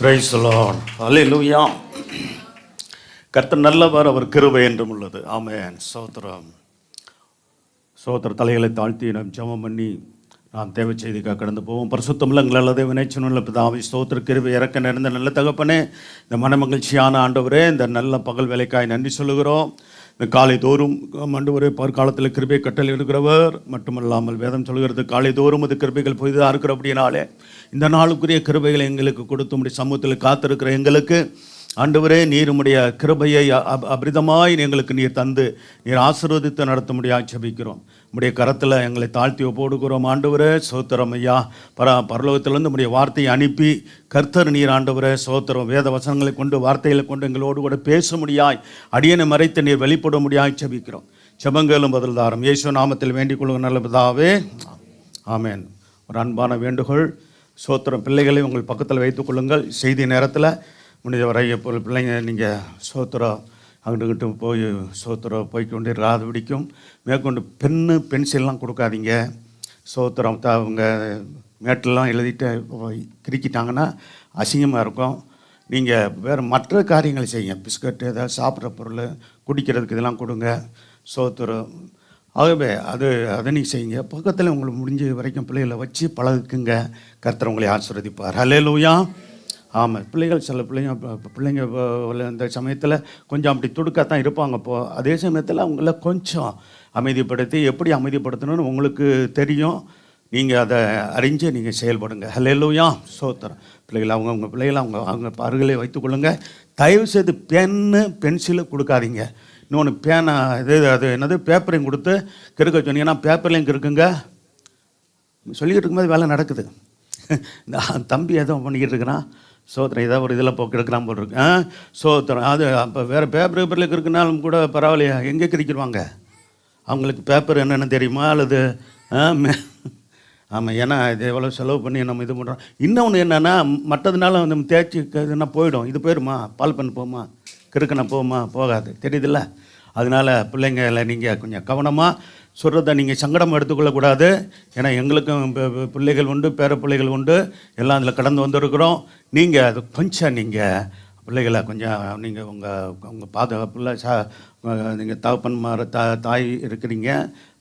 Praise the Lord. ஹல்லேலூயா. கர்த்தர் நல்லவர், அவர் கிருபை என்றும் உள்ளது. ஆமென். ஸ்தோத்திரம். தலைகளை தாழ்த்தி நாம் ஜெபம் பண்ணி நாம் தேவ செய்திக்காக கடந்து போவோம். பரிசுத்தமுள்ள நல்ல தேவனே, சின்ன பிதாவே, ஸ்தோத்திர கிருபை இறக்க நிறைந்த நல்ல தகப்பனே, இந்த மனமகிழ்ச்சியான ஆண்டவரே, இந்த நல்ல பகல் வேலைக்காய் நன்றி சொல்லுகிறோம். இந்த காலை தோறும் ஆண்டவரே காலத்தில் கிருபை கட்டளை இருக்கிறவர் மட்டுமல்லாமல் வேதம் சொல்கிறது, காலை தோறும் அது கிருபைகள் புதிதாக இருக்கிற அப்படினாலே இந்த நாளுக்குரிய கிருபைகளை எங்களுக்கு கொடுத்து உடைய சமூகத்தில் காத்திருக்கிற எங்களுக்கு ஆண்டவரே, நீர் உம்முடைய கிருபையை அபிரிதமாய் எங்களுக்கு நீர் தந்து நீர் ஆசீர்வதித்து நடத்த முடியாது ஜெபிக்கிறோம். உம்முடைய கரத்தில் எங்களை தாழ்த்தி ஒப்புக்கொடுக்கிறோம். ஆண்டவரே ஸ்தோத்திரம் ஐயா. பரலோகத்திலிருந்து உம்முடைய வார்த்தையை அனுப்பி கர்த்தர் நீர் ஆண்டவரே ஸ்தோத்திரம் வேத வசனங்களை கொண்டு வார்த்தைகளை கொண்டு எங்களோடு கூட பேச முடியாய், அடியனை மறைத்து நீர் வெளிப்பட முடியாய் ஜெபிக்கிறோம். ஜெபங்களும் பதில் தாரும் இயேசு நாமத்தில் வேண்டிக் கொள்ளுங்க நல்ல பிதாவே, ஆமென். ஒரு அன்பான வேண்டுகோள், ஸ்தோத்திரம் பிள்ளைகளை உங்கள் பக்கத்தில் வைத்துக் கொள்ளுங்கள். செய்தி நேரத்தில் முடிஞ்சவரை எப்பொழுது பிள்ளைங்க நீங்கள் சோத்திரம் அங்கிட்டு போய் சோத்திரம் போய்க்கொண்டு இராது பிடிக்கும். மேற்கொண்டு பென்சில்லாம் கொடுக்காதீங்க. சோத்திரம் அவங்க மேட்டெல்லாம் எழுதிட்டு கிரிக்கிட்டாங்கன்னா அசிங்கமாக இருக்கும். நீங்கள் வேறு மற்ற காரியங்களை செய்யுங்க. பிஸ்கட்டு, ஏதாவது சாப்பிட்ற பொருள், குடிக்கிறதுக்கு இதெல்லாம் கொடுங்க. சோத்திரம் ஆகவே அதை நீங்கள் செய்யுங்க. பக்கத்தில் உங்களுக்கு முடிஞ்ச வரைக்கும் பிள்ளைகளை வச்சு பழகுக்குங்க. கர்த்தர் உங்களை ஆசீர்வதிப்பார். ஹல்லேலூயா. ஆமாம், சில பிள்ளைங்க இந்த சமயத்தில் கொஞ்சம் அப்படி துடுக்காத்தான் இருப்பாங்க. இப்போது அதே சமயத்தில் அவங்கள கொஞ்சம் அமைதிப்படுத்தி எப்படி அமைதிப்படுத்தணும்னு உங்களுக்கு தெரியும். நீங்கள் அதை அறிஞ்சு நீங்கள் செயல்படுங்க. ஹல்லேலூயா. ஸ்தோத்திரம். பிள்ளைகளை அவங்க பிள்ளைகளை அவங்க அருகிலே வைத்துக்கொள்ளுங்க. தயவுசெய்து பென்சிலு கொடுக்காதீங்க. இன்னொன்று பேனா அது என்னது பேப்பரையும் கொடுத்து கிறுக்க சொன்னீங்கன்னா பேப்பர்லையும் கிறுக்குங்க. சொல்லிக்கிட்டு இருக்கும்போது வேலை நடக்குது. இந்த தம்பி ஏதோ பண்ணிக்கிட்டு இருக்கிறான். சோத்திரம் ஏதாவது ஒரு இதில் கிடக்கிறான் போல் இருக்கு. சோத்திரம் அது அப்போ வேறு பேப்பரில் இருக்குனாலும் கூட பரவாயில்லையா, எங்கே கிரிக்கிடுவாங்க? அவங்களுக்கு பேப்பர் என்னென்னு தெரியுமா? அல்லது ஆமாம், ஏன்னா இது எவ்வளோ செலவு பண்ணி நம்ம இது பண்ணுறோம். இன்னொன்று என்னென்னா, மற்றதுனால நம்ம தேய்ச்சி இதுனா போயிடும். இது போயிடுமா? பால் பண்ண போமா, கிறுக்கணா போமா? போகாது. தெரியுதுல்ல? அதனால் பிள்ளைங்களை நீங்கள் கொஞ்சம் கவனமாக சொல்கிறத நீங்கள் சங்கடம் எடுத்துக்கொள்ளக்கூடாது. ஏன்னா எங்களுக்கும் பிள்ளைகள் உண்டு, பேர பிள்ளைகள் உண்டு, எல்லாம் அதில் கடந்து வந்திருக்கிறோம். நீங்கள் அது கொஞ்சம் நீங்கள் பிள்ளைகளை கொஞ்சம் நீங்கள் உங்கள் பாதுகாப்பில் நீங்கள் தகப்பன்மார் தாய் இருக்கிறீங்க,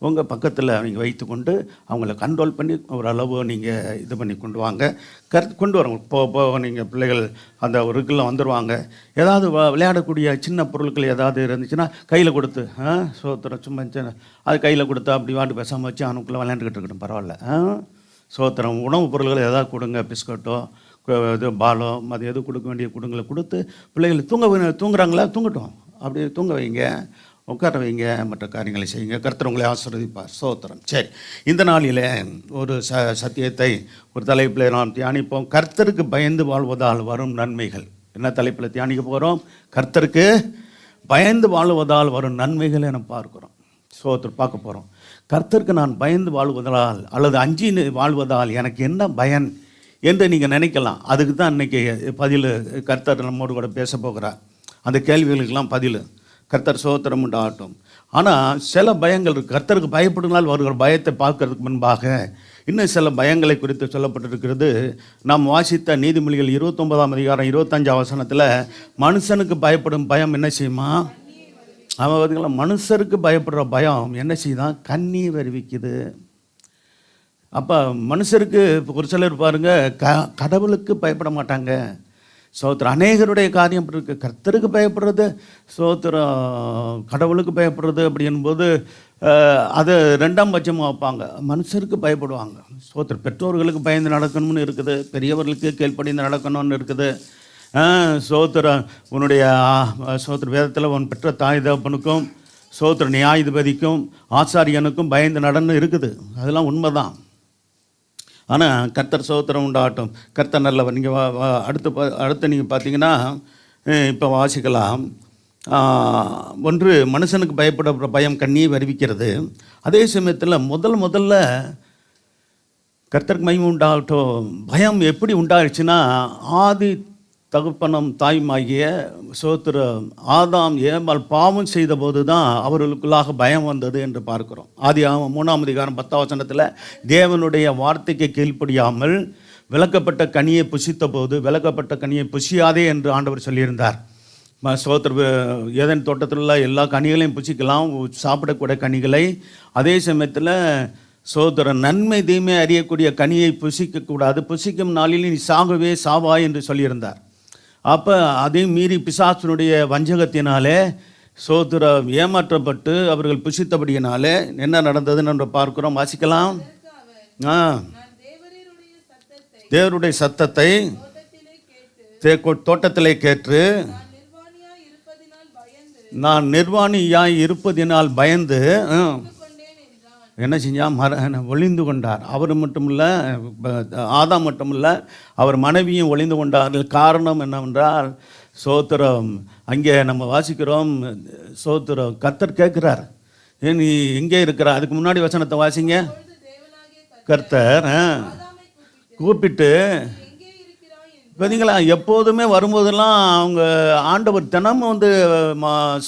உங்கள் பக்கத்தில் நீங்கள் வைத்து கொண்டு அவங்கள கண்ட்ரோல் பண்ணி ஓரளவு நீங்கள் இது பண்ணி கொண்டு வாங்க. கொண்டு வரங்க. போக நீங்கள் பிள்ளைகள் அந்த ஒரு இதுக்குள்ள வந்துடுவாங்க. ஏதாவது விளையாடக்கூடிய சின்ன பொருட்கள் ஏதாவது இருந்துச்சுன்னா கையில் கொடுத்து சோத்திரம் சும்மா அது கையில் கொடுத்து அப்படி வாண்டு பேசாமல் வச்சு அவனுக்குள்ளே விளையாண்டுக்கிட்டு இருக்கட்டும், பரவாயில்ல. சோத்திரம் உணவுப் பொருட்கள் ஏதாவது கொடுங்க. பிஸ்கட்டோ இது பாலோ அது எது கொடுக்க வேண்டிய கொடுங்களை கொடுத்து பிள்ளைகளை தூங்குறாங்களா, தூங்கட்டும். அப்படி தூங்க வைங்க, உட்கார வைங்க, மற்ற காரியங்களை செய்யுங்க. கர்த்தர் உங்களை ஆசீர்வதிப்பார். ஸ்தோத்திரம். சரி, இந்த நாளில் ஒரு சத்தியத்தை ஒரு தலைப்பில் நாம் தியானிப்போம். கர்த்தருக்கு பயந்து வாழ்வதால் வரும் நன்மைகள். என்ன தலைப்பில் தியானிக்க போகிறோம்? கர்த்தருக்கு பயந்து வாழ்வதால் வரும் நன்மைகளை நம்ம பார்க்குறோம். ஸ்தோத்திரம் பார்க்க போகிறோம். கர்த்தருக்கு நான் பயந்து வாழ்வதால் அல்லது அஞ்சி வாழ்வதால் எனக்கு என்ன பயன் என்று நீங்கள் நினைக்கலாம். அதுக்கு தான் இன்றைக்கி பதில் கர்த்தர் நம்மோடு கூட பேச போகிறார். அந்த கேள்விகளுக்கெல்லாம் பதில் கர்த்தர் ஸ்தோத்திரம் உண்டாகட்டும். ஆனால் சில பயங்கள் இருக்குது. கர்த்தருக்கு பயப்படுங்களால் வருகிற பயத்தை பார்க்கறதுக்கு முன்பாக இன்னும் சில பயங்களை குறித்து சொல்லப்பட்டிருக்கிறது. நாம் வாசித்த நீதிமொழிகள் 29ஆம் அதிகாரம் 25ஆம் வசனத்தில் மனுஷனுக்கு பயப்படும் பயம் என்ன செய்யுமா? அவன் பார்த்தீங்களா, மனுஷருக்கு பயப்படுற பயம் என்ன செய்யுதான்? கண்ணீர் வருவிக்குது. அப்போ மனுஷருக்கு ஒரு சிலர் பாருங்கள் கடவுளுக்கு பயப்பட மாட்டாங்க. சோத்திரம் அநேகருடைய காரியம் இருக்குது. கர்த்தருக்கு பயப்படுறது, சோத்திரம் கடவுளுக்கு பயப்படுறது அப்படின்போது அதை ரெண்டாம் பட்சமாக வைப்பாங்க. மனுஷருக்கு பயப்படுவாங்க. சோத்திரம் பெற்றோர்களுக்கு பயந்து நடக்கணும்னு இருக்குது, பெரியவர்களுக்கு கீழ்ப்படிந்து நடக்கணும்னு இருக்குது. சோத்திரம் உன்னுடைய சோத்திர வேதத்தில் உன் பெற்ற தாய் தகப்பனுக்கும் சோத்திர நியாயாதிபதிக்கும் ஆசாரியனுக்கும் பயந்து நடன்னு இருக்குது. அதெல்லாம் உண்மைதான். ஆனால் கர்த்தர் ஸ்தோத்திரம் உண்டாகட்டும். கர்த்தர் நல்லவர். நீங்கள் அடுத்து நீங்கள் பார்த்தீங்கன்னா இப்போ வாசிக்கலாம். ஒன்று, மனுஷனுக்கு பயப்படுற பயம் கண்ணியை வருவிக்கிறது. அதே சமயத்தில் முதல்ல கர்த்தருக்கு மகிமை உண்டாகட்டும். பயம் எப்படி உண்டாகிடுச்சுன்னா, ஆதி தகப்பனும் தாயுமாகிய சோத்திர ஆதாம் ஏமால் பாவம் செய்த போது தான் அவர்களுக்குள்ளாக பயம் வந்தது என்று பார்க்கிறோம். ஆதி 3ஆம் அதிகாரம் 10ஆம் வசனத்தில் தேவனுடைய வார்த்தைக்கு கீழ்ப்படியாமல் விளக்கப்பட்ட கனியை புசித்த போது விளக்கப்பட்ட கனியை புசியாதே என்று ஆண்டவர் சொல்லியிருந்தார். சோத்திர ஏதேன் தோட்டத்தில் உள்ள எல்லா கனிகளையும் புசிக்கலாம், சாப்பிடக்கூடிய கனிகளை. அதே சமயத்தில் சோதர நன்மை தீமை அறியக்கூடிய கனியை புசிக்கக்கூடாது, புசிக்கும் நாளில் நீ சாகவே சாவாய் என்று சொல்லியிருந்தார். அப்போ அதையும் மீறி பிசாசனுடைய வஞ்சகத்தினாலே சோதரம் ஏமாற்றப்பட்டு அவர்கள் புசித்தபடியினாலே என்ன நடந்ததுன்னு நம்ம பார்க்கிறோம். வாசிக்கலாம். தேவருடைய சத்தத்தை தோட்டத்திலே கேட்டு நான் நிர்வாணியாய் இருப்பதினால் பயந்து என்ன செஞ்சால் ஒளிந்து கொண்டார். அவர் மட்டும் இல்லை, ஆதாம் மட்டும் இல்லை, அவர் மனைவியும் ஒளிந்து கொண்டார்கள். காரணம் என்னவென்றால் சோத்திரம் அங்கே நம்ம வாசிக்கிறோம். சோத்திரம் கர்த்தர் கேட்குறார், ஏன் நீ எங்கே இருக்கிற? அதுக்கு முன்னாடி வசனத்தை வாசிங்க. கர்த்தர் கூப்பிட்டு பார்த்தீங்களா, எப்போதுமே வரும்போதெல்லாம் அவங்க ஆண்டவர் தினமும் வந்து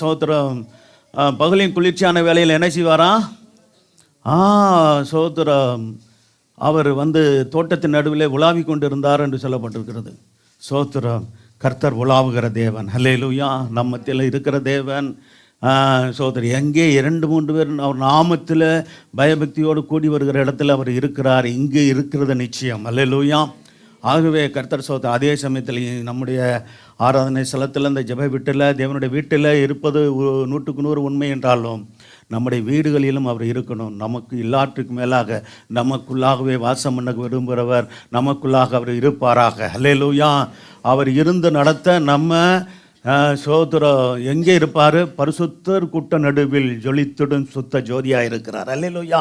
சோத்திரம் பகலின் குளிர்ச்சியான வேலையில் என்ன செய்வாராம்? சோத்திரம் அவர் வந்து தோட்டத்தின் நடுவில் உலாவி கொண்டு இருந்தார் என்று சொல்லப்பட்டிருக்கிறது. சோத்திரம் கர்த்தர் உலாவுகிற தேவன். ஹல்லேலூயா. நம்ம மத்தியில் இருக்கிற தேவன். சோதரி எங்கே 2-3 பேர் அவர் நாமத்தில் பயபக்தியோடு கூடி வருகிற இடத்துல அவர் இருக்கிறார். இங்கே இருக்கிறது நிச்சயம். ஹல்லேலூயா. ஆகவே கர்த்தர் சோதர் அதே சமயத்தில் நம்முடைய ஆராதனை ஸ்தலத்தில் இந்த ஜெப வீட்டில் தேவனுடைய வீட்டில் இருப்பது 100க்கு 100 உண்மை என்றாலும் நம்முடைய வீடுகளிலும் அவர் இருக்கணும். நமக்கு எல்லாற்றுக்கு மேலாக நமக்குள்ளாகவே வாசம் பண்ண விரும்புகிறவர் நமக்குள்ளாக அவர் இருப்பாராக. ஹல்லேலூயா. அவர் இருந்து நடத்த நம்ம சோதரம் எங்கே இருப்பார்? பரிசுத்தர் கூட்ட நடுவில் ஜொலித்துடன் சுத்த ஜோதியாக இருக்கிறார். ஹல்லேலூயா.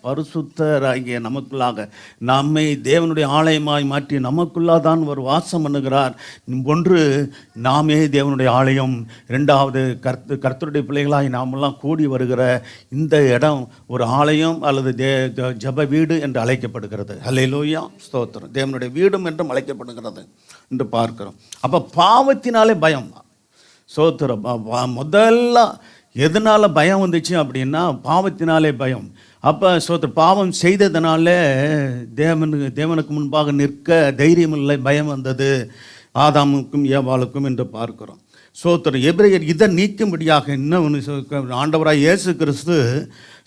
பரிசுத்தராகிய நமக்குள்ளாக நம்மை தேவனுடைய ஆலயமாய் மாற்றி நமக்குள்ளாதான் ஒரு வாசம் பண்ணுகிறார். ஒன்று, நாமே தேவனுடைய ஆலயம். 2வது, கர்த்தருடைய பிள்ளைகளாய் நாமெல்லாம் கூடி வருகிற இந்த இடம் ஒரு ஆலயம் அல்லது ஜெப வீடு என்று அழைக்கப்படுகிறது. ஹல்லேலூயா. ஸ்தோத்திரம். தேவனுடைய வீடும் என்றும் அழைக்கப்படுகிறது என்று பார்க்கிறோம். அப்போ பாவத்தினாலே பயம். ஸ்தோத்திரம். முதல்ல எதனால் பயம் வந்துச்சு அப்படின்னா பாவத்தினாலே பயம். அப்போ சோத்திரம் பாவம் செய்ததுனால தேவனுக்கு முன்பாக நிற்க தைரியம் இல்லை, பயம் வந்தது ஆதாமுக்கும் ஏவாளுக்கும் என்று பார்க்கிறோம். சோத்திரம். எபிரேயர் இதை நீக்கும்படியாக இன்னும் ஆண்டவராக இயேசு கிறிஸ்து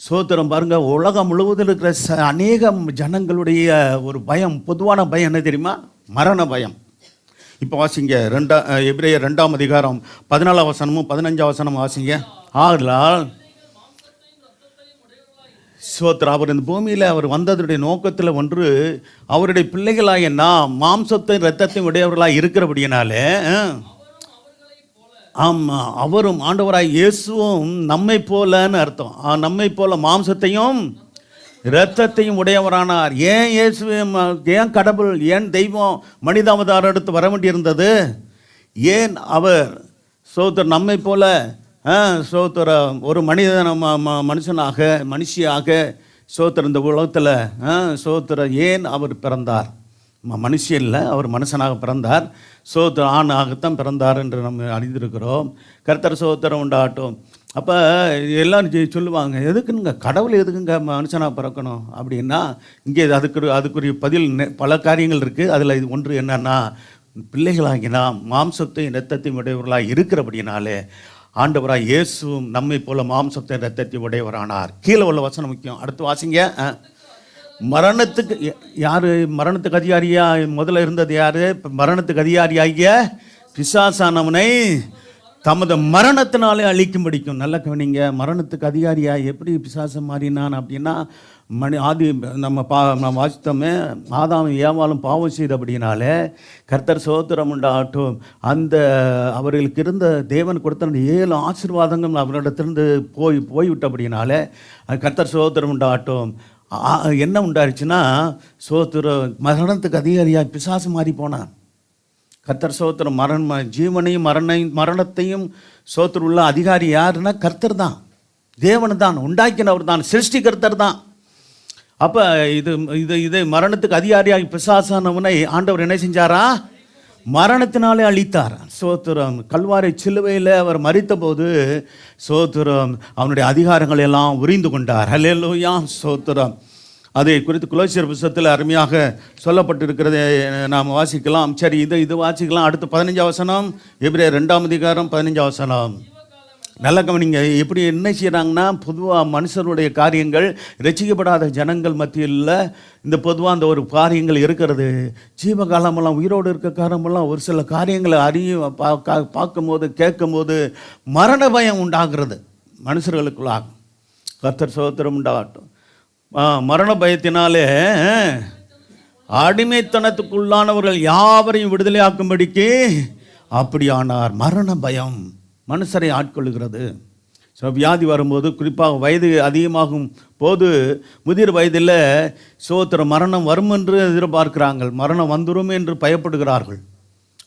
சோத்திரம் பாருங்க, உலகம் முழுவதும் இருக்கிற அநேக ஜனங்களுடைய ஒரு பயம், பொதுவான பயம் என்ன தெரியுமா? மரண பயம். இப்போ வாசிங்க எபிரேயர் 2ஆம் அதிகாரம் 14ஆம் வசனமும் 15ஆம் வசனமும் வாசிங்க. ஆகலால் சோத்திரம் அவர் இந்த பூமியில் அவர் வந்ததுடைய நோக்கத்தில் ஒன்று, அவருடைய பிள்ளைகளாக நாம் மாம்சத்தையும் இரத்தத்தையும் உடையவர்களாக இருக்கிறபடியினாலே ஆமாம் அவரும் ஆண்டவராய் இயேசுவும் நம்மை போலன்னு அர்த்தம். நம்மை போல மாம்சத்தையும் இரத்தத்தையும் உடையவரானார். ஏன் இயேசுவும், ஏன் கடவுள், ஏன் தெய்வம் மனிதாவதாரம் எடுத்து வர வேண்டியிருந்தது? ஏன் அவர் சோத்திரம் நம்மை போல சோத்திரம் ஒரு மனுஷனாக மனுஷியாக சோத்திரம் இந்த உலகத்தில் சோத்திரம் ஏன் அவர் பிறந்தார்? மனுஷியில் அவர் மனுஷனாக பிறந்தார். சோத்திரம் ஆணாகத்தான் பிறந்தார் என்று நம்ம அறிந்திருக்கிறோம். கர்த்தர் சோத்திரம் உண்டாகட்டும். அப்போ எல்லோரும் சொல்லுவாங்க, எதுக்குங்க கடவுள் எதுக்குங்க மனுஷனாக பிறக்கணும் அப்படின்னா, இங்கே அதுக்குரிய பதில் பல காரியங்கள் இருக்குது. அதில் இது ஒன்று என்னன்னா, பிள்ளைகளாகினா மாம்சத்தையும் இரத்தத்தையும் உடையவர்களாக இருக்கிறபடினாலே ஆண்டவராக இயேசுவும் நம்மை போல மாம்சத்தை இரத்தத்தை உடையவரானார். கீழே உள்ள வசனம் முக்கியம். அடுத்து வாசிங்க. மரணத்துக்கு யார்? மரணத்துக்கு அதிகாரியா முதல்ல இருந்தது யார்? மரணத்துக்கு அதிகாரியாகிய பிசாசானவனை தமது மரணத்தினாலே அழிக்கும்படிக்கும். நல்ல கவனிங்க. மரணத்துக்கு அதிகாரியாக எப்படி பிசாசம் மாறினான் அப்படின்னா, நம்ம வாசித்தோமே, ஆதாம் ஏவாளும் பாவம் செய்தபடினாலே கர்த்தர் சோத்திரம் உண்டாகட்டும், அந்த அவர்களுக்கு இருந்த தேவன் கொடுத்த 7 ஆசீர்வாதங்கள் அவரிடத்திலிருந்து போய்விட்டபடினாலே கர்த்தர் சோத்திரம் உண்டாகட்டும். என்ன உண்டாயிருச்சுன்னா, சோத்திரம் மரணத்துக்கு அதிகாரியாக பிசாசு மாறி போனான். கர்த்தர் சோத்திரம் ஜீவனையும் மரணத்தையும் சோத்திரம் உள்ள அதிகாரி யாருன்னா கர்த்தர் தான், தேவன் தான், உண்டாக்கினவர் தான், சிருஷ்டி கர்த்தர் தான். அப்போ இது மரணத்துக்கு அதிகாரியாகி பிசாசானவனை ஆண்டவர் என்ன செஞ்சாரா? மரணத்தினாலே அழித்தார். சோத்திரம். கல்வாரி சிலுவையில் அவர் மரித்த போது சோத்திரம் அவனுடைய அதிகாரங்கள் எல்லாம் உரிந்து கொண்டார். ஹல்லேலூயா. சோத்திரம். அதை குறித்து கொலோசியர் புத்தகத்தில் அருமையாக சொல்லப்பட்டிருக்கிறதை நாம் வாசிக்கலாம். சரி, இது வாசிக்கலாம். அடுத்து 15 வசனம், எபிரேயர் 2ஆம் அதிகாரம் 15 வசனம். நல்ல கவனிங்க. எப்படி என்ன செய்கிறாங்கன்னா, பொதுவாக மனுஷருடைய காரியங்கள், ரட்சிக்கப்படாத ஜனங்கள் மத்தியில் இந்த பொதுவாக அந்த ஒரு காரியங்கள் இருக்கிறது. ஜீவகாலமெல்லாம் உயிரோடு இருக்க காலமெல்லாம் ஒரு சில காரியங்களை பார்க்கும்போது கேட்கும்போது மரண பயம் உண்டாகிறது மனுஷர்களுக்குள்ளாகும். கர்த்தர் சோத்திரம் உண்டாகட்டும். மரண பயத்தினாலே அடிமைத்தனத்துக்குள்ளானவர்கள் யாவரையும் விடுதலையாக்கும்படிக்கு அப்படியானார். மரண பயம் மனுஷரை ஆட்கொள்கிறது. வியாதி வரும்போது, குறிப்பாக வயது அதிகமாகும் போது, முதிர் வயதில் மரணம் வரும் என்று எதிர்பார்க்கிறாங்க. மரணம் வந்துடும் என்று பயப்படுகிறார்கள்.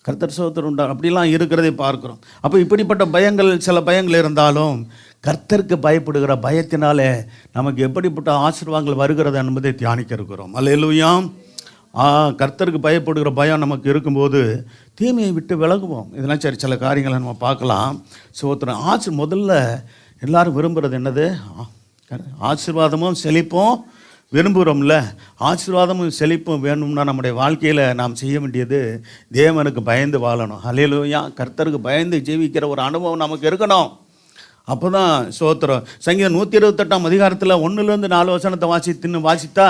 கர்த்தர் சோத்திரம் உண்டா அப்படிலாம் இருக்கிறதை பார்க்குறோம். அப்போ இப்படிப்பட்ட பயங்கள், சில பயங்கள் இருந்தாலும் கர்த்தருக்கு பயப்படுகிற பயத்தினாலே நமக்கு எப்படிப்பட்ட ஆசீர்வாதங்கள் வருகிறது என்பதை தியானிக்க இருக்கிறோம். அல்லேலூயா. கர்த்தருக்கு பயப்படுகிற பயம் நமக்கு இருக்கும்போது தீமையை விட்டு விலகுவோம். இதெல்லாம் சரி, சில காரியங்களை நம்ம பார்க்கலாம். சோத்திரம். முதல்ல எல்லாரும் விரும்புகிறது என்னது? ஆசீர்வாதமும் செழிப்பும் விரும்புகிறோம்ல. ஆசீர்வாதமும் செழிப்பும் வேணும்னா நம்முடைய வாழ்க்கையில் நாம் செய்ய வேண்டியது தேவனுக்கு பயந்து வாழணும். அல்லேலூயா. கர்த்தருக்கு பயந்து ஜீவிக்கிற ஒரு அனுபவம் நமக்கு இருக்கணும். அப்போ தான் சோத்திரம். சங்கீதம் 128ஆம் அதிகாரத்தில் 1-4 வசனத்தை வாசித்தா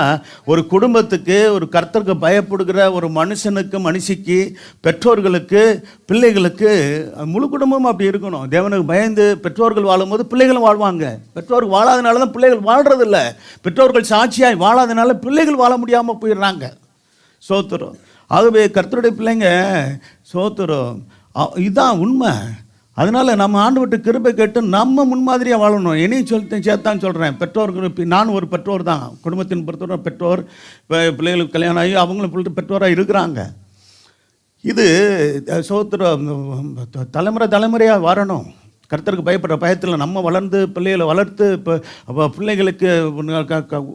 ஒரு குடும்பத்துக்கு, ஒரு கர்த்தருக்கு பயப்படுகிற ஒரு மனுஷனுக்கு, மனுஷிக்கு, பெற்றோர்களுக்கு, பிள்ளைகளுக்கு, முழு குடும்பமும் அப்படி இருக்கணும். தேவனுக்கு பயந்து பெற்றோர்கள் வாழும்போது பிள்ளைகளும் வாழ்வாங்க. பெற்றோர்கள் வாழாதனால தான் பிள்ளைகள் வாழ்கிறதில்ல. பெற்றோர்கள் சாட்சியாய் வாழாதனால பிள்ளைகள் வாழ முடியாமல் போயிடுறாங்க. சோத்திரம். ஆகவே கர்த்தருடைய பிள்ளைங்க சோத்திரம். இதுதான் உண்மை. அதனால் நம்ம ஆண்டவர்கிட்ட கிருபை கேட்டு நம்ம முன்மாதிரியாக வாழணும். என்னையும் சேர்த்தான் சொல்கிறேன். பெற்றோர்கள், நான் ஒரு பெற்றோர் தான். குடும்பத்தின் பெற்றோர் பிள்ளைகளுக்கு கல்யாணம் ஆகி அவங்களும் பெற்றோராக இருக்கிறாங்க. இது சோத்திரம் தலைமுறையாக வரணும். கர்த்தருக்கு பயப்படுற பயத்தில் நம்ம வளர்ந்து பிள்ளைகளை வளர்த்து இப்போ பிள்ளைகளுக்கு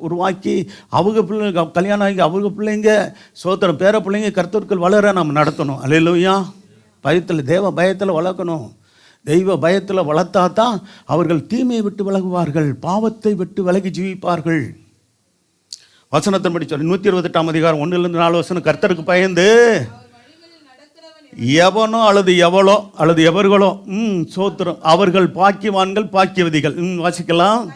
உருவாக்கி அவங்க பிள்ளைங்க கல்யாணம் ஆகி அவங்க பிள்ளைங்க சோத்திரம் பேர பிள்ளைங்க கர்த்தர்கள் வளர நம்ம நடத்தணும். அல்லேலூயா. பயத்தில், தேவ பயத்தில் வளர்க்கணும். தெய்வ பயத்தில் வளர்த்தா தான் அவர்கள் தீமையை விட்டு விலகுவார்கள், பாவத்தை விட்டு விலகி ஜீவிப்பார்கள். வசனத்தின்படி சொல்லி 128ஆம் அதிகாரம் 1-4 வசனம். கர்த்தருக்கு பயந்து எவனோ அல்லது எவளோ அல்லது எவர்களோ சோத்திரம் அவர்கள் பாக்கியவான்கள், பாக்கியவதிகள். வாசிக்கலாம்.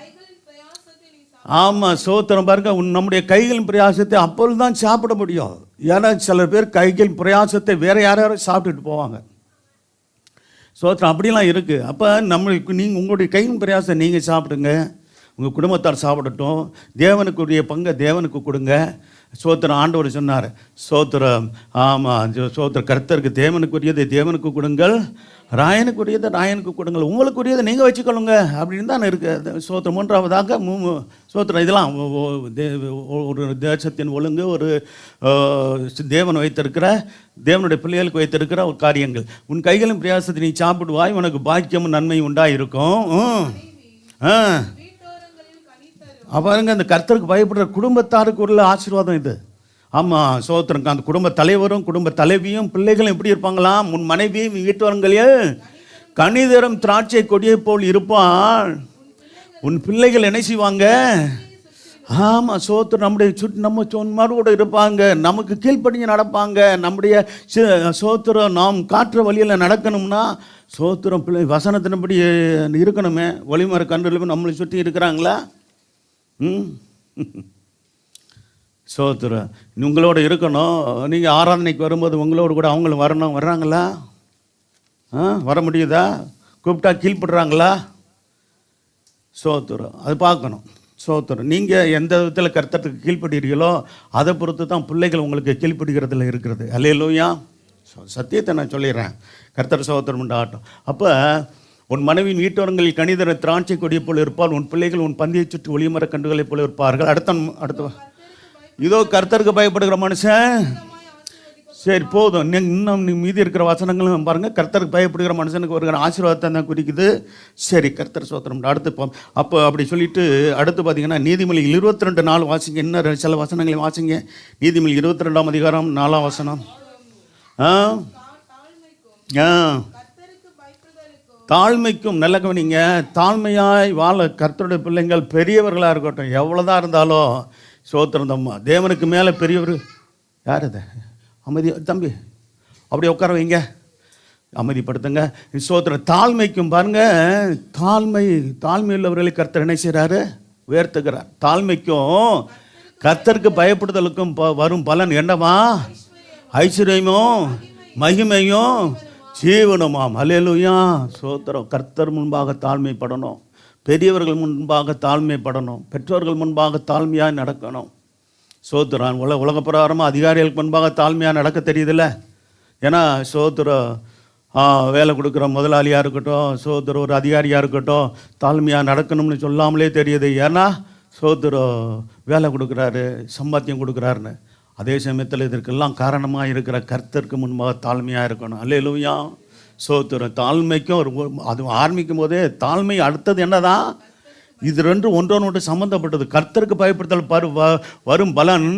ஆமாம், சோத்திரம் பாருங்க. நம்முடைய கைகளின் பிரயாசத்தை அப்பொழுது தான் சாப்பிட முடியும். ஏன்னா சில பேர் கைகளின் பிரயாசத்தை வேற யாரும் சாப்பிட்டுட்டு போவாங்க. சோத்திரம். அப்படிலாம் இருக்குது. அப்போ நம்மளுக்கு உங்களுடைய கையின் பிரயாசம் நீங்கள் சாப்பிடுங்க, உங்கள் குடும்பத்தார் சாப்பிடட்டும். தேவனுக்குரிய பங்கை தேவனுக்கு கொடுங்க. சோத்திரம். ஆண்டவர் சொன்னார் சோத்திரம். ஆமாம், சோத்திரம். கர்த்தருக்கு தேவனுக்குரியதை தேவனுக்கு கொடுங்கள், ராயனுக்குரியதை ராயனுக்கு கொடுங்கள், உங்களுக்குரியதை நீங்கள் வச்சுக்கொள்ளுங்க அப்படின்னு தான் இருக்குது. சோத்திரம். மூன்றாவதாக சோத்திரம். இதெல்லாம் ஒரு தேசத்தின் ஒழுங்கு, ஒரு தேவன் வைத்திருக்கிற, தேவனுடைய பிள்ளைகளுக்கு வைத்திருக்கிற ஒரு காரியங்கள். உன் கைகளும் பிரயாசத்தை நீ சாப்பிடுவாய், உனக்கு பாக்கியமும் நன்மை உண்டாயிருக்கும். பாருங்க, அந்த கர்த்தருக்கு பயப்படுற குடும்பத்தாருக்கு உள்ள ஆசீர்வாதம் இது. ஆமாம், சோத்திரம். அந்த குடும்ப தலைவரும் குடும்ப தலைவியும் பிள்ளைகளும் எப்படி இருப்பாங்களாம்? உன் மனைவியும் வீட்டுவரங்களையே கனிதரும் திராட்சை கொடியை போல் இருப்பாள். உன் பிள்ளைகள் என்ன செய்வாங்க? ஆமாம், சோத்திரம். நம்முடைய நம்ம சொன்மாரு கூட இருப்பாங்க, நமக்கு கீழ்ப்படிஞ்சு நடப்பாங்க. நம்முடைய சோத்திரம் நாம் காற்ற வழியில் நடக்கணும்னா சோத்திரம் பிள்ளை வசனத்தின்படி இருக்கணுமே. ஒளிமர கன்றுகளும் நம்மளை சுற்றி இருக்கிறாங்களா? சோத்திரம். உங்களோட இருக்கணும். நீங்கள் ஆராதனைக்கு வரும்போது உங்களோடு கூட அவங்களும் வரணும். வர்றாங்களா? வர முடியுதா? கூப்பிட்டா கீழ்ப்படுறாங்களா? சோத்திரம். அது பார்க்கணும். சோத்திரம். நீங்கள் எந்த விதத்தில் கர்த்தருக்கு கீழ்ப்படுகிறீர்களோ அதை பொறுத்து தான் பிள்ளைகள் உங்களுக்கு கீழ்ப்படுகிறதுல இருக்கிறது. அல்லேலூயா. சத்தியத்தை நான் சொல்லிடுறேன். கர்த்தர் சோத்திரம் உண்டாகட்டும். அப்போ உன் மனைவியின் வீட்டோரங்களில் கனிதர திராட்சை கொடியை போல் இருப்பால், உன் பிள்ளைகள் உன் பந்தியை சுற்றி ஒளிமர கன்றுகளைப் போல இருப்பார்கள். அடுத்த இதோ கர்த்தருக்கு பயப்படுகிற மனுஷன். சரி, போதும். இன்னும் மீதி இருக்கிற வசனங்களும் பாருங்கள். கர்த்தருக்கு பயப்படுகிற மனுஷனுக்கு வருகிற ஆசீர்வாதத்தை தான் குறிக்குது. சரி, கர்த்தர் சோத்திரம். அடுத்து அப்போ அப்படி சொல்லிட்டு அடுத்து பார்த்தீங்கன்னா நீதிமொழி 22:4 வாசிங்க. என்ன சில வசனங்களை வாசிங்க. நீதிமொழி 22ஆம் அதிகாரம் 4ஆம் வசனம். தாழ்மைக்கும். நல்ல கவனிங்க. தாழ்மையாய் வாழ கர்த்தருடைய பிள்ளைங்கள் பெரியவர்களாக இருக்கட்டும், எவ்வளோதான் இருந்தாலும் சோத்திரம் தம்மா. தேவனுக்கு மேலே பெரியவர் யார்? அது அமைதி தம்பி, அப்படியே உட்கார வைங்க, அமைதிப்படுத்துங்க. சோத்திரம். தாழ்மைக்கும் பாருங்க, தாழ்மை உள்ளவர்களை கர்த்தர் என்ன செய்கிறாரு? உயர்த்துகிறார். தாழ்மைக்கும் கர்த்தருக்கு பயப்படுதலுக்கும் வரும் பலன் என்னவா? ஐஸ்வர்யமும் மகிமையும் ஜீவனுமாம். அல்லேலூயா, சோத்திரம். கர்த்தர் முன்பாக தாழ்மைப்படணும், பெரியவர்கள் முன்பாக தாழ்மைப்படணும், பெற்றோர்கள் முன்பாக தாழ்மையாக நடக்கணும். சோத்திரம். உலக பிரகாரமாக அதிகாரிகளுக்கு முன்பாக தாழ்மையாக நடக்க தெரியுதில்ல? ஏன்னா சோத்திரம், வேலை கொடுக்குற முதலாளியாக இருக்கட்டும், சோத்திரம் ஒரு அதிகாரியாக இருக்கட்டும், தாழ்மையாக நடக்கணும்னு சொல்லாமலே தெரியுது. ஏன்னா சோத்திரம் வேலை கொடுக்குறாரு, சம்பாத்தியம் கொடுக்குறாருன்னு. அதே சமயத்தில் இதற்கெல்லாம் காரணமாக இருக்கிற கர்த்தருக்கு முன்பாக தாழ்மையாக இருக்கணும். அல்லேலூயா, சோத்திரம். தாழ்மைக்கும் அது ஆரம்பிக்கும் போதே தாழ்மை அடுத்தது என்னதான்? இது ரெண்டும் ஒன்றொன்று சம்மந்தப்பட்டது. கர்த்தருக்கு பயப்படுத்தல் வரும் பலன்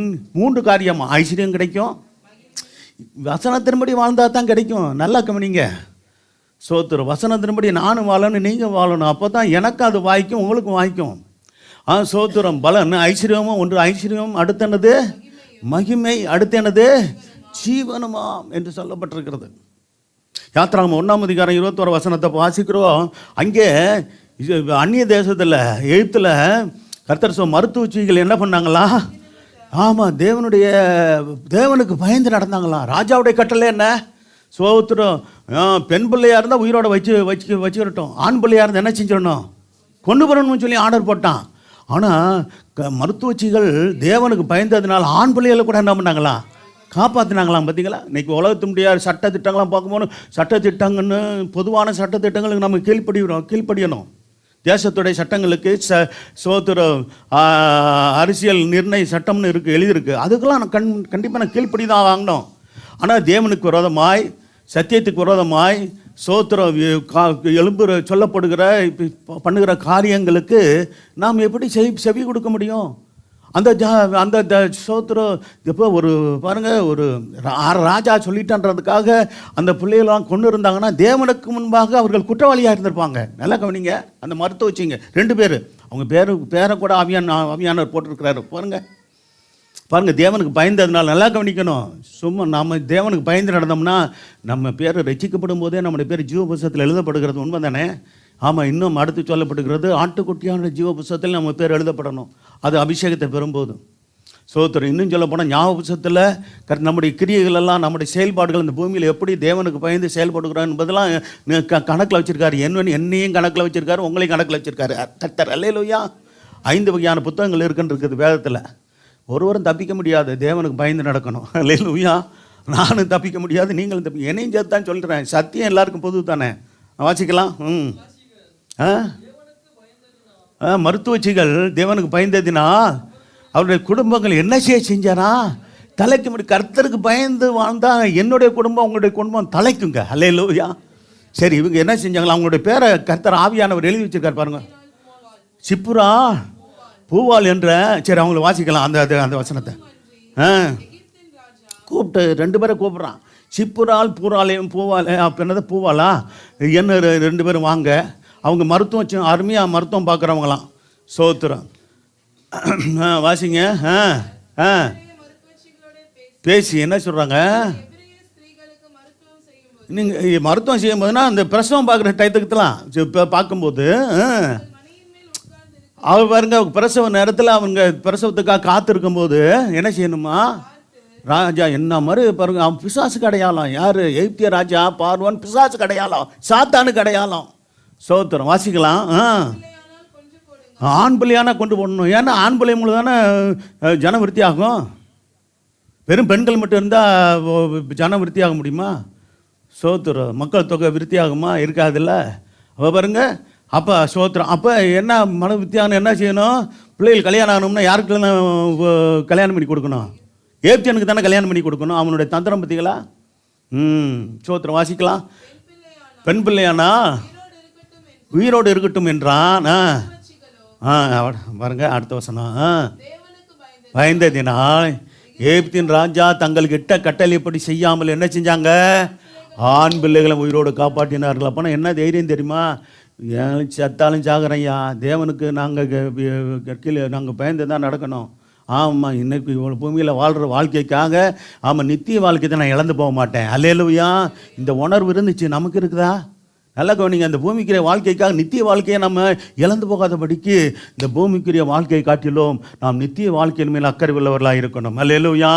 3 காரியம். ஐஸ்வர்யம் கிடைக்கும், வசனத்தின்படி வாழ்ந்தால் தான் கிடைக்கும். நல்லா கவனிங்க, சோத்திரம். வசனத்தின்படி நானும் வாழணும், நீங்கள் வாழணும். அப்போ தான் எனக்கு அது வாய்க்கும், உங்களுக்கும் வாய்க்கும். சோத்திரம். பலன் ஐஸ்வர்யமும் ஒன்று. ஐஸ்வர்யம் அடுத்தனது மகிமை, அடுத்தனது ஜீவனமாம் என்று சொல்லப்பட்டிருக்கிறது. யாத்திராகமம் 1ஆம் அதிகாரம் 21 வசனத்தை வாசிக்கிறோம். அங்கே அந்நிய தேசத்தில் எகிப்தில் கர்த்தர் மருத்துவச்சிகள் என்ன பண்ணாங்களா? ஆமாம், தேவனுக்கு பயந்து நடந்தாங்களாம். ராஜாவுடைய கட்டளை என்ன? சோத்திரம். பெண் பிள்ளையாக இருந்தால் உயிரோட வச்சுக்கிட்டோம், ஆண் பிள்ளையாக இருந்தால் என்ன செஞ்சிடணும்? கொண்டு வரணும்னு சொல்லி ஆர்டர் போட்டான். ஆனால் மருத்துவச்சிகள் தேவனுக்கு பயந்ததுனால ஆண் பிள்ளைகளை கூட என்ன பண்ணாங்களா? காப்பாற்றினாங்களாம். பார்த்தீங்களா? இன்றைக்கி உலகத்தினுடைய சட்ட திட்டங்கள்லாம் பார்க்கும்போது, சட்டத்திட்டங்கன்னு பொதுவான சட்டத்திட்டங்களுக்கு நம்ம கீழ்ப்படியணும். தேசத்துடைய சட்டங்களுக்கு சோத்திரம் அரசியல் நிர்ணய சட்டம்னு எழுதியிருக்கு. அதுக்கெல்லாம் நான் கண்டிப்பாக நான் கீழ்ப்படி தான் வாங்கினோம். ஆனால் தேவனுக்கு விரோதமாய், சத்தியத்துக்கு விரோதமாய் சோத்திரம் சொல்லப்படுகிற பண்ணுகிற காரியங்களுக்கு நாம் எப்படி செவி கொடுக்க முடியும்? அந்த சோத்திரம். இப்போ ஒரு பாருங்கள், ஒரு ராஜா சொல்லிட்டான்றதுக்காக அந்த பிள்ளைகளாம் கொண்டு இருந்தாங்கன்னா தேவனுக்கு முன்பாக அவர்கள் குற்றவாளியாக இருந்திருப்பாங்க. நல்லா கவனிங்க. அந்த மருத்துவ வச்சிங்க 2 பேர், அவங்க பேரை கூட ஆவியானவர் போட்டிருக்கிறாரு. பாருங்கள், தேவனுக்கு பயந்ததுனால. நல்லா கவனிக்கணும். சும்மா நாம் தேவனுக்கு பயந்து நடந்தோம்னா நம்ம பேர் ரட்சிக்கப்படும் போதே நம்முடைய பேர் ஜீவ புஸ்தகத்தில் எழுதப்படுகிறது. உண்மை தானே? ஆமாம். இன்னும் அடுத்து சொல்லப்படுகிறது, ஆட்டுக்குட்டியான ஜீவ புஸ்தகத்தில் நம்ம பேர் எழுதப்படணும். அது அபிஷேகத்தை பெறும்போது. சோத்திரம். இன்னும் சொல்ல போனால் ஞாபக புஸ்தகத்தில் நம்முடைய கிரியைகள் எல்லாம், நம்முடைய செயல்பாடுகள் இந்த பூமியில் எப்படி தேவனுக்கு பயந்து செயல்படுகிறோம் என்பதெல்லாம் கணக்கில் வச்சுருக்காரு. என்னையும் கணக்கில் வச்சுருக்காரு, உங்களையும் கணக்கில் வச்சுருக்காரு கர்த்தர். அல்லேலூயா. 5 வகையான புத்தகங்கள் இருக்குது வேதத்தில். ஒருவரும் தப்பிக்க முடியாது. தேவனுக்கு பயந்து நடக்கணும். அல்லேலூயா. நானும் தப்பிக்க முடியாது, நீங்களும் தப்பிக்க. என்னையும் சேர்த்து தான் சொல்கிறேன். சத்தியம் எல்லாருக்கும் பொது தானே. வாசிக்கலாம். மருத்துவச்சிகள் தேவனுக்கு பயந்ததினால் அவருடைய குடும்பங்கள் என்ன செஞ்சாரா? தலைக்கு முடி. கர்த்தருக்கு பயந்து வாழ்ந்தா என்னுடைய குடும்பம், உங்களுடைய குடும்பம் தலைக்குங்க. அல்லேலூயா. சரி, இவங்க என்ன செஞ்சாங்களா? அவங்களுடைய பேரை கர்த்தர் ஆவியானவர் எழுதி வச்சிருக்காரு பாருங்க. சிப்புரா பூவால் என்ற. சரி, அவங்கள வாசிக்கலாம் அந்த வசனத்தை. கூப்பிட்டு 2 பேரை கூப்பிட்றான். சிப்புரால் பூராலையும் என்னது பூவாலா என்ன 2 பேரும் வாங்க. அவங்க மருத்துவம் அருமையாக மருத்துவம் பார்க்குறவங்களாம். சோத்திரம். வாசிங்க. பேசி என்ன சொல்கிறாங்க? நீங்கள் மருத்துவம் செய்யும் போதுனா அந்த பிரசவம் பார்க்குற டயத்துக்குலாம் இப்போ பார்க்கும்போது அவர் பாருங்க, பிரசவ நேரத்தில் அவங்க பிரசவத்துக்காக காத்திருக்கும்போது என்ன செய்யணுமா? ராஜா என்ன மாதிரி பாருங்க, அவன் பிசாசுக்கு அடையாளம். யார்? எகிப்திய ராஜா பார்வோன் பிசாசுக்கு அடையாளம், சாத்தானுக்கு அடையாளம். சோத்திரம். வாசிக்கலாம். ஆண் பிள்ளையானா கொண்டு போடணும். ஏன்னா ஆண் பிள்ளை மூலம் தானே ஜனம் விருத்தி ஆகும். வெறும் பெண்கள் மட்டும் இருந்தால் ஜனம் விருத்தி ஆக முடியுமா? சோத்திரம். மக்கள் தொகை விருத்தி ஆகுமா? இருக்காதுல்ல. அப்போ பாருங்க. அப்போ சோத்திரம். அப்போ என்ன மன வித்தியானம் என்ன செய்யணும்? பிள்ளைகள் கல்யாணம் ஆகணும்னா யாருக்கு கல்யாணம் பண்ணி கொடுக்கணும்? ஏப்தியனுக்கு தானே கல்யாணம் பண்ணி கொடுக்கணும். அவனுடைய தந்திரம் பற்றிகளா? சோத்திரம். வாசிக்கலாம். பெண் பிள்ளையானா உயிரோடு இருக்கட்டும் என்றான். பாருங்க அடுத்த வசனம். பயந்ததினால் ஏப்தின் ராஜா தங்களுக்கு இட்ட கட்டளைப்படி செய்யாமல் என்ன செஞ்சாங்க? ஆண் பிள்ளைகளை உயிரோடு காப்பாற்றினார்கள். அப்போனா என்ன தைரியம் தெரியுமா? சத்தாலும் சாகுறையா, தேவனுக்கு நாங்கள் கீழே நாங்கள் பயந்து தான் நடக்கணும். ஆமாம், இன்னைக்கு இவ்வளோ பூமியில் வாழ்கிற வாழ்க்கைக்காக ஆமாம் நித்திய வாழ்க்கையை நான் இழந்து போக மாட்டேன். அல்லேலூயா. இந்த உணர்வு இருந்துச்சு, நமக்கு இருக்குதா? நல்லா கவனிங்க. அந்த பூமிக்குரிய வாழ்க்கைக்காக நித்திய வாழ்க்கையை நம்ம இழந்து போகாதபடிக்கு இந்த பூமிக்குரிய வாழ்க்கையை காட்டிலும் நாம் நித்திய வாழ்க்கையின் மேல் அக்கறை உள்ளவர்களாக இருக்கணும். அல்லேலூயா.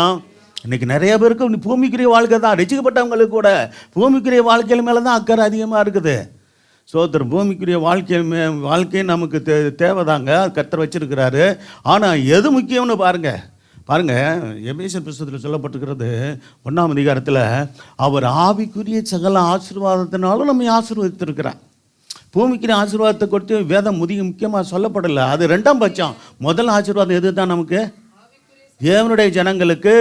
இன்றைக்கி நிறைய பேருக்கு பூமிக்குரிய வாழ்க்கை தான், ரசிக்கப்பட்டவங்களுக்கு கூட பூமிக்குரிய வாழ்க்கையில் மேலே தான் அக்கறை அதிகமாக இருக்குது. சோத்திரம். பூமிக்குரிய வாழ்க்கை நமக்கு தேவைதாங்க, கர்த்தர் வச்சிருக்கிறாரு. ஆனால் எது முக்கியம்னு பாருங்கள் எபேசியர் புத்தகத்தில் சொல்லப்பட்டிருக்கிறது 1ஆம் அதிகாரத்தில், அவர் ஆவிக்குரிய சகல ஆசீர்வாதத்தினாலும் நம்மை ஆசீர்வதித்திருக்கிறார். பூமிக்குரிய ஆசீர்வாதத்தை கொடுத்து வேதம் முக்கியமாக சொல்லப்படலை, அது 2ஆம் பட்சம். முதல் ஆசீர்வாதம் எது தான்? நமக்கு தேவனுடைய ஜனங்களுக்கு,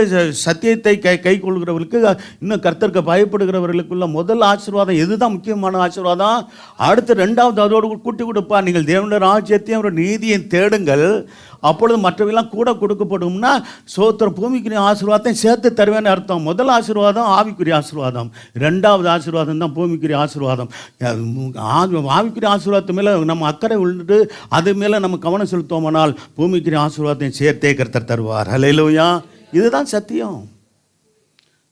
சத்தியத்தை கை கொள்கிறவர்களுக்கு, இன்னும் கர்த்தருக்கு பயப்படுகிறவர்களுக்குள்ள முதல் ஆசீர்வாதம் எதுதான்? முக்கியமான ஆசீர்வாதம். அடுத்து 2வது அதோடு கூட்டி கொடுப்பா, நீங்கள் தேவனுடைய ராஜ்யத்தையும் அவருடைய நீதியை தேடுங்கள், அப்பொழுது மற்றவெல்லாம் கூட கொடுக்கப்படும்னா சோத்திர பூமிக்குரிய ஆசீர்வாதத்தையும் சேர்த்து தருவேன்னு அர்த்தம். முதல் ஆசீர்வாதம் ஆவிக்குரிய ஆசீர்வாதம், 2வது ஆசீர்வாதம் தான் பூமிக்குரிய ஆசீர்வாதம். ஆவிக்குரிய ஆசீர்வாதத்து மேலே நம்ம அக்கறை விழுந்துட்டு அது மேலே நம்ம கவனம் செலுத்தோமானால் பூமிக்குரிய ஆசீர்வாதத்தையும் சேர்த்தே கர்த்தர் தருவார். அல்லேலூயா. இதுதான் சத்தியம்.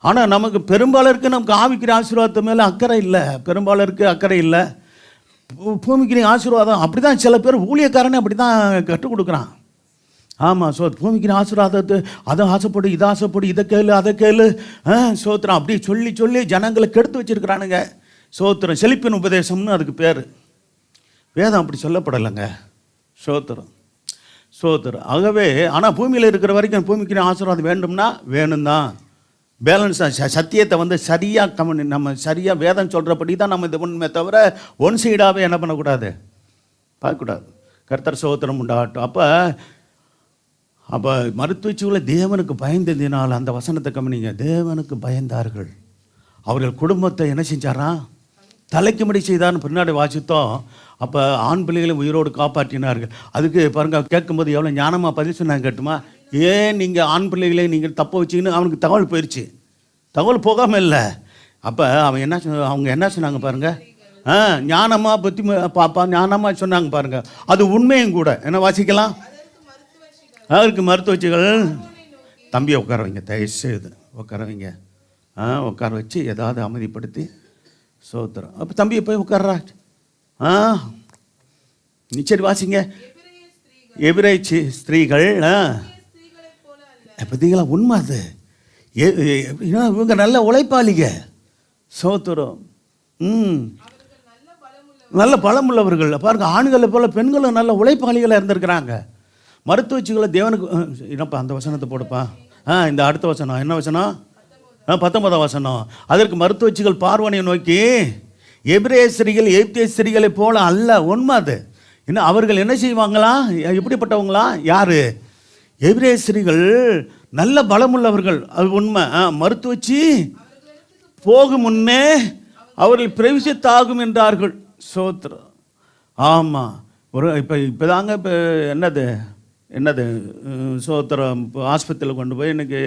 ஆனால் நமக்கு நமக்கு ஆவிக்குரிய ஆசீர்வாதத்து மேலே அக்கறை இல்லை, பெரும்பாலருக்கு அக்கறை இல்லை. பூமிக்குரிய ஆசீர்வாதம் அப்படி தான் சில பேர் ஊழியக்காரனே அப்படி தான் கற்றுக் கொடுக்குறான். ஆமாம், பூமிக்குரிய ஆசீர்வாதத்தை அதை ஆசைப்படு, இதை ஆசைப்படு, இதை கேளு, அதை கேளு, சோத்திரம் அப்படி சொல்லி ஜனங்களை கெடுத்து வச்சுருக்கிறானுங்க. சோத்திரம் செழிப்பின் உபதேசம்னு அதுக்கு பேர். வேதம் அப்படி சொல்லப்படலைங்க. சோத்திரம். ஆகவே ஆனால் பூமியில் இருக்கிற வரைக்கும் பூமிக்குரிய ஆசீர்வாதம் வேண்டும்னா வேணும் தான். பேலன்ஸாக சத்தியத்தை சரியாக நம்ம சரியாக வேதம் சொல்கிறபடி தான் நம்ம இது பண்ணுமே தவிர ஒன் சைடாகவே என்ன பண்ணக்கூடாது, பார்க்கக்கூடாது. கர்த்தர் சோத்திரம் உண்டாகட்டும். அப்போ மருத்துவச்சிகளை தேவனுக்கு பயந்ததினால் அந்த வசனத்தை கவனிங்க. தேவனுக்கு பயந்தார்கள், அவர்கள் குடும்பத்தை என்ன செஞ்சாரா? தலைக்கும்படி செய்தார்னு பின்னாடி வாசித்தோம். அப்போ ஆண் பிள்ளைகளை உயிரோடு காப்பாற்றினார்கள். அதுக்கு பாருங்கள், கேட்கும்போது எவ்வளோ ஞானமாக பதில் சொன்னாங்க கேட்டுமா? ஏன் நீங்கள் ஆண் பிள்ளைகளை நீங்கள் தப்ப வச்சிங்கன்னு அவனுக்கு தகவல் போயிடுச்சு. தகவல் போகாமல் இல்லை. அப்போ அவங்க என்ன சொன்னாங்க பாருங்கள், ஞானமாக பற்றி ஞானமாக சொன்னாங்க பாருங்கள். அது உண்மையும் கூட. என்ன வாசிக்கலாம்? அதற்கு மருத்துவச்சிகள் தம்பியை உட்கார வைங்க, தயவுசெய்து உட்கார வைங்க. உட்கார வச்சு ஏதாவது அமைதிப்படுத்தி சோத்திரம். அப்போ தம்பியை போய் உட்கார்றா. சரி வாசிங்க. எபிரேய ஸ்திரீகள் பார்த்தீங்களா? உண்மை அது. இவங்க நல்ல உழைப்பாளிங்க. சோத்திரம். நல்ல பலமுள்ளவர்கள். பாருங்க, ஆண்களை போல பெண்களும் நல்ல உழைப்பாளிகளாக இருந்திருக்கிறாங்க. மருத்துவச்சிகளை தேவனுக்கு என்னப்பா அந்த வசனத்தை போடுப்பா. இந்த அடுத்த வசனம் என்ன வசனம்? 19ஆம் வசனம். அதற்கு மருத்துவச்சிகள் பார்வனை நோக்கி, எபிரேய ஸ்திரீகள் எகிப்திய ஸ்திரீகளை போல அல்ல. உண்மை அது. இன்னும் அவர்கள் என்ன செய்வாங்களா? எப்படிப்பட்டவங்களா? யார்? எபிரேய ஸ்திரீகள் நல்ல பலமுள்ளவர்கள், அது உண்மை. மருத்துவச்சி போகும் முன்னே அவர்கள் பிரவேசித்தாகும் என்றார்கள். சோத்திரம். ஆமாம். இப்போ தாங்க இப்போ என்னது சோத்திரம். இப்போ ஆஸ்பத்திரியில் கொண்டு போய் எனக்கு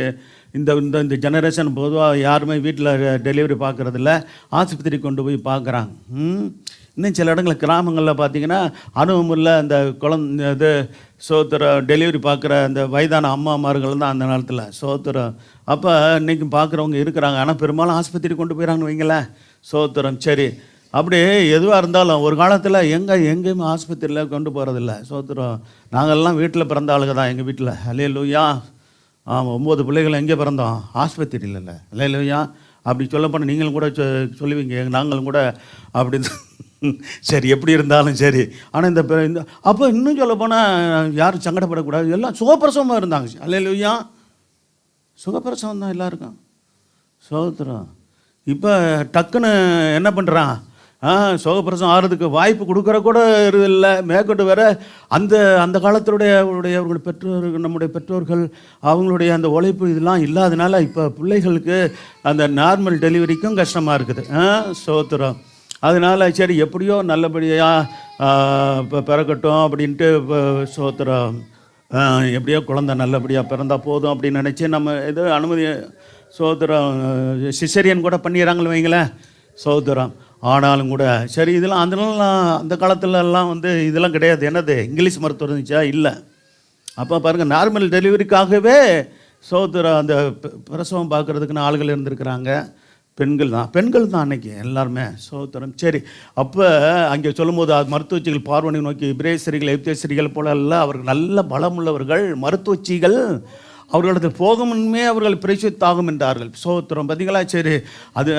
இந்த ஜெனரேஷன் பொதுவாக யாருமே வீட்டில் டெலிவரி பார்க்குறதில்ல, ஆஸ்பத்திரி கொண்டு போய் பார்க்குறாங்க. இன்னும் சில இடங்களில் கிராமங்களில் பார்த்திங்கன்னா அனுபவம் இல்லை. அந்த இது சோத்திரம் டெலிவரி பார்க்குற அந்த வயதான அம்மாமார்கள் தான் அந்த நேரத்தில். சோத்திரம். அப்போ இன்றைக்கும் பார்க்குறவங்க இருக்கிறாங்க. ஆனால் பெரும்பாலும் ஆஸ்பத்திரி கொண்டு போயிடறாங்கன்னு வைங்களேன். சோத்திரம். சரி, அப்படியே எதுவாக இருந்தாலும் ஒரு காலத்தில் எங்கேயுமே ஆஸ்பத்திரியில் கொண்டு போகிறதில்ல. சோத்திரம். நாங்கள்லாம் வீட்டில் பிறந்த ஆளுங்க தான். எங்கள் வீட்டில் அல்லேலூயா. ஆமாம், 9 பிள்ளைகள் எங்கே பிறந்தோம்? ஆஸ்பத்திரியில் இல்லை. அல்லேலூயா. அப்படி சொல்லப்போனால் நீங்களும் கூட சொல்லுவீங்க, நாங்களும் கூட அப்படி. சரி, எப்படி இருந்தாலும் சரி. ஆனால் இந்த அப்போ இன்னும் சொல்லப்போனால் யாரும் சங்கடப்படக்கூடாது, எல்லாம் சுகப்பிரசவமாக இருந்தாங்க. அல்லேலூயா. சுகப்பிரசவம் தான் எல்லாருக்கும். சோத்திரம். இப்போ டக்குன்னு என்ன பண்ணுறான்? சுகப்பிரசவம் ஆகிறதுக்கு வாய்ப்பு கொடுக்குற கூட இல்லை. மேற்கொண்டு வேற அந்த காலத்தினுடைய அவர்களுடைய பெற்றோர்கள், நம்முடைய பெற்றோர்கள் அவங்களுடைய அந்த உழைப்பு இதெல்லாம் இல்லாதனால இப்போ பிள்ளைகளுக்கு அந்த நார்மல் டெலிவரிக்கும் கஷ்டமாக இருக்குது. சோத்திரம். அதனால் சரி எப்படியோ நல்லபடியாக இப்போ பிறக்கட்டும் அப்படின்ட்டு இப்போ சோத்திரம். எப்படியோ குழந்தை நல்லபடியாக பிறந்தால் போதும் அப்படின்னு நினச்சி நம்ம எதோ அனுமதி சோத்திரம் சிசரியன் கூட பண்ணிடுறாங்களே வைங்களேன். சோத்திரம். ஆனாலும் கூட சரி, இதெல்லாம் அந்த காலத்துலலாம் இதெல்லாம் கிடையாது. என்னது இங்கிலீஷ் மருத்துவம் இருந்துச்சா? இல்லை. அப்போ பாருங்கள், நார்மல் டெலிவரிக்காகவே சோதரம் அந்த பிரசவம் பார்க்குறதுக்குன்னு ஆளுகள் இருந்திருக்கிறாங்க. பெண்கள் தான் அன்னைக்கு எல்லாருமே. சோதரம். சரி, அப்போ அங்கே சொல்லும்போது மருத்துவச்சிகள் பார்வனை நோக்கி இப்ரேசரிகள் எப்தேசரிகள் போல அல்ல, அவர்கள் நல்ல பலமுள்ளவர்கள், மருத்துவச்சிகள் அவர்களது போகமுன்னே அவர்கள் பிரசித்தாகும் என்றார்கள். சோத்திரம். பார்த்தீங்களா? சரி, அது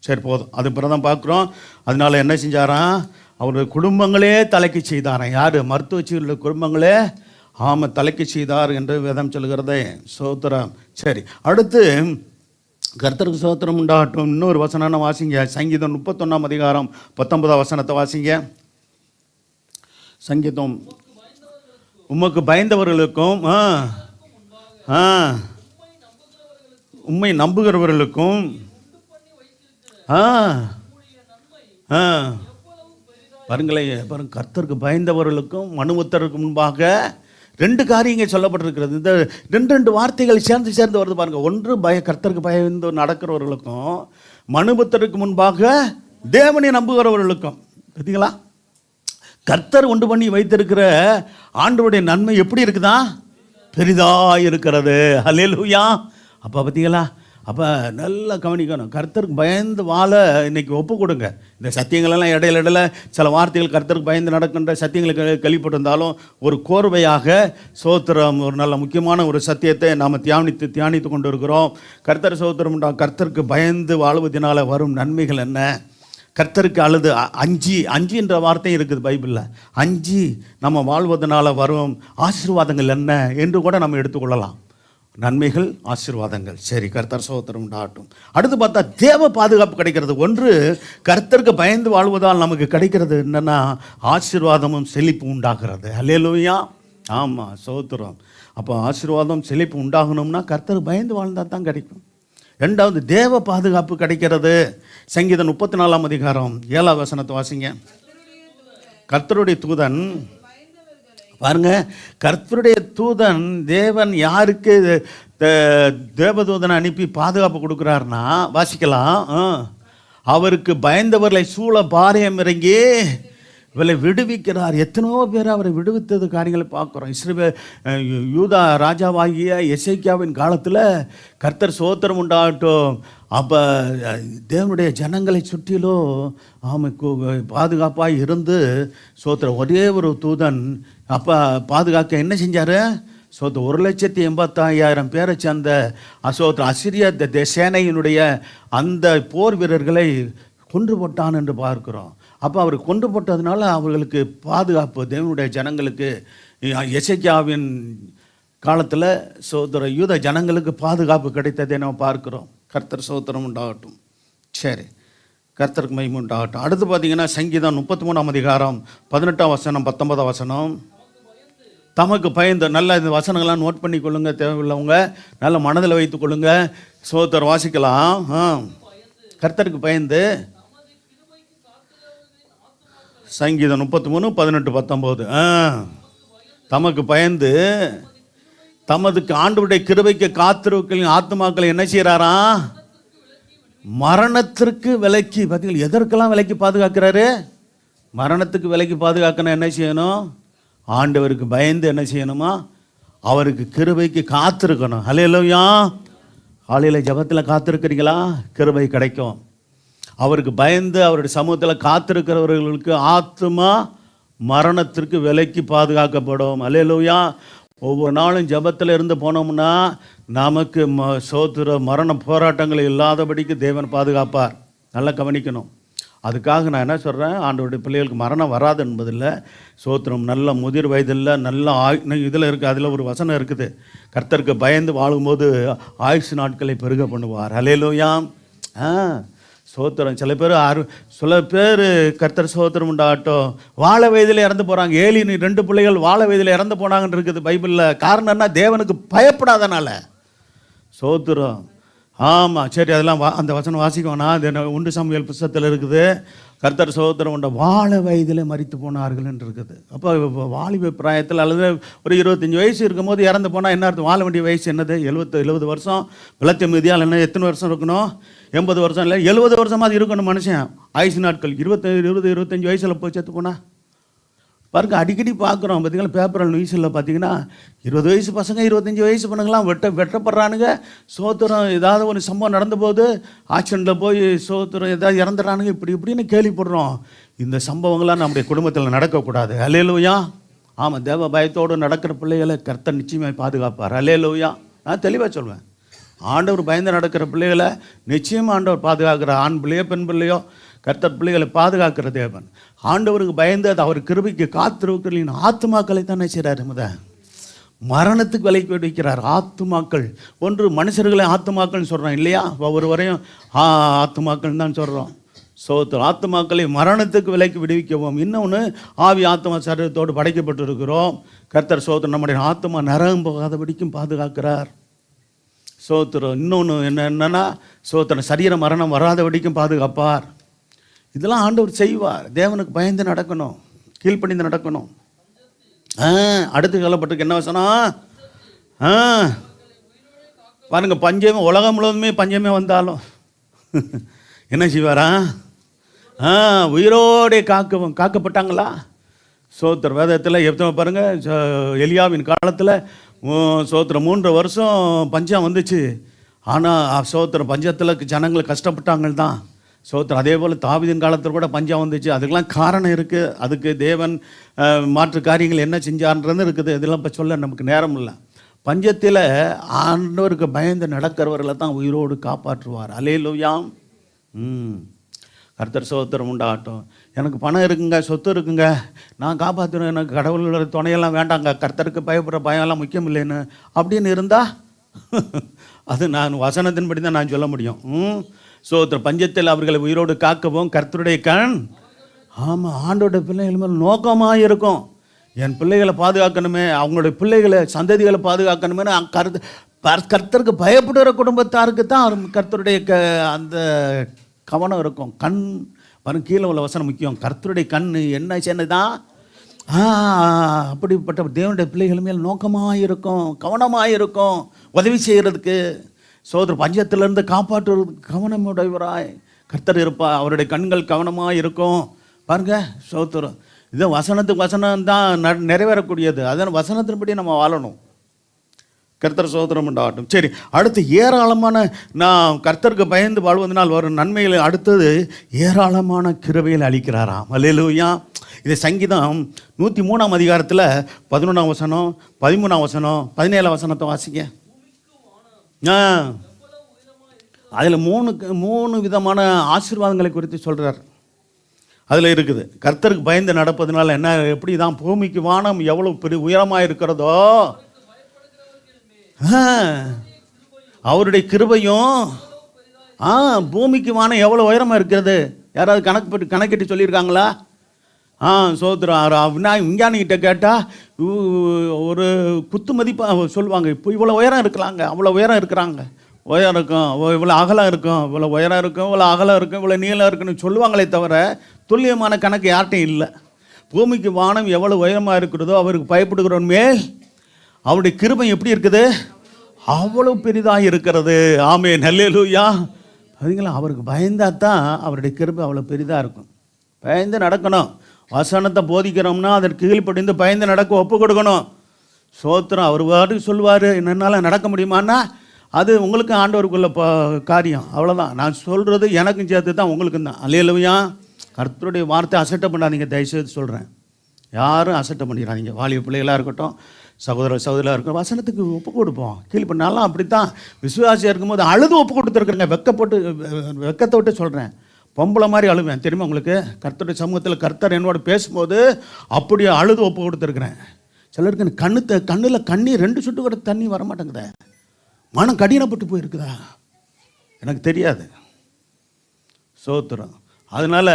சரி போதும். அது பிறகு தான் பார்க்குறோம். அதனால என்ன செஞ்சாராம்? அவருடைய குடும்பங்களே தலைக்கு செய்தாராம். யார்? மருத்துவச்சிகளுடைய குடும்பங்களே தலைக்கு செய்தார் என்று வேதம் சொல்கிறதே. சோத்திரம். சரி, அடுத்து கர்த்தருக்கு சோத்திரம் உண்டாகட்டும். இன்னொரு வசனம் வாசிங்க. சங்கீதம் 31 அதிகாரம் 19 வசனத்தை வாசிங்க. சங்கீதம். உமக்கு பயந்தவர்களுக்கும் உம்மை நம்புகிறவர்களுக்கும் பாருங்களேன், பாருங்க, கர்த்தருக்கு பயந்தவர்களுக்கும் மனுபுத்திரருக்கு முன்பாக 2 காரியங்கள் சொல்லப்பட்டிருக்கிறது. இந்த 2 வார்த்தைகள் சேர்ந்து வருது பாருங்க. ஒன்று கர்த்தருக்கு பயந்து நடக்கிறவர்களுக்கும், மனுபுத்திரருக்கு முன்பாக தேவனை நம்புகிறவர்களுக்கும். பார்த்தீங்களா? கர்த்தர் உண்டு பண்ணி வைத்திருக்கிற ஆண்டவருடைய நன்மை எப்படி இருக்குதா? பெரிதாக இருக்கிறது. ஹல்லேலூயா. அப்போ பார்த்தீங்களா? அப்போ நல்லா கவனிக்கணும். கர்த்தருக்கு பயந்து வாழ இன்னைக்கு ஒப்பு கொடுங்க. இந்த சத்தியங்களெல்லாம் இடையில சில வார்த்தைகள் கர்த்தருக்கு பயந்து நடக்கின்ற சத்தியங்களுக்கு கேள்விப்பட்டிருந்தாலும் ஒரு கோர்வையாக சோத்திரம், ஒரு நல்ல முக்கியமான ஒரு சத்தியத்தை நாம் தியானித்து கொண்டு இருக்கிறோம். கர்த்தர் சோத்திரம். கர்த்தருக்கு பயந்து வாழ்வதனால வரும் நன்மைகள் என்ன? கர்த்தருக்கு அஞ்சின்ற வார்த்தையும் இருக்குது பைபிளில். அஞ்சி நம்ம வாழ்வதனால வரும் ஆசீர்வாதங்கள் என்ன என்று கூட நம்ம எடுத்துக்கொள்ளலாம். நன்மைகள், ஆசீர்வாதங்கள். சரி, கர்த்தர் சோத்திரம் உண்டாகட்டும். அடுத்து பார்த்தா தேவ பாதுகாப்பு கிடைக்கிறது. ஒன்று, கர்த்தருக்கு பயந்து வாழ்வதால் நமக்கு கிடைக்கிறது என்னென்னா ஆசீர்வாதமும் செழிப்பு உண்டாகிறது. அல்லேலூயா. ஆமாம், சோத்திரம். அப்போ ஆசீர்வாதம் செழிப்பு உண்டாகணும்னா கர்த்தருக்கு பயந்து வாழ்ந்தால் தான் கிடைக்கும். 2வது, தேவ பாதுகாப்பு கிடைக்கிறது. சங்கீதம் 34 அதிகாரம் 7 வசனத்தை வாசிங்க. கர்த்தருடைய தூதன், பாருங்க, கர்த்தருடைய தூதன், தேவன் யாருக்கு தேவதூதனை அனுப்பி பாதுகாப்பு கொடுக்குறாருன்னா வாசிக்கலாம். அவருக்கு பயந்தவர்களை சூழ பாரியம் இறங்கி இவளை விடுவிக்கிறார். எத்தனையோ பேர் அவரை விடுவித்தது காரியங்களை பார்க்குறோம். யூதா ராஜாவாகிய எசேக்கியாவின் காலத்தில் கர்த்தர் சோத்திரம் உண்டாகட்டும். அப்போ தேவனுடைய ஜனங்களை சுற்றிலும் பாதுகாப்பாக இருந்து சோத்திரம். ஒரே ஒரு தூதன் அப்போ பாதுகாக்க என்ன செஞ்சார்? 1,85,000 பேரை சேர்ந்த அசிரிய சேனையினுடைய அந்த போர் வீரர்களை கொன்று போட்டான் என்று பார்க்கிறோம். அப்போ அவர் கொண்டு போட்டதுனால அவர்களுக்கு பாதுகாப்பு, தேவனுடைய ஜனங்களுக்கு எசேக்கியாவின் காலத்தில் சோதர யூத ஜனங்களுக்கு பாதுகாப்பு கிடைத்ததை நம்ம பார்க்கிறோம். கர்த்தர் சோத்திரம் உண்டாகட்டும். சரி, கர்த்தருக்கு மகிமை உண்டாகட்டும். அடுத்து பார்த்தீங்கன்னா சங்கீதம் 33 அதிகாரம் 18 வசனம் 19 வசனம். தமக்கு பயந்து, நல்ல இந்த வசனங்கள்லாம் நோட் பண்ணி கொள்ளுங்க. தேவையுள்ளவங்க நல்ல மனதில் வைத்துக் கொள்ளுங்க. சோதர் வாசிக்கலாம். கர்த்தருக்கு பயந்து, சங்கீதம் 33 18 19. தமக்கு பயந்து தமது ஆண்டவருடைய கிருபைக்கு காத்திருக்கிற ஆத்துமாக்களை என்ன செய்கிறாராம்? மரணத்திற்கு விலக்கி. பார்த்தீங்களா? எதற்கெல்லாம் விலக்கி பாதுகாக்கிறாரு? மரணத்துக்கு விலக்கி பாதுகாக்கணும். என்ன செய்யணும்? ஆண்டவருக்கு பயந்து என்ன செய்யணுமா? அவருக்கு கிருபைக்கு காத்திருக்கணும். ஹல்லேலூயா. காலையில் ஜபத்தில் காத்திருக்கிறீங்களா? கிருபை கிடைக்கும். அவருக்கு பயந்து அவருடைய சமூகத்தில் காத்திருக்கிறவர்களுக்கு ஆத்துமா மரணத்திற்கு விலக்கி பாதுகாக்கப்படும். ஹல்லேலூயா. ஒவ்வொரு நாளும் ஜபத்தில் இருந்து போனோம்னா நமக்கு சோத்திர மரண போராட்டங்கள் இல்லாதபடிக்கு தேவன் பாதுகாப்பார். நல்லா கவனிக்கணும். அதுக்காக நான் என்ன சொல்கிறேன், ஆண்டவருடைய பிள்ளைகளுக்கு மரணம் வராது என்பதில்லை. சோத்திரம் நல்ல முதிர் வயதில் நல்ல இதில் இருக்குது. அதில் ஒரு வசனம் இருக்குது, கர்த்தருக்கு பயந்து வாழும்போது ஆயுசு நாட்களை பெருக பண்ணுவார். ஹல்லேலூயா. சோத்திரம். சில பேர் கர்த்தர் சோத்திரம் உண்டாகட்டும் வாழ வயதில் இறந்து போகிறாங்க. 2 பிள்ளைகள் வாழ வயதில் இறந்து போனாங்கன்னு இருக்குது பைபிளில். காரணம் என்ன? தேவனுக்கு பயப்படாதனால. சோத்திரம். ஆமாம், சரி, அதெல்லாம் அந்த வசனம் வாசிக்கோனா, அது 1 சாமுவேல் புத்தகத்தில் இருக்குது. கர்த்தர் சோத்திரம் உண்ட வாழ வயதில் மரித்து போனார்கள் என்று இருக்குது. அப்போ வாலிப பிராயத்தில் அல்லது ஒரு 25 வயசு இருக்கும்போது இறந்து போனால் என்ன அர்த்தம்? வாழ வேண்டிய வயசு என்னது? 70 வருஷம். விளத்த மீதியால் என்ன எத்தனை வருஷம் இருக்கணும்? 80 வருஷம் இல்லை, 70 வருஷமாக இருக்கணும் மனுஷன். ஆயுசு நாட்கள் 20 25 வயசில் போய் செத்து போனா பாருங்க, அடிக்கடி பார்க்குறோம் பார்த்தீங்களா, பேப்பரில் நியூஸில் பார்த்தீங்கன்னா 20 வயசு பசங்க 25 வயசு பொண்ணுங்களாம் வெட்டப்படுறானுங்க. சோத்திரம் ஏதாவது ஒரு சம்பவம் நடந்த போது ஆக்சிடெண்ட்டில் போய் சோத்திரம் ஏதாவது இறந்துடுறானுங்க. இப்படின்னு கேள்விப்படுறோம். இந்த சம்பவங்கள்லாம் நம்முடைய குடும்பத்தில் நடக்கக்கூடாது. அல்லேலூயா. ஆமாம், தேவ பயத்தோடு நடக்கிற பிள்ளைகளை கர்த்தர் நிச்சயமாக பாதுகாப்பார். அல்லேலூயா. நான் தெளிவாக சொல்வேன், ஆண்டவர் பயந்து நடக்கிற பிள்ளைகளை நிச்சயமாக ஆண்டவர் பாதுகாக்கிற. ஆண் பிள்ளையோ பெண் பிள்ளையோ கர்த்தர் பிள்ளைகளை பாதுகாக்கிற தேவன். ஆண்டவருக்கு பயந்து அது அவர் கிருபைக்கு காத்திருக்கிறீங்க ஆத்துமாக்களை தானே செய்கிறார். மரணத்துக்கு விலைக்கு வைக்கிறார் ஆத்துமாக்கள். ஒன்று மனுஷர்களை ஆத்துமாக்கள்னு சொல்கிறோம் இல்லையா, ஒவ்வொருவரையும் ஆத்துமாக்கள்னு தான் சொல்கிறோம். ஆத்துமாக்களை மரணத்துக்கு விலைக்கு விடுவிக்கவும். இன்னொன்று ஆவி ஆத்மா சரீரத்தோடு படைக்கப்பட்டு இருக்கிறோம். கர்த்தர் சோத்திரம் நம்முடைய ஆத்மா நரகம் போகாதபடிக்கும் பாதுகாக்கிறார். சோத்திரம். இன்னொன்று என்னென்னா சோத்திரம் சரீர மரணம் வராதபடிக்கும் பாதுகாப்பார். இதெல்லாம் ஆண்டவர் செய்வார். தேவனுக்கு பயந்து நடக்கணும், கீழ்ப்பணிந்து நடக்கணும். அடுத்து சொல்லப்பட்டிருக்கு என்ன வசனம்? பாருங்க, பஞ்சமே உலகம் முழுவதுமே பஞ்சமே வந்தாலும் என்ன செய்வாரா? உயிரோடே காக்கப்பட்டாங்களா? சோத்திர வேதத்தில் எத்தனை பாருங்கள், எலியாவின் காலத்தில் சோத்திரம் 3 வருஷம் பஞ்சம் வந்துச்சு. ஆனால் சோத்திரம் பஞ்சத்தில் ஜனங்கள் கஷ்டப்பட்டாங்க தான். சோத்திரம். அதே போல் தாவீதின் காலத்தில் கூட பஞ்சம் வந்துச்சு. அதுக்கெல்லாம் காரணம் இருக்குது. அதுக்கு தேவன் மாற்று காரியங்கள் என்ன செஞ்சார்ன்றது இருக்குது. இதெல்லாம் இப்போ சொல்ல நமக்கு நேரம் இல்லை. பஞ்சத்தில் ஆண்டவருக்கு பயந்து நடக்கிறவர்களை தான் உயிரோடு காப்பாற்றுவார். அல்லேலூயா. கர்த்தர் சோத்திரம் உண்டாகட்டும். எனக்கு பணம் இருக்குங்க, சொத்து இருக்குங்க, நான் காப்பாற்றுவேன், எனக்கு கடவுளோட துணையெல்லாம் வேண்டாங்க, கர்த்தருக்கு பயப்படுற பயம்லாம் முக்கியம் இல்லைன்னு அப்படின்னு இருந்தால் அது நான் வசனத்தின்படி தான் நான் சொல்ல முடியும். சோத்திர. பஞ்சத்தில் அவர்களை உயிரோடு காக்கவும் கர்த்தருடைய கண். ஆமாம், ஆண்டோட பிள்ளைகள் மேலே நோக்கமாக இருக்கும். என் பிள்ளைகளை பாதுகாக்கணுமே, அவங்களுடைய பிள்ளைகளை சந்ததிகளை பாதுகாக்கணுமே. கர்த்தருக்கு பயப்படுகிற குடும்பத்தாருக்கு தான் கர்த்தருடைய அந்த கவனம் இருக்கும். கண் பாருங்க, கீழே உள்ள வசனம் முக்கியம். கர்த்தருடைய கண் என்ன செய்யதான் அப்படிப்பட்ட தேவனுடைய பிள்ளைகள் மேல் நோக்கமாக இருக்கும், கவனமாக இருக்கும், உதவி செய்கிறதுக்கு. சோதர பஞ்சத்திலிருந்து காப்பாற்றுவதற்கு கவனமுடையவராய் கர்த்தர் இருப்பார். அவருடைய கண்கள் கவனமாக இருக்கும். பாருங்க சோத்திரம். இது வசனத்துக்கு வசனம் தான் நிறைவேறக்கூடியது. அதனால் வசனத்தின்படி நம்ம வாழணும். கர்த்தர் சோதரம் உண்டாகட்டும். சரி, அடுத்து ஏராளமான நான் கர்த்தருக்கு பயந்து வாழ்வதனால் வரும் நன்மைகளை அடுத்தது ஏராளமான கிருபையில் அளிக்கிறாராம். அல்லேலூயா. இது சங்கீதம் 103ஆம் அதிகாரத்தில் 11ஆம் வசனம், 13ஆம் வசனம், 17ஆம் வசனத்தை வாசிங்க. அதில் 3 விதமான ஆசீர்வாதங்களை குறித்து சொல்கிறார். அதில் இருக்குது, கர்த்தருக்கு பயந்து நடப்பதுனால என்ன, எப்படி தான் பூமிக்கு வானம் எவ்வளோ பெரிய உயரமாக இருக்கிறதோ அவருடைய கிருபையும் பூமிக்கு வானம் எவ்வளோ உயரமாக இருக்கிறது. யாராவது கணக்கிட்டு சொல்லியிருக்காங்களா? சோதரம். விஞ்ஞானிகிட்ட கேட்டால் ஒரு குத்து மதிப்பாக சொல்லுவாங்க. இப்போ இவ்வளோ உயரம் இருக்கலாங்க, அவ்வளோ உயரம் இருக்கிறாங்க, உயரம் இருக்கும், இவ்வளோ அகலம் இருக்கும், இவ்வளோ உயரம் இருக்கும், இவ்வளோ அகலம் இருக்கும், இவ்வளோ நீளம் இருக்குன்னு சொல்லுவாங்களே தவிர துல்லியமான கணக்கு யார்ட்டையும் இல்லை. பூமிக்கு வானம் எவ்வளோ உயரமாக இருக்கிறதோ அவருக்கு பயப்படுகிறவன் மேல் அவருடைய கிருபை எப்படி இருக்குது, அவ்வளோ பெரிதாக இருக்கிறது. ஆமென், அல்லேலூயா. பார்த்தீங்களா, அவருக்கு பயந்தால் தான் அவருடைய கிருபை அவ்வளோ பெரிதாக இருக்கும். பயந்து நடக்கணும். வசனத்தை போதிக்கிறோம்னா அதற்கு கீழ்ப்படிந்து பயந்து நடக்க ஒப்பு கொடுக்கணும். சோத்திரம். அவர் பாட்டுக்கு சொல்லுவார், என்னால் நடக்க முடியுமான்னா அது உங்களுக்கு ஆண்டவருக்குள்ள காரியம், அவ்வளோதான். நான் சொல்கிறது எனக்கும் சேர்த்து தான் உங்களுக்கும் தான். அல்லேலூயா. கர்த்தருடைய வார்த்தை அசட்டை பண்ணாதீங்க, தயவுசெய்து சொல்கிறேன். யாரும் அசட்டை பண்ணிடாதீங்க. வாலிப பிள்ளைகளாக இருக்கட்டும், சகோதராக இருக்கட்டும், வசனத்துக்கு ஒப்பு கொடுப்போம். கீழ்ப்பண்ணாலும் அப்படித்தான். விசுவாசியாக இருக்கும்போது அழுது ஒப்பு கொடுத்துருக்குறேங்க. வெக்கத்தை விட்டு சொல்கிறேன். பொம்பளை மாதிரி அழுவேன் தெரியுமா உங்களுக்கு. கர்த்தருடைய சமூகத்தில் கர்த்தர் என்னோட பேசும்போது அப்படியே அழுது ஒப்பு கொடுத்துருக்குறேன். சிலருக்கு கண்ணில் கண்ணீர் 2 சொட்டு கூட தண்ணி வரமாட்டேங்குதா, மனம் கடினப்பட்டு போயிருக்குதா, எனக்கு தெரியாது. சோத்திரம். அதனால்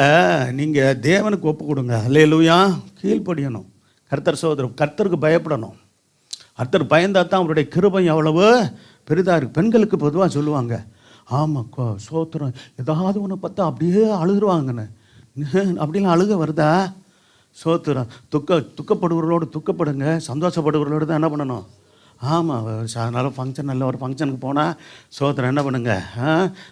நீங்கள் தேவனுக்கு ஒப்பு கொடுங்க. அல்லேலூயா. கீழ்ப்படியணும். கர்த்தர் சோதரம். கர்த்தருக்கு பயப்படணும். கர்த்தர் பயந்தால் தான் அவருடைய கிருபை அவ்வளவு பெரிதாக இருக்குது. பெண்களுக்கு பொதுவாக சொல்லுவாங்க, ஆமாம் சோத்திரம், ஏதாவது ஒன்று பார்த்தா அப்படியே அழுதுருவாங்கன்னு. அப்படிலாம் அழுக வருதா? சோத்திரம். துக்கப்படுகிறவர்களோடு துக்கப்படுங்க, சந்தோஷப்படுகிறவர்களோடு தான் என்ன பண்ணணும். ஆமாம், அதனால ஃபங்க்ஷன், நல்ல ஒரு ஃபங்க்ஷனுக்கு போனால் சோத்திரம் என்ன பண்ணுங்க,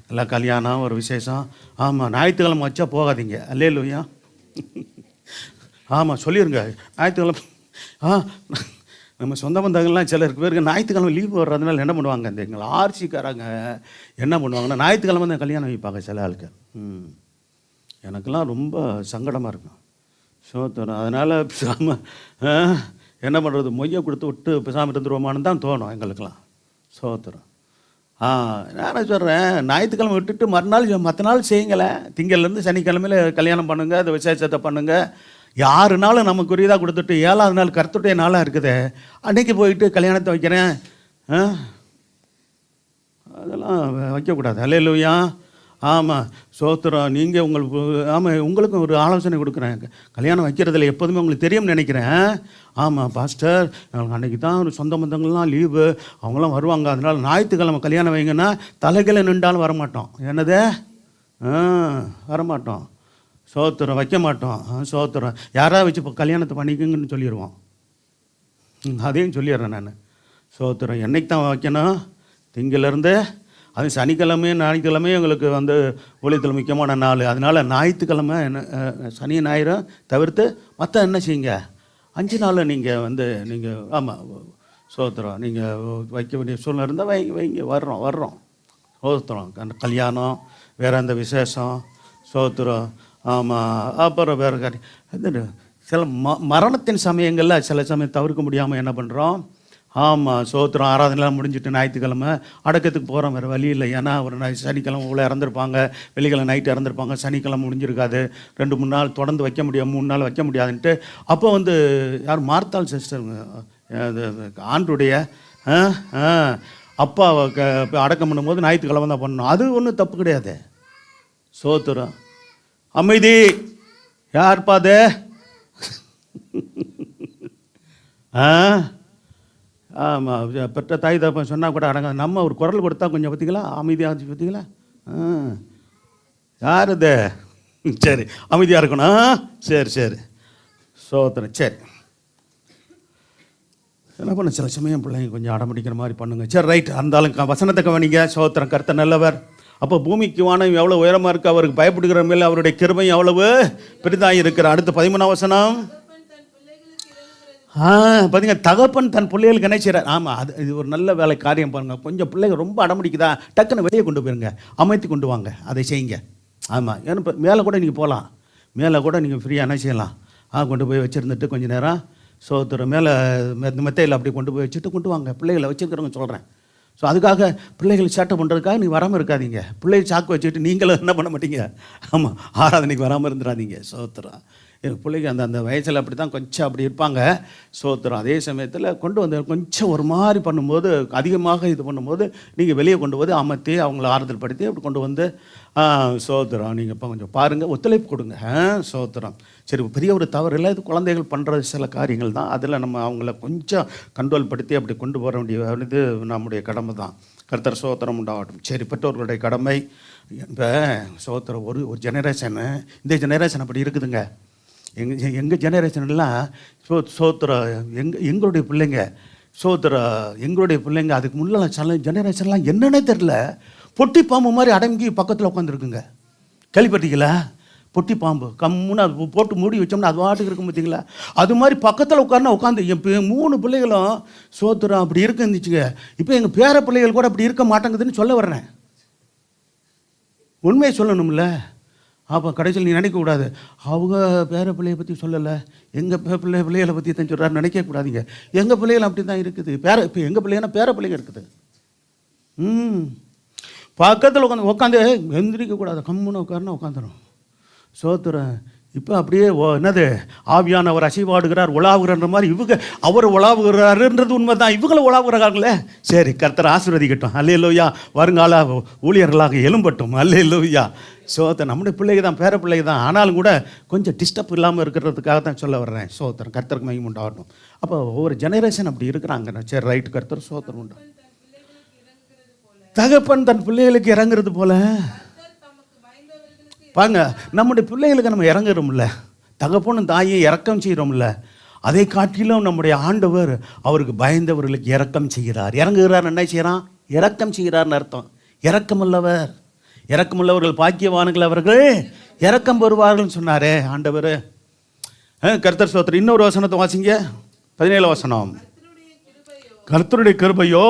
நல்லா கல்யாணம் ஒரு விசேஷம். ஆமாம், ஞாயிற்றுக்கிழமை வச்சா போகாதீங்க. அல்லேலூயா. ஆமாம் சொல்லிடுங்க. ஞாயிற்றுக்கிழமை நம்ம சொந்த பந்தங்கள்லாம் சிலருக்கு பேருக்கு ஞாயிற்றுக்கிழமை லீவு வர்றதுனால என்ன பண்ணுவாங்க, இந்த எங்களை ஆர்சிக்காரங்க என்ன பண்ணுவாங்கன்னா ஞாயிற்றுக்கிழமை தான் கல்யாணம் வைப்பாங்க சில ஆளுக்கு. எனக்கெல்லாம் ரொம்ப சங்கடமாக இருக்கும். சோத்திரம். அதனால் பேசாமல் என்ன பண்ணுறது, மொய்யை கொடுத்து விட்டு பேசாமல் இருந்துருவோமான்னு தான் தோணும் எங்களுக்கெல்லாம். சோத்திரம். நான் சொல்கிறேன், ஞாயிற்றுக்கிழமை விட்டுட்டு மறுநாள் மற்ற நாள் செய்யுங்களேன். திங்கள்லேருந்து சனிக்கிழமையில் கல்யாணம் பண்ணுங்கள், அந்த விசேஷத்தை பண்ணுங்கள். 6 நாள் நமக்குரியதாக கொடுத்துட்டு 7ஆவது நாள் கர்த்தருடைய நாளாக இருக்குது, அன்றைக்கி போயிட்டு கல்யாணத்தை வைக்கிறேன், அதெல்லாம் வைக்கக்கூடாது. அல்லேலூயா. ஆமாம். சோத்திரம். நீங்கள் உங்களுக்கும் ஒரு ஆலோசனை கொடுக்குறேன். கல்யாணம் வைக்கிறதில்ல எப்போதுமே உங்களுக்கு தெரியும்னு நினைக்கிறேன். ஆமாம் பாஸ்டர், அன்றைக்கி தான் ஒரு சொந்த பந்தங்கள்லாம் லீவு, அவங்களாம் வருவாங்க, அதனால் ஞாயிற்றுக்கிழமை கல்யாணம் வைங்கன்னா தலைகளை நின்றாலும் வரமாட்டோம். என்னது? வரமாட்டோம். சோத்திரம். வைக்க மாட்டோம். சோத்திரம். யாராவது வச்சு இப்போ கல்யாணத்தை பண்ணிக்கங்கன்னு சொல்லிடுவோம். அதையும் சொல்லிடுறேன் நான். சோத்திரம். என்னைக்கு தான் வைக்கணும்? திங்கிலேருந்து. அது சனிக்கிழமையும் ஞாயிற்றுக்கிழமையும் எங்களுக்கு ஊழியத்தில் முக்கியமான நாள். அதனால் ஞாயிற்றுக்கிழமை சனி ஞாயிறும் தவிர்த்து மற்ற என்ன செய்யுங்க, 5 நாள் நீங்கள் ஆமாம் சோத்திரம், நீங்கள் வைக்க வேண்டிய சூழ்நிலை இருந்தால் வைங்க. வர்றோம் சோத்திரம். கல்யாணம், வேறு அந்த விசேஷம், சோத்திரம். ஆமாம். அப்புறம் வேறு காரியம் சில மரணத்தின் சமயங்களில் சில சமயம் தவிர்க்க முடியாமல் என்ன பண்ணுறோம்? ஆமாம். சோத்திரம். ஆராதனைலாம் முடிஞ்சுட்டு ஞாயிற்றுக்கிழமை அடக்கத்துக்கு போகிறோம், வேறு வழி இல்லை. ஏன்னா ஒரு சனிக்கிழமை உள்ள இறந்துருப்பாங்க, வெள்ளிக்கிழமை நைட்டு இறந்துருப்பாங்க, சனிக்கிழமை முடிஞ்சிருக்காது, 2-3 நாள் தொடர்ந்து வைக்க முடியாது, 3 நாள் வைக்க முடியாதுன்ட்டு அப்போ யார் மார்த்தாள் சிஸ்டருங்க, ஆண்டுடைய அப்பா அடக்கம் பண்ணும்போது ஞாயிற்றுக்கிழமை தான் பண்ணணும். அது ஒன்றும் தப்பு கிடையாது. சோத்திரம். அமைதி. யார்ப்பா அது? ஆமாம். பெற்ற தாய் தப்பன் சொன்னால் கூட அடங்க. நம்ம ஒரு குரல் கொடுத்தா கொஞ்சம் பார்த்தீங்களா அமைதியாக பார்த்தீங்களா? யார் இது? சரி, அமைதியாக இருக்கணும். சரி சோத்திரம். சரி, என்ன பண்ண, சில சமயம் பிள்ளைங்க கொஞ்சம் அடம்பிடிக்கிற மாதிரி பண்ணுங்க. சரி, ரைட். இருந்தாலும் வசனத்தை கவனிங்க. சோத்திரம். கர்த்தர் நல்லவர். அப்போ பூமிக்கு வானம் எவ்வளோ உயரமாக இருக்குது, அவருக்கு பயப்படுகிற மேலே அவருடைய கிருபை எவ்வளவு பெரிதாக இருக்கிறார். அடுத்து 13ஆம் வசனம். பார்த்தீங்க, தகப்பன் தன் பிள்ளைகளுக்கு என்ன செய்கிறார்? ஆமாம், இது ஒரு நல்ல வேலை காரியம் பாருங்கள். கொஞ்சம் பிள்ளைங்க ரொம்ப அடம்பிடிக்குதா, டக்குன்னு வெளியே கொண்டு போயிருங்க, அமைத்து கொண்டு வாங்க, அதை செய்யுங்க. ஆமாம். ஏன்னா இப்போ மேலே கூட நீங்கள் போகலாம், மேலே கூட நீங்கள் ஃப்ரீயாக என்ன செய்யலாம், கொண்டு போய் வச்சுருந்துட்டு கொஞ்சம் நேரம் சோத்திரம் மேலே மெத்தையில் அப்படி கொண்டு போய் வச்சுட்டு கொண்டு வாங்க. பிள்ளைகளை வச்சுருக்கிறவங்க சொல்கிறேன். ஸோ அதுக்காக பிள்ளைகள் சேட்டை பண்ணுறதுக்காக நீங்கள் வராமல் இருக்காதீங்க. பிள்ளைகள் சாக்கு வச்சுட்டு நீங்களும் என்ன பண்ண மாட்டீங்க, ஆமாம், ஆராதனைக்கு வராமல் இருந்துடாதீங்க. சோத்திரம். பிள்ளைங்க அந்த வயசில் அப்படி தான் கொஞ்சம் அப்படி இருப்பாங்க. சோத்திரம். அதே சமயத்தில் கொண்டு கொஞ்சம் ஒரு மாதிரி பண்ணும்போது, அதிகமாக இது பண்ணும்போது நீங்கள் வெளியே கொண்டு வந்து அமர்த்தி அவங்கள ஆறுதல் படுத்தி அப்படி கொண்டு சோத்திரம். நீங்கள் இப்போ கொஞ்சம் பாருங்கள், ஒத்துழைப்பு கொடுங்க. சோத்திரம். சரி, பெரிய ஒரு தவறு இல்லை, இது குழந்தைகள் பண்ணுற சில காரியங்கள் தான். அதில் நம்ம அவங்கள கொஞ்சம் கண்ட்ரோல் படுத்தி அப்படி கொண்டு போக வேண்டியது நம்முடைய கடமை தான். கர்த்தர் சோத்திரம் உண்டாகட்டும். சரி, பெற்றோர்களுடைய கடமை. இப்போ சோத்திரம் ஒரு ஜெனரேஷனு, இந்த ஜெனரேஷன் அப்படி இருக்குதுங்க. எங்கள் ஜெனரேஷன்லாம் சோத்திரம். எங்களுடைய பிள்ளைங்க சோத்திரம், எங்களுடைய பிள்ளைங்க அதுக்கு முன்னே சில ஜெனரேஷன்லாம் என்னன்னே தெரில, பொட்டி பாம்பு மாதிரி அடங்கி பக்கத்தில் உட்காந்துருக்குங்க. கேள்விப்பட்டீங்களா? பொட்டி பாம்பு கம்முன்னு அது போட்டு மூடி வச்சோம்னா அது வாட்டுக்கு இருக்கும், பார்த்தீங்களா? அது மாதிரி பக்கத்தில் உட்காந்து என் 3 பிள்ளைகளும் சோத்திரம் அப்படி இருக்குந்துச்சுங்க. இப்போ எங்கள் பேர பிள்ளைகள் கூட அப்படி இருக்க மாட்டேங்குதுன்னு சொல்ல வர்றேன். உண்மையை சொல்லணும்ல. அப்போ கடைசியில் நீ நினைக்கக்கூடாது, அவங்க பேர பிள்ளையை பற்றி சொல்லலை, எங்கள் பிள்ளைகளை பற்றி தான் சொல்கிறாரு நினைக்கக்கூடாதீங்க. எங்கள் பிள்ளைகள் அப்படி தான் இருக்குது. இப்போ எங்கள் பிள்ளைங்கன்னா பேர பிள்ளைங்க இருக்குது. பக்கத்தில் உட்காந்து எந்திரிக்கக்கூடாது, கம்முன்னு உட்காருன்னா உட்காந்துடும். சோத்திரம். இப்போ அப்படியே என்னது, ஆவியானவர் அசைவாடுகிறார், உலாவுகிற மாதிரி இவங்க அவர் உலாவுகிறாருன்றது உண்மை தான், இவங்களும் உலாவுகிறாங்களே. சரி, கர்த்தர் ஆசீர்வதிக்கட்டும். அல்லேலூயா. வருங்கால ஊழியர்களாக எழும்பட்டும். அல்லேலூயா. சோத்திரம். நம்முடைய பிள்ளைங்க தான், பேர பிள்ளைங்க தான். ஆனாலும் கூட கொஞ்சம் டிஸ்டர்ப் இல்லாமல் இருக்கிறதுக்காக தான் சொல்ல வர்றேன். சோத்திரம். கர்த்தருக்கு மகிமை உண்டாகட்டும். அப்போ ஒவ்வொரு ஜெனரேஷன் அப்படி இருக்கிறாங்க. சரி, ரைட். கர்த்தர் சோத்திரம் உண்டு. தகப்பன் தன் பிள்ளைகளுக்கு இறங்குறது போல பாங்க, நம்முடைய பிள்ளைகளுக்கு நம்ம இறங்குறோம்ல, தகப்பனும் தாயும் இறக்கம் செய்கிறோம்ல, அதை காட்டிலும் நம்முடைய ஆண்டவர் அவருக்கு பயந்தவர்களுக்கு இரக்கம் செய்கிறார். இறங்குகிறார். என்ன செய்கிறான்? இரக்கம் செய்கிறார்னு அர்த்தம். இரக்கமுள்ளவர். இரக்கமுள்ளவர்கள் பாக்கியவான்கள், அவர்கள் இரக்கம் பெறுவார்கள்னு சொன்னாரே ஆண்டவர். கர்த்தர் ஸ்தோத்திரம். இன்னொரு வசனத்தை வாசிங்க, 17 வசனம். கர்த்தருடைய கிருபையோ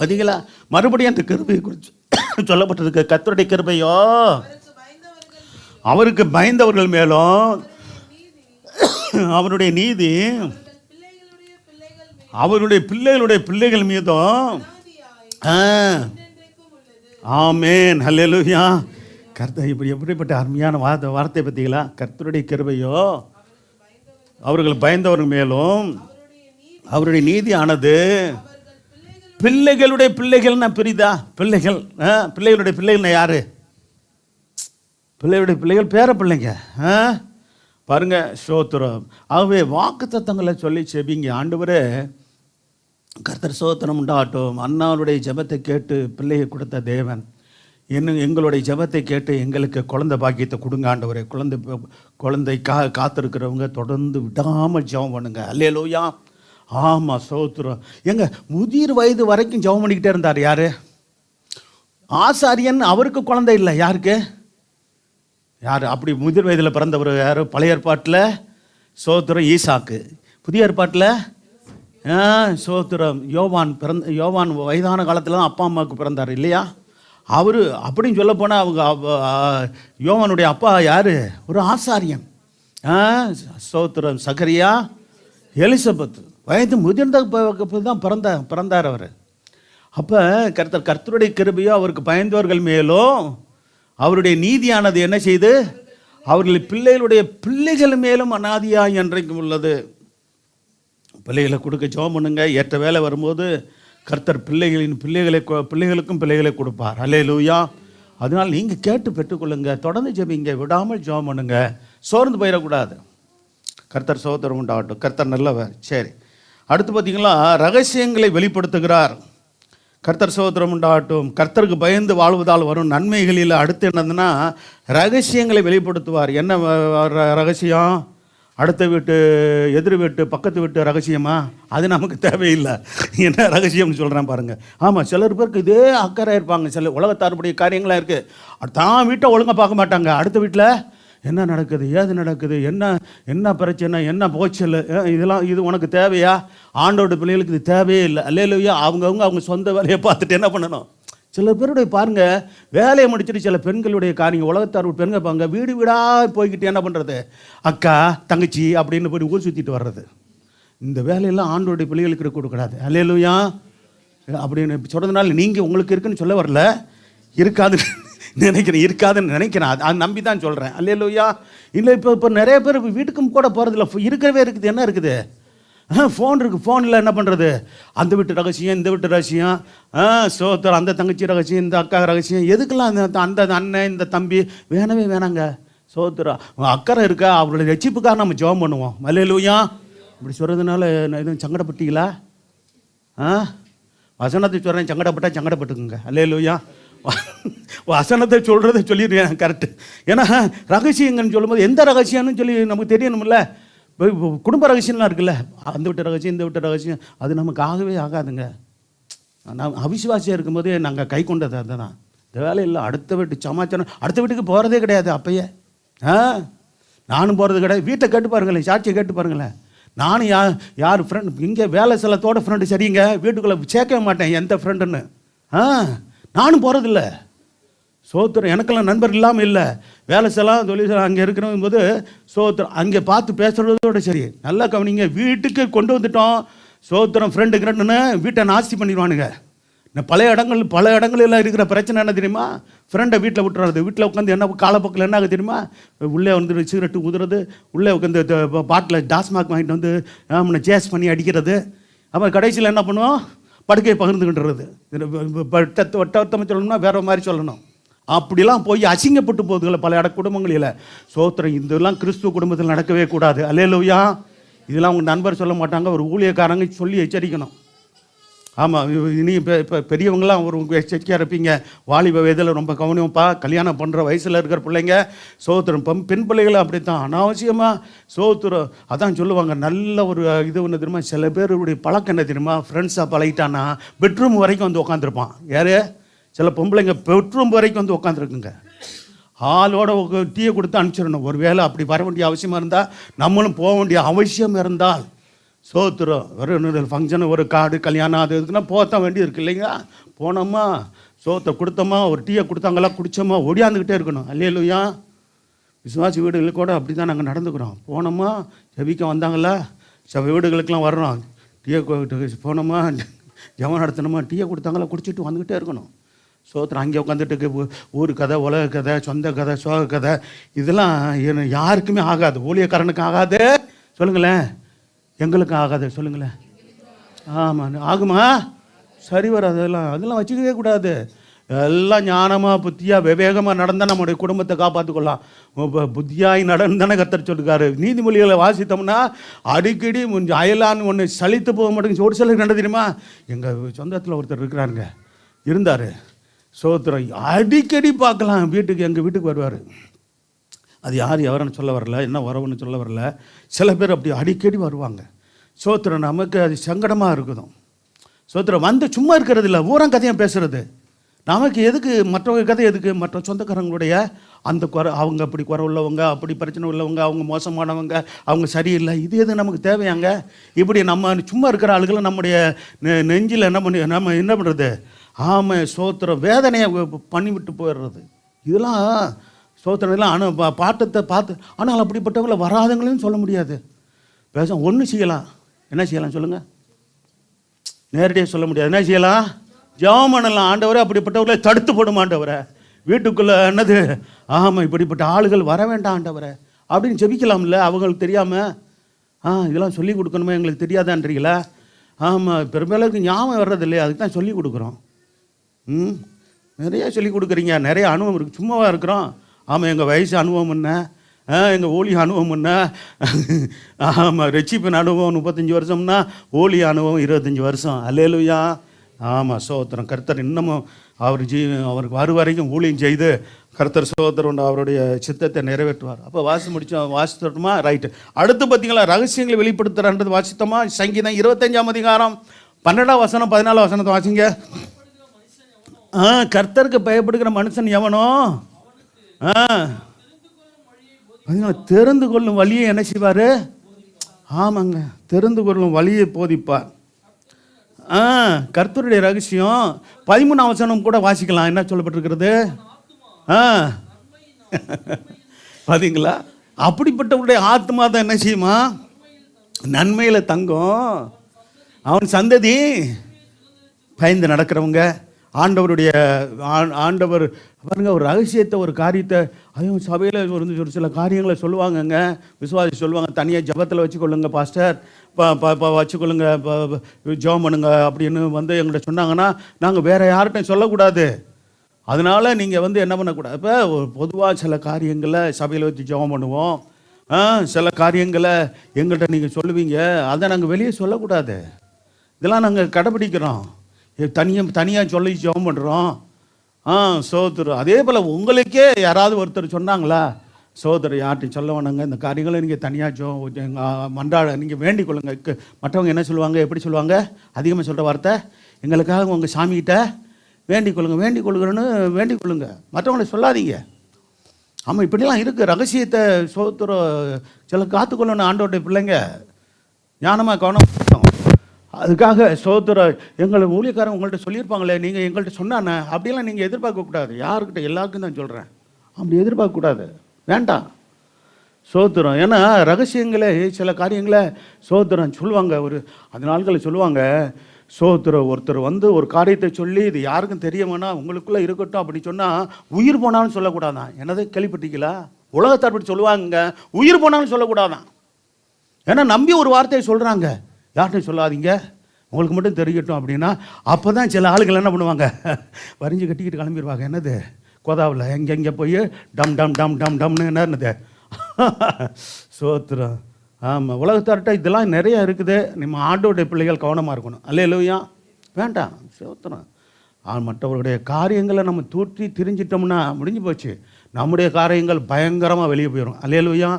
பதிகளா, மறுபடியும் அந்த கிருபையை குறித்து சொல்லப்பட்டிருக்கு. கர்த்தருடைய கிருபையோ அவருக்கு பயந்தவர்கள் மேலும் அவருடைய நீதி அவருடைய பிள்ளைகள் மீதும். ஆமென், ஹல்லேலூயா. கர்த்தர் இப்படி எப்படிப்பட்ட அருமையான வார்த்தை பார்த்தீங்களா? கர்த்தருடைய கிருபையோ அவர்கள் பயந்தவர்கள் மேலும் அவருடைய நீதியானது பிள்ளைகளுடைய பிள்ளைகள்னா புரியுதா? பிள்ளைகளுடைய பிள்ளைகள்னா யாரு? பிள்ளைகளுடைய பிள்ளைகள் பேர பிள்ளைங்க. பாருங்க, ஸ்தோத்திரம். ஆகவே வாக்குத்தத்தங்களை சொல்லி செபிங்க. ஆண்டவரே, கர்த்தர் ஸ்தோத்திரம் உண்டாகட்டும். அண்ணாவுடைய ஜெபத்தை கேட்டு பிள்ளையை கொடுத்த தேவன் எங்களுடைய ஜெபத்தை கேட்டு எங்களுக்கு குழந்தை பாக்கியத்தை கொடுங்க ஆண்டவரே. குழந்தை காத்திருக்கிறவங்க தொடர்ந்து விடாமல் ஜெபம் பண்ணுங்க. அல்லேலூயா. ஆமாம், ஸ்தோத்திரம். எங்க முதிர் வயது வரைக்கும் ஜெபம் பண்ணிக்கிட்டே இருந்தார். யாரு? ஆசாரியன். அவருக்கு குழந்தை இல்லை. யாருக்கு? யார் அப்படி முதிர் வயதில் பிறந்தவர்? யார்? பழைய ஏற்பாட்டில் ஸ்தோத்திரம் ஈசாக்கு. புதிய ஏற்பாட்டில் ஸ்தோத்திரம் யோவான் வயதான காலத்தில் தான் அப்பா அம்மாவுக்கு பிறந்தார் இல்லையா? அவர் அப்படின்னு சொல்ல போனால் அவங்க யோவானுடைய அப்பா யார்? ஒரு ஆசாரியன். ஸ்தோத்திரம். சகரியா, எலிசபெத் வயது முதிர்ந்த தான் பிறந்தார் அவர். அப்போ கர்த்தருடைய கிருபையோ அவருக்கு பயந்தவர்கள் மேலும் அவருடைய நீதியானது என்ன செய்து அவர்கள் பிள்ளைகளுடைய பிள்ளைகள் மேலும் அநாதியாய் என்றைக்கும் உள்ளது. பிள்ளைகளை கொடுக்க ஜெபம் பண்ணுங்க. ஏற்ற வேலை வரும்போது கர்த்தர் பிள்ளைகளுக்கும் பிள்ளைகளை கொடுப்பார். அல்லேலூயா. அதனால் நீங்கள் கேட்டு பெற்றுக்கொள்ளுங்க. தொடர்ந்து ஜெபிங்க. விடாமல் ஜெபம் பண்ணுங்க. சோர்ந்து போயிடக்கூடாது. கர்த்தர் சோதரம் உண்டாகட்டும். கர்த்தர் நல்லவர். சரி, அடுத்து பார்த்தீங்களா, ரகசியங்களை வெளிப்படுத்துகிறார். கர்த்தர் சோதரம் உண்டாகட்டும். கர்த்தருக்கு பயந்து வாழ்வதால் வரும் நன்மைகளில் அடுத்து என்னதுன்னா ரகசியங்களை வெளிப்படுத்துவார். என்ன ரகசியம்? அடுத்த வீட்டு, எதிர் வீட்டு, பக்கத்து வீட்டு ரகசியமா? அது நமக்கு தேவையில்லை. என்ன ரகசியம்னு சொல்கிறேன் பாருங்கள். ஆமாம், சிலர் பேருக்கு இதே அக்கறை இருப்பாங்க. சில உலகத்தாருடைய காரியங்களாக இருக்குது. தான் வீட்டை ஒழுங்காக பார்க்க மாட்டாங்க. அடுத்த வீட்டில் என்ன நடக்குது, ஏது நடக்குது, என்ன பிரச்சனை, என்ன போச்சல், இது உனக்கு தேவையா? ஆண்டோட பிள்ளைகளுக்கு இது தேவையே இல்லை. அல்லேலூயா. அவங்க சொந்த வேலையை பார்த்துட்டு என்ன பண்ணணும்? சில பேருடைய பாருங்க, வேலையை முடிச்சுட்டு சில பெண்களுடைய காரியங்கள், உலகத்தார் பெண்கள் பாருங்க, வீடு வீடாக போய்கிட்டு என்ன பண்ணுறது, அக்கா தங்கச்சி அப்படின்னு போய் ஊர் சுற்றிட்டு வர்றது. இந்த வேலையெல்லாம் ஆண்டோடைய பிள்ளைகளுக்கு கொடுக்கூடாது. அல்லேலூயா. அப்படின்னு சொல்கிறதுனால நீங்கள் உங்களுக்கு இருக்குன்னு சொல்ல வரல, இருக்காதுன்னு நினைக்கிறேன். அது நம்பி தான் சொல்கிறேன். அல்லேலூயா. இல்லை, இப்போ நிறைய பேர் வீட்டுக்கும் கூட போகிறதில்ல. இருக்கவே இருக்குது. என்ன இருக்குது? ஃபோன் இருக்குது. ஃபோனில் என்ன பண்ணுறது? அந்த வீட்டு ரகசியம், இந்த வீட்டு ரகசியம், சோத்தர், அந்த தங்கச்சி ரகசியம், இந்த அக்கா ரகசியம். எதுக்கெல்லாம் அந்த அண்ணன், இந்த தம்பி வேணாங்க. சோத்திரா அக்கறை இருக்கா? அவருடைய ரட்சிப்புக்காக நம்ம ஜெபம் பண்ணுவோம். அல்லேலூயா. இப்படி சொல்கிறதுனால எதுவும் சங்கடப்பட்டீங்களா? வசனத்தை சொல்கிறேன், சங்கடப்பட்டுக்குங்க. அல்லேலூயா. வசனத்தை சொல்கிறத சொல்லிடுறேன் கரெக்டு. ஏன்னா ரகசியங்கன்னு சொல்லும்போது எந்த ரகசியம்னு சொல்லி நமக்கு தெரியணும்ல. குடும்ப ரகசியம்லாம் இருக்குல்ல, அந்த வீட்டு ரகசியம், இந்த வீட்டு ரகசியம், அது நமக்கு ஆகாதுங்க. நான் அவிசுவாசியாக இருக்கும்போதே நாங்கள் கை கொண்டது அதுதான். இந்த வேலை இல்லை. அடுத்த வீட்டு சமாச்சாரம், அடுத்த வீட்டுக்கு போகிறதே கிடையாது. அப்பயே நானும் போகிறது கிடையாது. வீட்டை கேட்டு பாருங்களேன், சாட்சியை கேட்டு பாருங்களேன். நானும் யார் ஃப்ரெண்ட் இங்கே வேலை செலத்தோட ஃப்ரெண்டு சரிங்க, வீட்டுக்குள்ளே சேர்க்கவே மாட்டேன் எந்த ஃப்ரெண்டுன்னு. நானும் போகிறதில்ல. சோத்திரம். எனக்கெல்லாம் நண்பர் இல்லாமல் இல்லை. வேலை செல்லாம் தொழில் அங்கே இருக்கிறவங்க போது சோத்திரம் அங்கே பார்த்து பேசுகிறதோட சரி. நல்லா கவனிங்க. வீட்டுக்கு கொண்டு வந்துட்டோம் சோத்திரம், ஃப்ரெண்டுன்னு வீட்டை நாஸ்தி பண்ணிடுவானுங்க. பல இடங்களெல்லாம் இருக்கிற பிரச்சனை என்ன தெரியுமா? ஃப்ரெண்டை வீட்டில் விட்டுறது. வீட்டில் உட்காந்து என்ன காலப்போக்கில் என்ன ஆகுது தெரியுமா? உள்ளே வந்து சிகரெட்டு ஊதுறது, உள்ளே உட்காந்து பாட்டில் டாஸ்மாக் வாங்கிட்டு வந்து நம்மளை சேஸ் பண்ணி அடிக்கிறது. அப்புறம் கடைசியில் என்ன பண்ணுவோம்? படுக்கையை பகிர்ந்துக்கிட்டுறது. வட்டமாக சொல்லணும்னா வேறு மாதிரி சொல்லணும். அப்படிலாம் போய் அசிங்கப்பட்டு போகுதுல பல குடும்பங்களில். சோத்திரம். இதெல்லாம் கிறிஸ்துவ குடும்பத்தில் நடக்கவே கூடாது. அல்லேலூயா. இதெல்லாம் உங்கள் நண்பர் சொல்ல மாட்டாங்க, ஒரு ஊழியக்காரங்க சொல்லி எச்சரிக்கணும். ஆமாம், இனி இப்போ பெரியவங்களாம் ஒரு எச்சரிக்கையாக இருப்பீங்க. வாலிப வயதில் ரொம்ப கவனிப்பா. கல்யாணம் பண்ணுற வயசில் இருக்கிற பிள்ளைங்க சோத்திரம். பெண் பிள்ளைகளும் அப்படி தான் அனாவசியமாக சோத்திரம். அதான் சொல்லுவாங்க, நல்ல ஒரு இது ஒன்று தெரியுமா? சில பேருடைய பழக்கம் என்ன தெரியுமா? ஃப்ரெண்ட்ஸாக பழகிட்டான்னா பெட்ரூம் வரைக்கும் வந்து உட்காந்துருப்பான். யார்? சில பொம்பளைங்க பெட்ரூம் வரைக்கும் வந்து உட்காந்துருக்குங்க. ஆளோட டீயை கொடுத்து அனுப்பிச்சிடணும். ஒரு வேளை அப்படி வர வேண்டிய அவசியமாக இருந்தால், நம்மளும் போக வேண்டிய அவசியம் இருந்தால், சோத்திரம் ஒரு ஃபங்க்ஷனு, ஒரு கார்டு, கல்யாணம், அது இருக்குன்னா போகத்தான் வேண்டியது இருக்குது இல்லைங்களா? போனோமா, சோத்தை கொடுத்தோமா, ஒரு டீயை கொடுத்தாங்களா, குடித்தோமா, ஒடியாந்துக்கிட்டே இருக்கணும். அல்லேலூயா. விசுவாசி வீடுகளுக்கு கூட அப்படி தான் நாங்கள் நடந்துக்கிறோம். போனோமா, ஜெபிக்க வந்தாங்களா, வீடுகளுக்கெல்லாம் வர்றோம், டீயை போனோமா, ஜெபம் நடத்தணுமா, டீயை கொடுத்தாங்களா, குடிச்சிட்டு வந்துக்கிட்டே இருக்கணும். சோத்திரம் அங்கே உட்காந்துட்டு ஊர் கதை, உலக கதை, சொந்த கதை, சோக கதை, இதெல்லாம் யாருக்குமே ஆகாது. ஊழியக்காரனுக்கு ஆகாது. சொல்லுங்களேன். எங்களுக்கு ஆகாது. சொல்லுங்களேன். ஆமாம், ஆகுமா? சரி வராது. அதெல்லாம் வச்சுக்கவே கூடாது. எல்லாம் ஞானமாக புத்தியாக விவேகமாக நடந்தால் நம்முடைய குடும்பத்தை காப்பாற்றிக்கொள்ளலாம். புத்தியாய் நடந்தானே கர்த்தர் சொல்லிருக்காரு. நீதிமொழிகளை வாசித்தோம்னா அடிக்கடி அயலான்னு ஒன்று சலித்து போக மாட்டேங்குது. ஒரு சிலருக்கு என்ன தெரியுமா? எங்கள் சொந்தத்தில் ஒருத்தர் இருக்கிறாருங்க, இருந்தார். சோத்திரம் அடிக்கடி பார்க்கலாம். எங்கள் வீட்டுக்கு வருவார். அது யார் எவரன்னு சொல்ல வரல, என்ன வரவுன்னு சொல்ல வரல. சில பேர் அப்படி அடிக்கடி வருவாங்க. சோத்திரம் நமக்கு அது சங்கடமாக இருக்குதும். சோத்திரம் வந்து சும்மா இருக்கிறது இல்லை, ஊரம் கதையாக பேசுகிறது. நமக்கு எதுக்கு மற்றவங்க கதை? எதுக்கு? மற்ற சொந்தக்காரங்களுடைய அந்த அவங்க அப்படி குறை உள்ளவங்க, அப்படி பிரச்சனை உள்ளவங்க, அவங்க மோசமானவங்க, அவங்க சரியில்லை, இது எது நமக்கு தேவையாங்க? இப்படி நம்ம சும்மா இருக்கிற ஆளுகளை நம்முடைய நெஞ்சில் நம்ம என்ன பண்ணுறது? ஆமாம், சோத்திரம் வேதனையை பண்ணிவிட்டு போயிடுறது. இதெல்லாம் சோத்திரம் எல்லாம் பாட்டத்தை பார்த்து. ஆனால் அப்படிப்பட்டவங்கள வராதங்களையும் சொல்ல முடியாது. பேச ஒன்று செய்யலாம். என்ன செய்யலாம் சொல்லுங்கள்? நேரடியாக சொல்ல முடியாது. என்ன செய்யலாம்? ஜெபம் பண்ணலாம். ஆண்டவரே, அப்படிப்பட்டவர்களை தடுத்து போடும் ஆண்டவரை, வீட்டுக்குள்ளே என்னது, ஆமாம், இப்படிப்பட்ட ஆளுகள் வர வேண்டாம் ஆண்டவரை அப்படின்னு ஜெபிக்கலாம்ல. அவங்களுக்கு தெரியாமல் இதெல்லாம் சொல்லி கொடுக்கணுமே, எங்களுக்கு தெரியாதான்றீங்களா? ஆமாம், பெரும்பாலுக்கு ஞாபகம் வர்றது இல்லையா? அதுக்கு தான் சொல்லி கொடுக்குறோம். நிறையா சொல்லி கொடுக்குறீங்க. நிறைய அனுபவம் இருக்குது. சும்மாவாக இருக்கிறோம். ஆமாம், எங்கள் வயசு அனுபவம் என்ன, எங்கள் ஊழிய அனுபவம் என்ன, ஆமாம், ரட்சிப்பின் அனுபவம் 35 வருஷம்னா ஊழிய அனுபவம் 25 வருஷம். அல்லேலூயா. ஆமாம், சோத்திரம். கர்த்தர் இன்னமும் அவருக்கு வரும் வரைக்கும் ஊழியம் செய்து கர்த்தர் சோத்திரம் அவருடைய சித்தத்தை நிறைவேற்றுவார். அப்போ வாசித்தோமா? ரைட்டு. அடுத்து பார்த்தீங்களா, ரகசியங்களை வெளிப்படுத்துறான்றது வாசித்தோமா? சங்கீதம் 25ஆம் அதிகாரம் 12ஆம் வசனம் 14ஆம் வசனத்தை வாசிங்க. கர்த்தருக்கு பயப்படுகிற மனுஷன் எவனோ தெரிந்து கொள்ளும் வழியை என்ன செய்வார்? ஆமாங்க, தெரிந்து கொள்ளும் வழியை போதிப்பார். கர்த்தருடைய ரகசியம் 13ஆம் வசனம் கூட வாசிக்கலாம். என்ன சொல்லப்பட்டிருக்கிறது? பார்த்தீங்களா? அப்படிப்பட்டவருடைய ஆத்மா தான் என்ன செய்யுமா? நன்மையில் தங்கும். அவன் சந்ததி பயந்து நடக்கிறவங்க. ஆண்டவர் பாருங்க, ஒரு ரகசியத்தை, ஒரு காரியத்தை, ஐயோ சபையில் ஒரு சில காரியங்களை சொல்லுவாங்கங்க. விசுவாசி சொல்லுவாங்க, தனியாக ஜபத்தில் வச்சுக்கொள்ளுங்க பாஸ்டர், வச்சுக்கொள்ளுங்க, ஜெபம் பண்ணுங்க அப்படின்னு எங்கள்கிட்ட சொன்னாங்கன்னா நாங்கள் வேறு யார்கிட்டையும் சொல்லக்கூடாது. அதனால் நீங்கள் என்ன பண்ணக்கூடாது? இப்போ பொதுவாக சில காரியங்களை சபையில் வச்சு ஜெபம் பண்ணுவோம். சில காரியங்களை எங்கள்கிட்ட நீங்கள் சொல்லுவீங்க, அதை நாங்கள் வெளியே சொல்லக்கூடாது. இதெல்லாம் நாங்கள் கடைப்பிடிக்கிறோம். தனியாக சொல்லி ஜெபம் பண்ணுறோம். சோதர் அதே போல் உங்களுக்கே யாராவது ஒருத்தர் சொன்னாங்களா, சோதர் யார்கிட்டையும் சொல்ல வேணாங்க, இந்த காரியங்களை நீங்கள் தனியாக மன்றாட நீங்கள் வேண்டிக் கொள்ளுங்க. மற்றவங்க என்ன சொல்லுவாங்க, எப்படி சொல்லுவாங்க? அதிகமாக சொல்கிற வார்த்தை, எங்களுக்காக உங்கள் சாமிகிட்ட வேண்டிக் கொள்ளுங்க, வேண்டிக் கொள்ளுங்கன்னு வேண்டிக் கொள்ளுங்க, மற்றவங்களை சொல்லாதீங்க. ஆமாம், இப்படிலாம் இருக்குது. ரகசியத்தை சோதர சில காத்துக்கொள்ளணும். ஆண்டோடைய பிள்ளைங்க ஞானமாக கவனம். அதுக்காக சோதர எங்களை ஊழியக்காரங்க உங்கள்கிட்ட சொல்லியிருப்பாங்களே, நீங்கள் எங்கள்கிட்ட சொன்னானே அப்படியெல்லாம் நீங்கள் எதிர்பார்க்கக்கூடாது. யாருக்கிட்ட? எல்லாருக்கும் தான் சொல்கிறேன். அப்படி எதிர்பார்க்கக்கூடாது, வேண்டாம். சோத்திரம். ஏன்னா ரகசியங்களே சில காரியங்களை சோத்திரம் சொல்லுவாங்க. அந்த நாட்களில் சொல்லுவாங்க, சோத்திரம் ஒருத்தர் ஒரு காரியத்தை சொல்லி இது யாருக்கும் தெரிய வேணாம், உங்களுக்குள்ளே இருக்கட்டும் அப்படி சொன்னால் உயிர் போனாலும் சொல்லக்கூடாதான். என்னது கேள்விப்பட்டீங்களா? உலகத்தார் அப்படி சொல்லுவாங்க, உயிர் போனாலும் சொல்லக்கூடாதான். ஏன்னா நம்பி ஒரு வார்த்தையை சொல்கிறாங்க, யார்கிட்டையும் சொல்லாதீங்க, உங்களுக்கு மட்டும் தெரியட்டும் அப்படின்னா. அப்போ தான் சில ஆளுகள் என்ன பண்ணுவாங்க, வரிஞ்சு கட்டிக்கிட்டு கிளம்பிடுவாங்க. என்னது கோதாவில் எங்கெங்கே போய் டம் டம் டம் டம் டம்னு என்னது சோத்திரம். ஆமாம், உலகத்தார்கிட்ட இதெல்லாம் நிறையா இருக்குது. நம்ம ஆண்டோடைய பிள்ளைகள் கவனமாக இருக்கணும். அல்லேலூயா. வேண்டாம் சோத்திரம். மற்றவருடைய காரியங்களை நம்ம தூற்றி திரிஞ்சிட்டோம்னா முடிஞ்சு போச்சு. நம்முடைய காரியங்கள் பயங்கரமாக வெளியே போயிடும். அல்லேலூயா.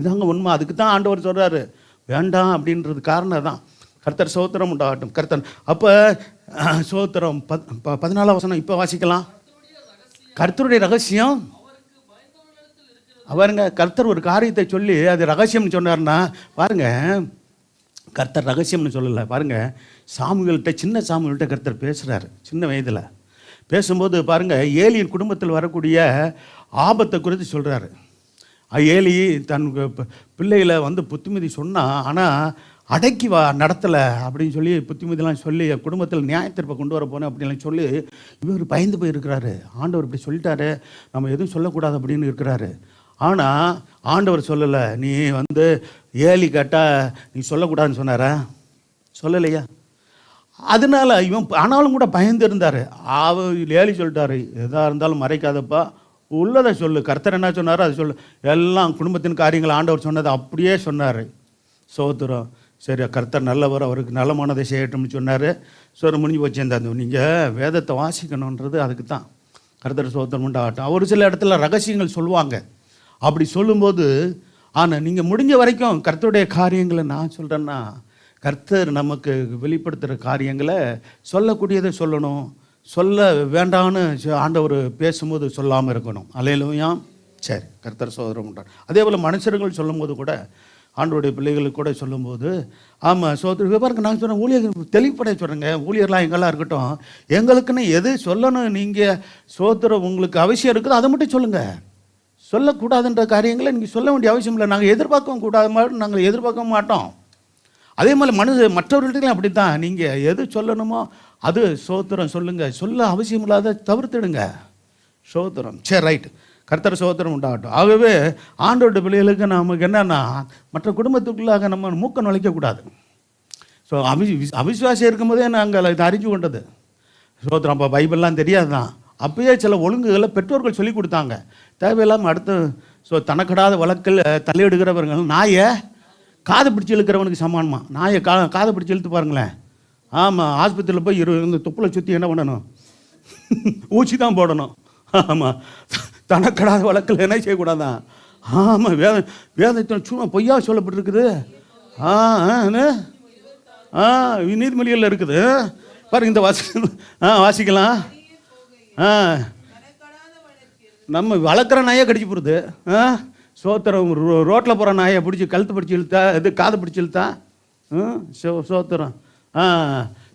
இதாங்க உண்மை. அதுக்கு தான் ஆண்டவர் சொல்கிறாரு வேண்டாம் அப்படின்றது காரணம் தான். கர்த்தர் சோத்திரம் உண்டாகட்டும். கர்த்தர் அப்போ சோத்திரம் 14ஆம் வசனம் இப்போ வாசிக்கலாம். கர்த்தருடைய ரகசியம் பாருங்க, கர்த்தர் ஒரு காரியத்தை சொல்லி அது ரகசியம்னு சொன்னார்னா பாருங்க, கர்த்தர் ரகசியம்னு சொல்லலை. பாருங்க, சாமுவேல்கிட்ட, சின்ன சாமுவேல்கிட்ட கர்த்தர் பேசுகிறாரு சின்ன வயதில். பேசும்போது பாருங்க, ஏலியின் குடும்பத்தில் வரக்கூடிய ஆபத்தை குறித்து சொல்கிறாரு. ஏலி தன் பிள்ளைகளை வந்து புத்திமதி சொன்னால், ஆனால் அடக்கி நடத்தலை அப்படின்னு சொல்லி புத்திமதிலாம் சொல்லி குடும்பத்தில் நியாயத்திற்பை கொண்டு வர போனேன் அப்படின்லாம் சொல்லி இவர் பயந்து போயிருக்கிறாரு. ஆண்டவர் இப்படி சொல்லிட்டாரு, நம்ம எதுவும் சொல்லக்கூடாது அப்படின்னு இருக்கிறாரு. ஆனால் ஆண்டவர் சொல்லலை, நீ வந்து ஏலி கேட்டால் நீ சொல்லக்கூடாதுன்னு சொன்னாரா? சொல்லலையா? அதனால இவன் ஆனாலும் கூட பயந்து இருந்தார். ஏலி சொல்லிட்டாரு, எதாக இருந்தாலும் மறைக்காதப்பா, உள்ளதை சொல்லு, கர்த்தர் என்ன சொன்னாரோ அதை சொல்லு. எல்லாம் குடும்பத்தின் காரியங்கள் ஆண்டவர் சொன்னதை அப்படியே சொன்னார். சோத்திரம். சரி, கர்த்தர் நல்லவர், அவருக்கு நல்லமானதை செய்யட்டும்னு சொன்னார். சரி, முடிஞ்சு போச்சு. அந்த நீங்கள் வேதத்தை வாசிக்கணுன்றது அதுக்கு தான். கர்த்தர் சோத்திரம் உண்டாகட்டும். ஒரு சில இடத்துல ரகசியங்கள் சொல்லுவாங்க. அப்படி சொல்லும்போது, ஆனால் நீங்கள் முடிஞ்ச வரைக்கும் கர்த்தருடைய காரியங்களை நான் சொல்கிறேன்னா, கர்த்தர் நமக்கு வெளிப்படுத்துகிற காரியங்களை சொல்லக்கூடியதை சொல்லணும், சொல்ல வேண்டான்னு ஆண்டவர் பேசும்போது சொல்லாமல் இருக்கணும். அல்லேலூயா. சரி, கர்த்தர் சோதரம் பண்ணுறார். அதே போல் மனுஷர்கள் சொல்லும்போது கூட, ஆண்டவருடைய பிள்ளைகளுக்கு கூட சொல்லும்போது, ஆமாம் சோதரம் பாருங்க, நான் சொன்னேன் ஊழியர்கள் தெளிவுபடைய சொல்கிறேங்க. ஊழியர்லாம் எங்கெல்லாம் இருக்கட்டும், எங்களுக்குன்னு எது சொல்லணும், நீங்கள் சோதரம் உங்களுக்கு அவசியம் இருக்குது அதை மட்டும் சொல்லுங்கள். சொல்லக்கூடாதுன்ற காரியங்களை நீங்கள் சொல்ல வேண்டிய அவசியம் இல்லை. நாங்கள் எதிர்பார்க்கவும் கூடாது மாதிரி நாங்கள் எதிர்பார்க்க மாட்டோம். அதே மாதிரி மற்றவர்களுக்கும் அப்படி தான். நீங்கள் எது சொல்லணுமோ அது சோத்திரம் சொல்லுங்கள், சொல்ல அவசியம் இல்லாத தவிர்த்துடுங்க. சோத்திரம். சரி, ரைட்டு, கர்த்தர் சோத்திரம் உண்டாகட்டும். ஆகவே ஆண்டோட பிள்ளைகளுக்கு நமக்கு என்னென்னா, மற்ற குடும்பத்துக்குள்ளாக நம்ம மூக்க நுழைக்கக்கூடாது. ஸோ அவிசுவாசம் இருக்கும்போதே நாங்கள் இதை அறிஞ்சு கொண்டது. சோத்திரம். அப்போ பைபிள்லாம் தெரியாது தான். அப்பயே சில ஒழுங்குகளை பெற்றோர்கள் சொல்லி கொடுத்தாங்க. தேவையில்லாமல் அடுத்து தனக்கடாத வழக்கில் தலையிடுகிறவர்கள் நாயை காதை பிடிச்சி இழுக்கிறவனுக்கு சமானமா. நாயை காதை பிடிச்சி இழுத்து பாருங்களேன். ஆமாம், ஆஸ்பத்திரியில் போய் இந்த துப்புலை சுற்றி என்ன பண்ணணும்? ஊசி தான் போடணும். ஆமாம், தனக்கடாத வழக்கில் என்ன செய்யக்கூடாதான். ஆமாம், வேதத்தில் சும்மா பொய்யா சொல்லப்பட்டிருக்குது. நீதிமொழிகளில் இருக்குது பாருங்க. இந்த வாசிக்கலாம். நம்ம வளர்க்குற நாயை கடிச்சு போடுது. சோத்திரம். ரோட்டில் போகிற நாயை பிடிச்சி கழுத்து பிடிச்சி இழுத்தா, இது காதை பிடிச்சி இழுத்தா. சோத்திரம்.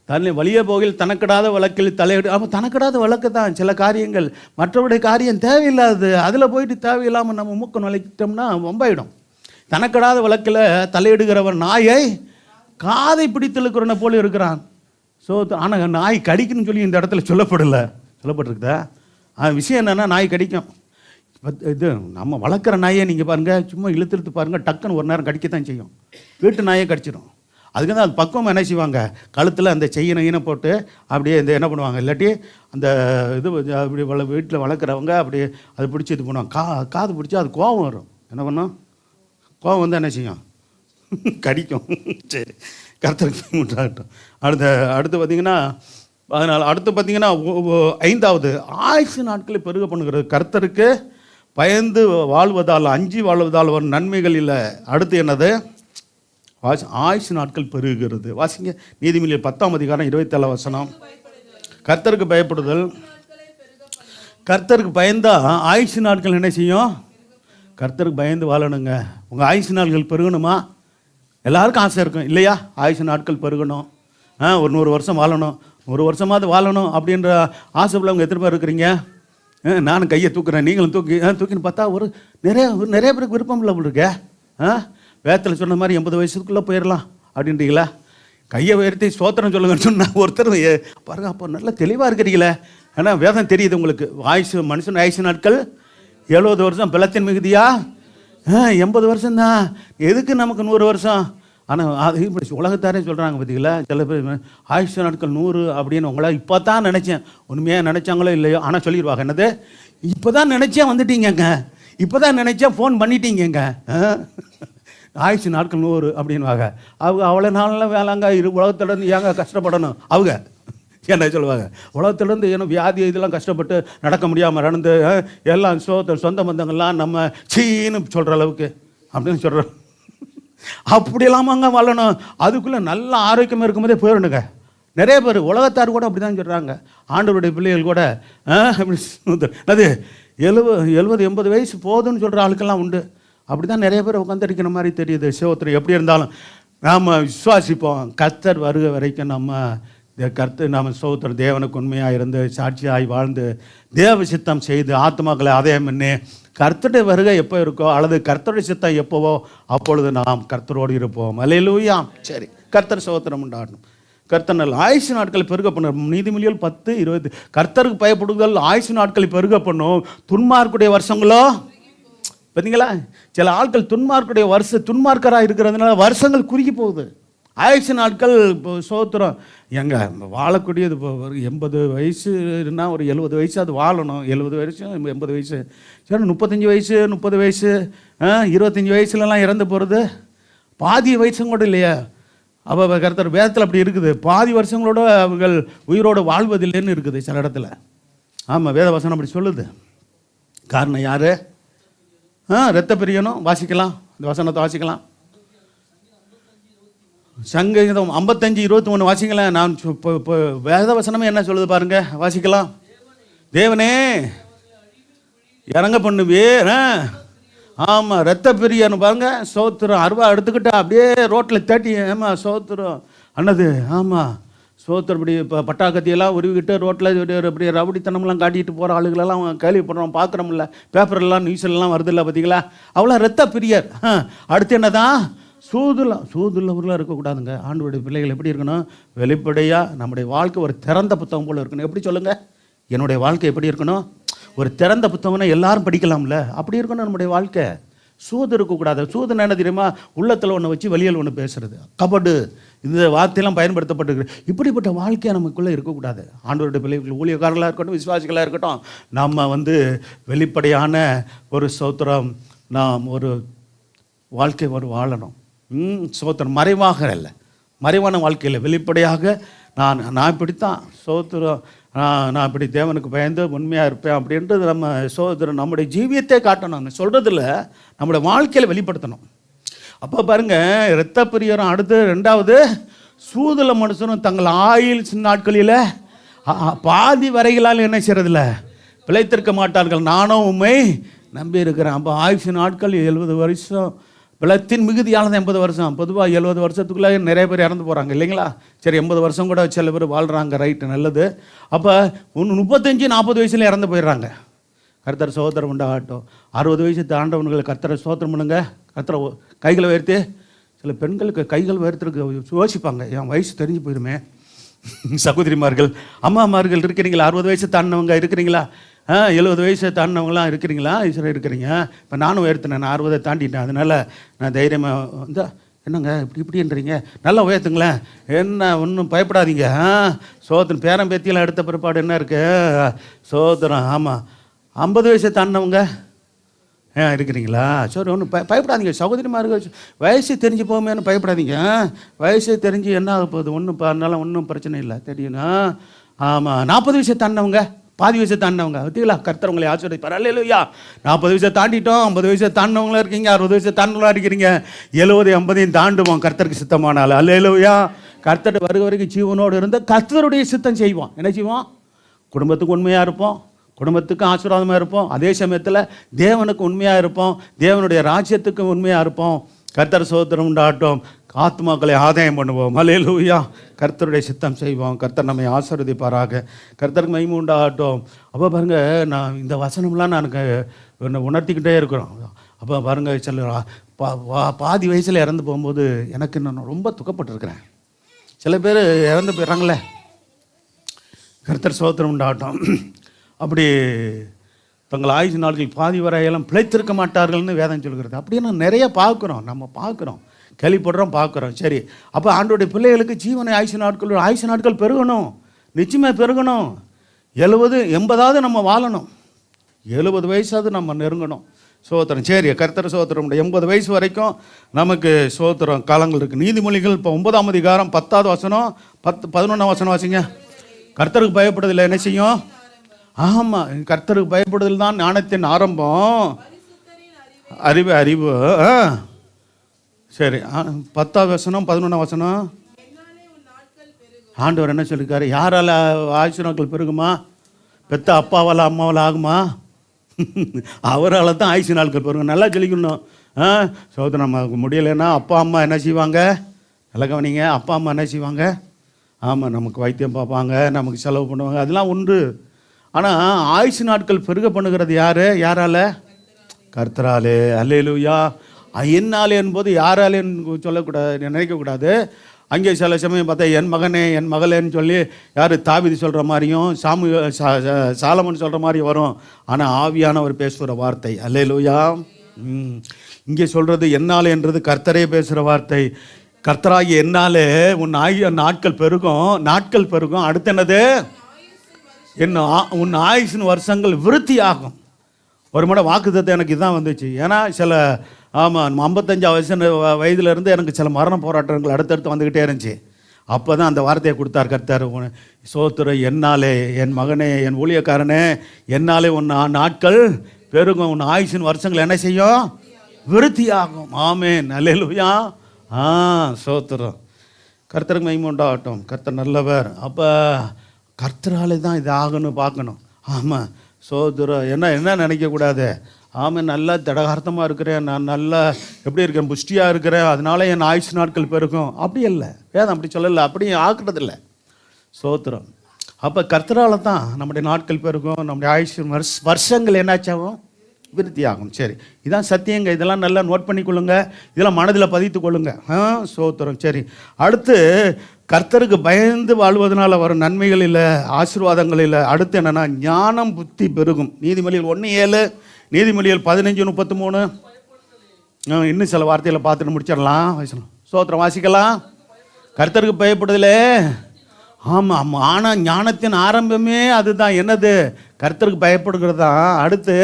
தன்னை வழியே போகில் தனக்கிடாத வழக்கில் தலையிடு. அப்போ தனக்கிடாத வழக்கு தான் சில காரியங்கள். மற்றவருடைய காரியம் தேவையில்லாது, அதில் போயிட்டு தேவையில்லாமல் நம்ம மூக்க நுழைக்கிட்டோம்னா வம்பாயிடும். தனக்கிடாத வழக்கில் தலையிடுகிறவன் நாயை காதை பிடித்து இழுக்கிறவனை போல இருக்கிறான். ஆனால் நாய் கடிக்குன்னு சொல்லி இந்த இடத்துல சொல்லப்பட்டிருக்குதா? விஷயம் என்னென்னா, நாய் கடிக்கும். இது நம்ம வளர்க்குற நாயை நீங்கள் பாருங்கள், சும்மா இழுத்து பாருங்கள், டக்குன்னு ஒரு நேரம் கடிக்கத்தான் செய்யும். வீட்டு நாயை கடிச்சிடும். அதுக்கு தான் அது பக்குவம் என்ன செய்வாங்க, கழுத்தில் அந்த செய்யினை போட்டு அப்படியே இந்த என்ன பண்ணுவாங்க, இல்லாட்டி அந்த இது அப்படி வீட்டில் வளர்க்குறவங்க அப்படி அதை பிடிச்சி இது பண்ணுவாங்க. காது பிடிச்சி அது கோபம் வரும். என்ன பண்ணும்? கோபம் வந்து என்ன செய்யும்? கடிக்கும். சரி, கர்த்தருக்கு உண்டாகட்டும். அடுத்து பார்த்திங்கன்னா, அதனால் அடுத்து பார்த்திங்கன்னா 5வது ஆயுசு நாட்களை பெருக பண்ணுகிறது. கர்த்தருக்கு பயந்து வாழ்வதால், அஞ்சி வாழ்வதால் வரும் நன்மைகள் இல்லை. அடுத்து என்னது? ஆயுசு நாட்கள் பெருகுகிறது. வாசிங்க, நீதிமொழிகள் 10ஆம் அதிகாரம் 27 வசனம். கர்த்தருக்கு பயப்படுதல். கர்த்தருக்கு பயந்தா ஆயுசு நாட்கள் என்ன செய்யும்? கர்த்தருக்கு பயந்து வாழணுங்க. உங்கள் ஆயுசு நாட்கள் பெருகணுமா? எல்லாருக்கும் ஆசை இருக்கும் இல்லையா? ஆயுசு நாட்கள் பெருகணும், ஒரு 100 வருஷம் வாழணும், 100 வருஷமாவது வாழணும் அப்படின்ற ஆசை உள்ளவங்க எத்தனை பேர் இருக்கிறீங்க? நானும் கையை தூக்குறேன், நீங்களும் தூக்கின்னு பார்த்தா நிறைய பேருக்கு விருப்பம் இல்லை இருக்கே. வேதத்தில் சொன்ன மாதிரி 80 வயசுக்குள்ளே போயிடலாம் அப்படின்றீங்களா? கையை உயர்த்தி ஸ்தோத்திரம் சொல்லுங்கன்னு சொன்னால் ஒருத்தர் பாருங்க, அப்போ நல்லா தெளிவாக இருக்கிறீங்களே. ஏன்னா வேதம் தெரியுது உங்களுக்கு. மனுஷன் ஆயுசு நாட்கள் 70 வருஷம், பலத்தின் மிகுதியா 80 வருஷம் தான். எதுக்கு நமக்கு 100 வருஷம்? ஆனால் அது இப்படி உலகத்தாரே சொல்கிறாங்க பார்த்தீங்களா. சில பேர் ஆயுசு நாட்கள் 100 அப்படின்னு உங்களா இப்போ தான் நினச்சேன். உண்மையாக நினச்சாங்களோ இல்லையோ, ஆனால் சொல்லிடுவாங்க என்னது, இப்போ தான் நினச்சேன் வந்துட்டீங்கங்க, இப்போ தான் நினச்சேன் ஃபோன் பண்ணிட்டீங்கங்க, ஆயுசு நாட்கள் 100 அப்படின்வாங்க. அவங்க அவ்வளோ நாளெலாம் வேளாங்க உலகத்திலேருந்து ஏங்க கஷ்டப்படணும்? அவங்க என்ன சொல்லுவாங்க, உலகத்திலேருந்து ஏன்னா வியாதி இதெல்லாம் கஷ்டப்பட்டு நடக்க முடியாமல் நடந்து எல்லாம் சொந்த பந்தங்கள்லாம் நம்ம சீன்னு சொல்கிற அளவுக்கு அப்படின்னு சொல்கிறோம். அப்படி இல்லாமங்க வாழணும். அதுக்குள்ளே நல்ல ஆரோக்கியமாக இருக்கும்போதே போயிடணுங்க. நிறைய பேர் உலகத்தார் கூட அப்படி தான் சொல்கிறாங்க. ஆண்டவருடைய பிள்ளைகள் கூட அது 70 80 வயசு போதுன்னு சொல்கிற ஆளுக்கெல்லாம் உண்டு. அப்படி தான் நிறைய பேர் உட்காந்துருக்கிற மாதிரி தெரியுது. சோத்திரம். எப்படி இருந்தாலும் நாம் விசுவாசிப்போம். கர்த்தர் வருகை வரைக்கும் நம்ம சோத்திரம் தேவனுக்கு உண்மையாக இருந்து சாட்சியாகி வாழ்ந்து தேவ சித்தம் செய்து ஆத்மாக்களை ஆதாயம் பண்ணி கர்த்தருடைய வருகை எப்போ இருக்கோ அல்லது கர்த்தருடைய சித்தம் எப்போவோ அப்பொழுது நாம் கர்த்தரோடு இருப்போம். அல்லேலூயா. சரி, கர்த்தர் சோத்திரம் உண்டாடணும். கர்த்தர் நல்ல ஆயுசு நாட்களை பெருக பண்ணும். நீதிமொழிகள் 10:20 கர்த்தருக்கு பயப்படுதல் ஆயுசு நாட்களை பெருக பண்ணும். துன்மார்க்குடைய வருஷங்களோ பார்த்தீங்களா, சில ஆட்கள் துன்மார்க்கராக இருக்கிறதுனால வருஷங்கள் குறுகி போகுது. ஆயுசு நாட்கள் இப்போ சோத்திரம் எங்க வாழக்கூடியது. இப்போ 80 வயசுனா ஒரு 70 வயசு அது வாழணும். 70 வயசு 80 வயசு சரி, 35 வயசு 30 வயசு 25 வயசுலலாம் இறந்து போகிறது. பாதி வயசும் கூட இல்லையா? அப்போ கர்த்தர் வேதத்தில் அப்படி இருக்குது. பாதி வருஷங்களோட அவர்கள் உயிரோடு வாழ்வதில்லைன்னு இருக்குது சில இடத்துல. ஆமாம், வேத வசனம் அப்படி சொல்லுது. காரணம் யார்? இரத்த பிரியனும். வாசிக்கலாம், இந்த வசனத்தை வாசிக்கலாம். சங்கீதம் 55:21 வாசிக்கலாம். நான் இப்போ வேத வசனமே என்ன சொல்லுது பாருங்க, வாசிக்கலாம். தேவனே இறங்க பண்ணுவே. ஆமாம், ரத்த பிரியன்னு பாருங்க. சோத்திரம் அருவா எடுத்துக்கிட்டு அப்படியே ரோட்டில் தேட்டி. ஆமாம், சோத்திரம் அண்ணது. ஆமாம், சோத்திரம் இப்படி இப்போ பட்டாக்கத்தியெல்லாம் உருவிக்கிட்டு ரோட்டில் இப்படி ரவுடித்தனம்லாம் காட்டிகிட்டு போகிற ஆளுகளெல்லாம் கேள்விப்படுறோம், பார்க்குறோம்ல. பேப்பர்லாம் நியூஸ்லாம் வருது இல்லை பார்த்தீங்களா? அவ்வளோ ரத்த பிரியர். அடுத்து என்னதான்? சூதுள்ளவர்களாக இருக்கக்கூடாதுங்க. ஆண்டவருடைய பிள்ளைகள் எப்படி இருக்கணும்? வெளிப்படையாக நம்முடைய வாழ்க்கை ஒரு திறந்த புத்தகம் போல் இருக்கணும். எப்படி சொல்லுங்கள்? என்னுடைய வாழ்க்கை எப்படி இருக்கணும்? ஒரு திறந்த புத்தகம்னா எல்லாரும் படிக்கலாம்ல, அப்படி இருக்கணும் நம்முடைய வாழ்க்கை. சூது இருக்கக்கூடாது. சூது என்ன தெரியுமா? உள்ளத்தில் ஒன்று வச்சு வெளியில் ஒன்று பேசுறது, கபடு, இந்த வார்த்தையெல்லாம் பயன்படுத்தப்பட்டிருக்கு. இப்படிப்பட்ட வாழ்க்கையை நமக்குள்ளே இருக்கக்கூடாது. ஆண்டவருடைய பிள்ளைகள், ஊழியக்காரர்களாக இருக்கட்டும், விசுவாசிகளாக இருக்கட்டும், நம்ம வெளிப்படையான ஒரு சோத்திரம், நாம் ஒரு வாழ்க்கை வாழணும். சோத்திரம் மறைவாக இல்லை, மறைவான வாழ்க்கையில் வெளிப்படையாக நான் இப்படித்தான் சோத்திரம், நான் இப்படி தேவனுக்கு பயந்து உண்மையாக இருப்பேன் அப்படின்றது நம்ம சோதரன் நம்முடைய ஜீவியத்தை காட்டணும். சொல்கிறதில்ல, நம்முடைய வாழ்க்கையில் வெளிப்படுத்தணும். அப்போ பாருங்கள், இரத்த பிரியரும். அடுத்து 2வது சூதுல மனுஷனும் தங்கள் ஆயுள் நாட்களில் பாதி வரைகளால் என்ன செய்கிறதில்ல பிழைத்திருக்க மாட்டார்கள். நானும் உண்மை நம்பி இருக்கிறேன். அப்போ ஆயுஷ் நாட்கள் 70 வருஷம், பிளத்தின் மிகுதியானது 80 வருஷம். பொதுவாக 70 வருஷத்துக்குள்ளே நிறைய பேர் இறந்து போகிறாங்க இல்லைங்களா? சரி, 80 வருஷம் கூட சில பேர் வாழ்கிறாங்க, ரைட்டு, நல்லது. அப்போ 35-40 வயசுல இறந்து போயிடுறாங்க. கர்த்தர் சோதரம் உண்டாகட்டும். 60 வயசு தாண்டவன்கள் கர்த்தரை சோத்திரம் பண்ணுங்க. கர்த்தரை கைகளை உயர்த்தி. சில பெண்களுக்கு கைகள் உயர்த்திருக்கு யோசிப்பாங்க, என் வயசு தெரிஞ்சு போயிடுமே. சகோதரிமார்கள், அம்மாமார்கள் இருக்கிறீங்களா? 60 வயசு தாண்டினவங்க இருக்கிறீங்களா? 70 வயசை தாண்டினவங்களாம் இருக்கிறீங்களா? இருக்கிறீங்க. இப்போ நானும் உயர்த்தினேன், நான் 60 தாண்டிட்டேன். அதனால் நான் தைரியமாக என்னங்க இப்படின்றீங்க, நல்லா உயர்த்துங்களேன், என்ன ஒன்றும் பயப்படாதீங்க. சோதரன் பேரம் பேத்தியெல்லாம் எடுத்த பிற்பாடு என்ன இருக்குது? சோதரம். ஆமாம், 50 வயசை தாண்டினவங்க இருக்கிறீங்களா? சரி, ஒன்றும் பயப்படாதீங்க சகோதரிமார்கள். வயசு தெரிஞ்சு போமேன்னு பயப்படாதீங்க. வயசு தெரிஞ்சு என்ன ஆக போகுது? ஒன்றும் அதனால ஒன்றும் பிரச்சனை இல்லை, தெரியுங்க. ஆமாம், 40 வயசை தாண்டினவங்க, பாதி வயசை தாண்டினவங்க, பார்த்தீங்களா? கர்த்தர் உங்களை ஆசீர்வதிப்பார். அல்லேலூயா. 40 வயசை தாண்டிட்டோம், 50 வயசை தாண்டினவங்களா இருக்கீங்க, 60 வயசை தாண்டினவங்களா இருக்கிறீங்க, 70 80 தாண்டுவோம் கர்த்தருக்கு சித்தமானால். அல்லேலூயா. கர்த்தர் வருக வரைக்கும் ஜீவனோடு இருந்து கர்த்தருடைய சித்தம் செய்வோம். என்ன செய்வோம்? குடும்பத்துக்கு உண்மையாக இருப்போம், குடும்பத்துக்கு ஆசீர்வாதமாக இருப்போம், அதே சமயத்தில் தேவனுக்கு உண்மையாக இருப்போம், தேவனுடைய ராஜ்யத்துக்கு உண்மையாக இருப்போம். கர்த்தர் சோத்திரம் உண்டாகட்டும். ஆத்மாக்களை ஆதாயம் பண்ணுவோம். அல்லேலூயா. கர்த்தருடைய சித்தம் செய்வோம். கர்த்தர் நம்மை ஆசீர்வதிப்பாராக. கர்த்தருக்கு மகிமை உண்டாகட்டும். அப்போ பாருங்கள், நான் இந்த வசனம்லாம் நான் உணர்த்திக்கிட்டே இருக்கிறோம். அப்போ பாருங்கள், சில பாதி வயசில் இறந்து போகும்போது எனக்கு நான் ரொம்ப துக்கப்பட்டிருக்கிறேன். சில பேர் இறந்து போயிடுறாங்களே. கர்த்தர் சோத்திரம் உண்டாகட்டும். அப்படி தங்கள் ஆயுசு நாட்கள் பாதி வரையெல்லாம் பிழைத்திருக்க மாட்டார்கள்னு வேதம் சொல்கிறது. அப்படியே நான் நிறைய பார்க்குறோம், நம்ம பார்க்குறோம், கேள்விப்படுறோம், பார்க்குறோம். சரி, அப்போ ஆண்டோடைய பிள்ளைகளுக்கு ஜீவனை ஆயுசு நாட்கள் பெருகணும், நிச்சயமாக பெருகணும். 70 80 நம்ம வாழணும், 70 வயசாவது நம்ம நெருங்கணும். சோத்திரம். சரி, கர்த்தர் சோத்திரம். 80 வயசு வரைக்கும் நமக்கு சோத்திரம் காலங்கள் இருக்குது. நீதிமொழிகள் இப்போ 9ஆம் அதிகாரம் 10வது வசனம் 11ஆம் வசனம் வாசிங்க. கர்த்தருக்கு பயப்படுதில்லை என்ன செய்யும்? ஆமாம், கர்த்தருக்கு பயப்படுதல் தான் ஞானத்தின் ஆரம்பம், அறிவு. சரி, 10வது வசனம் 11ஆம் வசனம். ஆண்டவர் என்ன சொல்லியிருக்காரு? யாரால் ஆயுசு நாட்கள் பெருகுமா? பெத்த அப்பாவால் அம்மாவால் ஆகுமா? அவரால் தான் ஆயுசு நாட்கள் பாருங்க. நல்லா சொல்லிக்கணும். சோதனை நமக்கு முடியலைன்னா அப்பா அம்மா என்ன செய்வாங்க? நல்லா கவனிங்க. அப்பா அம்மா என்ன செய்வாங்க? ஆமாம், நமக்கு வைத்தியம் பார்ப்பாங்க, நமக்கு செலவு பண்ணுவாங்க, அதெல்லாம் உண்டு. ஆனால் ஆயுசு நாட்கள் பெருக பண்ணுகிறது யார்? யாரால? கர்த்தராலே. அல்லேலூயா. என்னாலே என்பது யாராலேன்னு சொல்லக்கூடாது, நினைக்கக்கூடாது. அங்கே சில சமயம் பார்த்தா என் மகனே என் மகளேன்னு சொல்லி யார்? தாவீது சொல்கிற மாதிரியும் சாலமன் சொல்கிற மாதிரி வரும். ஆனால் ஆவியானவர் பேசுகிற வார்த்தை. அல்லேலூயா. இங்கே சொல்கிறது என்னாலேன்றது கர்த்தரே பேசுகிற வார்த்தை. கர்த்தராகி என்னாலே உன் நாட்கள் பெருகும், நாட்கள் பெருகும். அடுத்து என்னது? உன் ஆயுசின் வருஷங்கள் விருத்தி ஆகும். ஒரு முறை வாக்குத்தத்தை எனக்கு இதுதான் வந்துச்சு. ஏன்னா சில 55 வயதுலேருந்து எனக்கு சில மரண போராட்டங்கள் அடுத்தடுத்து வந்துக்கிட்டே இருந்துச்சு. அப்போ தான் அந்த வார்த்தையை கொடுத்தார் கர்த்தர். சோத்திர என்னாலே என் மகனே என் ஊழியக்காரனே என்னாலே உன் நாட்கள் பெருகும், உன் ஆயுசின் வருஷங்கள் என்ன செய்யும்? விருத்தி ஆகும். ஆமென். அல்லேலூயா. சோத்திரம். கர்த்தருக்கு மகிமை உண்டாகட்டும். கர்த்தர் நல்லவர். அப்போ கர்த்தராலே தான் இது ஆகணும் பார்க்கணும். ஆமாம். சோத்திரம். என்ன நினைக்கக்கூடாது. ஆமாம், நல்லா திடகார்த்தமாக இருக்கிறேன், நான் நல்லா எப்படி இருக்கேன், புஷ்டியாக இருக்கிறேன், அதனால என் ஆயுசு நாட்கள் பெருக்கும். அப்படி இல்லை, வேதம் அப்படி சொல்லலை, அப்படியும் ஆக்குறதில்ல. சோத்திரம். அப்போ கர்த்தரால தான் நம்முடைய நாட்கள் பெருக்கும், நம்முடைய ஆயுசு வருஷங்கள் என்னாச்சாகும்? விருத்தியாகும். சரி, இதான் சத்தியங்க. இதெல்லாம் நல்லா நோட் பண்ணிக்கொள்ளுங்க, இதெல்லாம் மனதில் பதித்து கொள்ளுங்க. சோத்திரம். சரி, அடுத்து கர்த்தருக்கு பயந்து வாழ்வதனால வரும் நன்மைகள் இல்லை, ஆசீர்வாதங்கள் இல்லை. அடுத்து என்னென்னா ஞானம் புத்தி பெருகும். நீதிமொழிகள் 1:7, நீதிமொழிகள் 15:33. இன்னும் சில வார்த்தைகளை பார்த்துட்டு முடிச்சிடலாம். சோத்திரம். வாசிக்கலாம். கர்த்தருக்கு பயப்படுதலே. ஆமாம், ஆனால் ஞானத்தின் ஆரம்பமே அதுதான். என்னது? கர்த்தருக்கு பயப்படுகிறது தான். அடுத்து